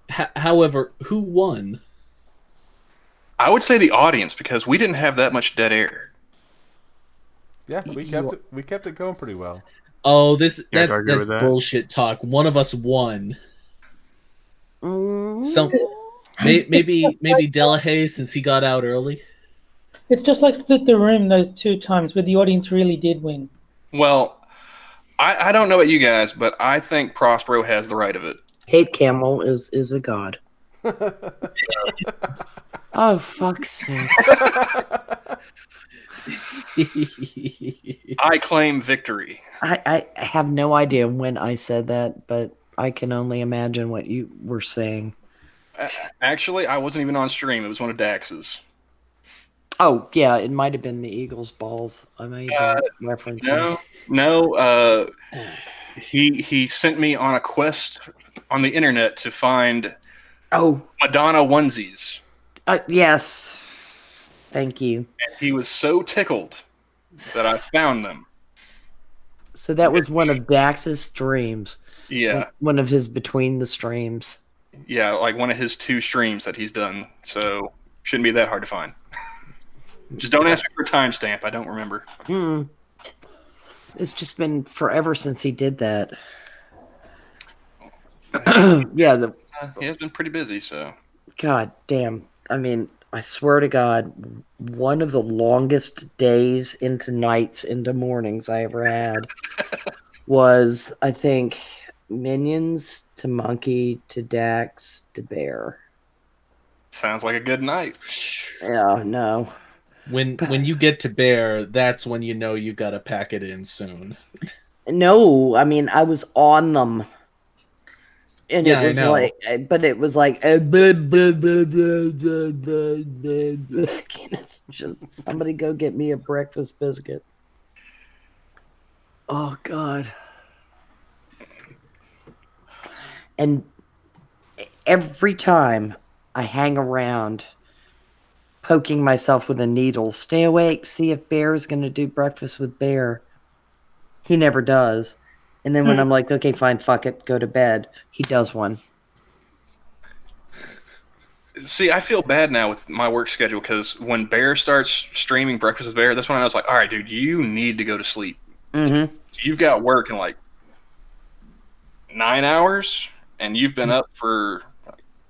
however, who won? I would say the audience because we didn't have that much dead air. Yeah, we kept it going pretty well. Oh, Can't that's argue with that. bullshit talk. One of us won. Mm. Some maybe Delahaye since he got out early. It's just like Split the Room those 2 times where the audience really did win. Well, I don't know about you guys, but I think Prospero has the right of it. Hate Camel is a god. Oh, fuck's sake. I claim victory. I have no idea when I said that, but I can only imagine what you were saying. Actually, I wasn't even on stream. It was one of Dax's. Oh, yeah, it might have been the Eagles balls. I may have been referencing. No. He sent me on a quest on the internet to find Madonna onesies. Yes. Thank you. And he was so tickled that I found them. So that was one of Dax's streams. Yeah. One of his between the streams. Yeah, like one of his 2 streams that he's done. So shouldn't be that hard to find. Just don't ask me for a timestamp. I don't remember. It's just been forever since he did that. Yeah, He has been pretty busy, so. God damn. I mean, I swear to God, one of the longest days into nights into mornings I ever had was, I think, Minions to Monkey to Dax to Bear. Sounds like a good night. Yeah, no. When you get to Bear, that's when you know you gotta pack it in soon. No, I mean, I was on them. And Yeah, it was I know. like, but it was like, just somebody go get me a breakfast biscuit. Oh, God. And every time I hang around poking myself with a needle, stay awake, see if Bear's going to do breakfast with Bear. He never does. And then when I'm like, okay, fine, fuck it, go to bed, he does one. See, I feel bad now with my work schedule because when Bear starts streaming Breakfast with Bear, that's when I was like, all right, dude, you need to go to sleep. Mm-hmm. You've got work in like 9 hours, and you've been up for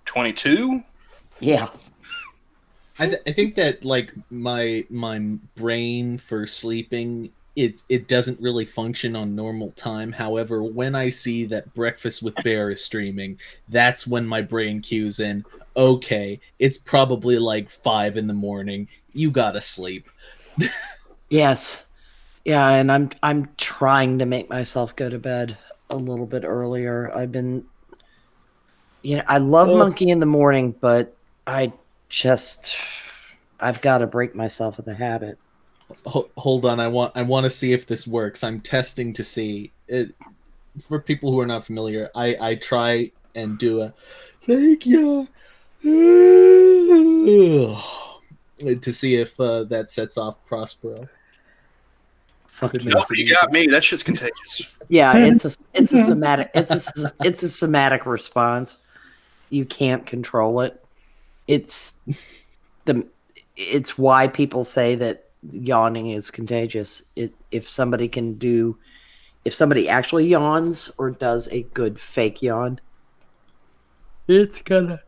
22? Yeah. I think that like my brain for sleeping it doesn't really function on normal time. However, when I see that Breakfast with Bear is streaming, that's when my brain cues in. Okay, it's probably like 5 a.m. You gotta sleep. Yes. Yeah, and I'm trying to make myself go to bed a little bit earlier. I've been, I love Monkey in the morning, but I've got to break myself of the habit. Hold on, I want to see if this works. I'm testing to see it. For people who are not familiar, I try and do a thank you to see if that sets off Prospero. Fuck you. No, you got me. That shit's contagious. Yeah, it's a somatic it's a somatic response. You can't control it. It's why people say that yawning is contagious. If somebody actually yawns or does a good fake yawn, it's gonna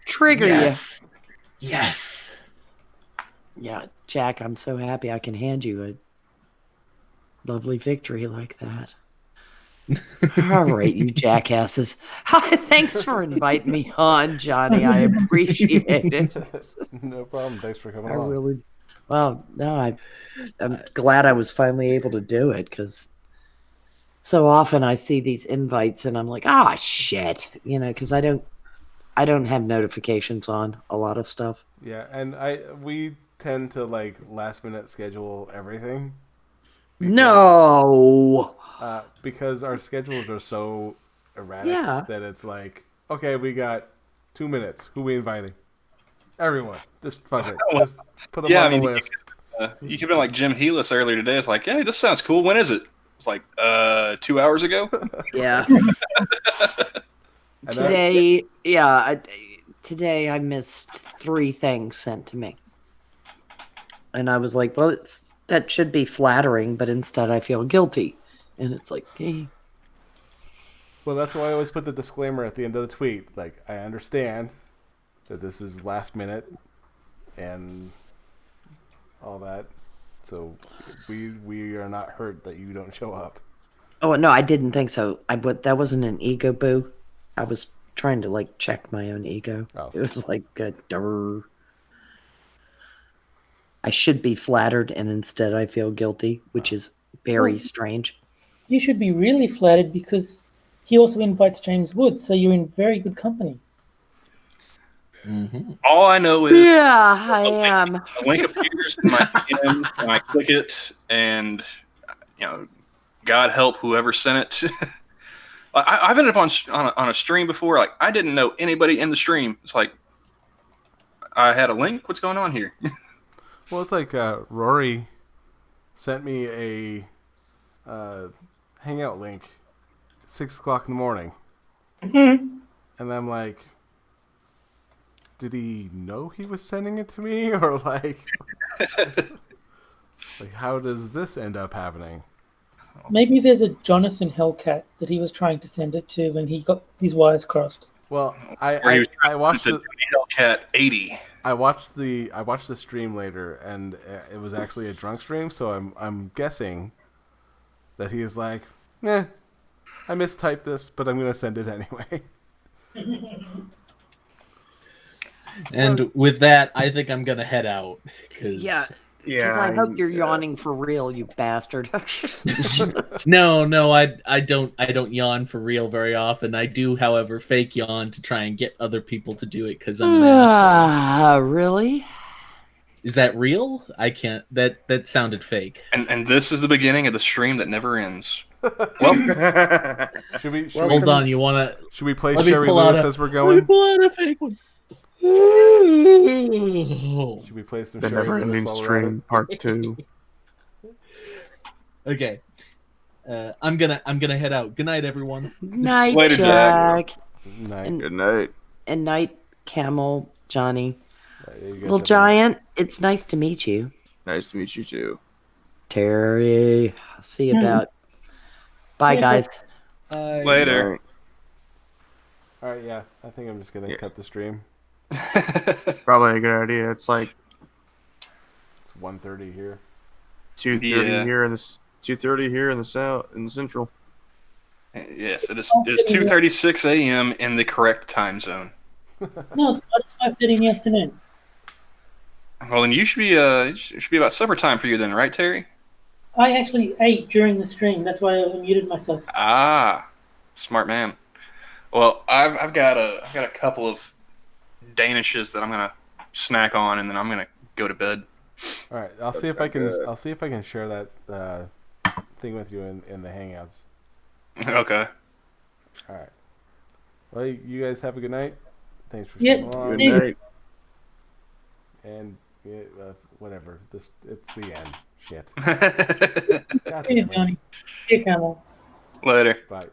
trigger you. Yes. Yeah, Jack, I'm so happy I can hand you a lovely victory like that. All right, you jackasses. Thanks for inviting me on, Johnny. I appreciate it. No problem. Thanks for coming I on. really, well, no, I'm glad I was finally able to do it because so often I see these invites and I'm like, ah, shit, because I don't have notifications on a lot of stuff. Yeah, and we tend to like last minute schedule everything. No. because our schedules are so erratic that it's like, okay, we got 2 minutes. Who we inviting? Everyone. Just fuck it. Just put them on the list. You could have been like Jim Healis earlier today. It's like, hey, this sounds cool. When is it? It's like, 2 hours ago. Yeah. Today I missed 3 things sent to me. And I was like, well, that should be flattering, but instead I feel guilty. And it's like, hey. Well, that's why I always put the disclaimer at the end of the tweet. Like, I understand that this is last minute and all that. So we are not hurt that you don't show up. Oh, no, I didn't think so. That wasn't an ego boo. I was trying to, like, check my own ego. Oh. It was like, durr. I should be flattered, and instead I feel guilty, which is very strange. You should be really flattered because he also invites James Woods, so you're in very good company. Mm-hmm. All I know is I am. A link appears in my DM, and I click it, and God help whoever sent it. I've ended up on a stream before. Like, I didn't know anybody in the stream. It's like I had a link. What's going on here? Well, it's like Rory sent me a Hangout link at 6 o'clock in the morning. Mm-hmm. And I'm like, did he know he was sending it to me? Or like how does this end up happening? Maybe there's a Jonathan Hellcat that he was trying to send it to and he got his wires crossed. Well, I watched the Hellcat 80. I watched the stream later, and it was actually a drunk stream. So I'm guessing that he is like, I mistyped this, but I'm gonna send it anyway. And with that, I think I'm gonna head out. Because I hope you're yawning for real, you bastard. No, I don't yawn for real very often. I do, however, fake yawn to try and get other people to do it because I'm an asshole. Really? Is that real? I can't. That sounded fake. And this is the beginning of the stream that never ends. Well, hold on. You wanna? Should we play Sherry Lewis as we're going? Let me pull out a fake one. Should we play some The Sherry Never Ending Lewis Stream Part 2? Okay. I'm gonna head out. Good night, everyone. Night, Later, Jack. Night. Good night. And night, Camel, Johnny. Little Giant, it's nice to meet you. Nice to meet you too. Terry, I'll see you about. Bye, guys. Later. All right, yeah. I think I'm just gonna cut the stream. Probably a good idea. It's like It's 1:30 here. 2:30 here in this. 2:30 here in the south, in the central. Yes, it is. It's 2:36 a.m. in the correct time zone. No, it's not. It's 5:30 in the afternoon. Well, then you should be. It should be about supper time for you then, right, Terry? I actually ate during the stream. That's why I muted myself. Ah, smart man. Well, I've got a couple of Danishes that I'm gonna snack on, and then I'm gonna go to bed. All right, I'll see if I can share that thing with you in the Hangouts. Okay. All right. Well, you guys have a good night. Thanks for Yep. coming on. Good night. And whatever. It's the end. Shit. See you, Johnny. See you, Camel. Later. Bye.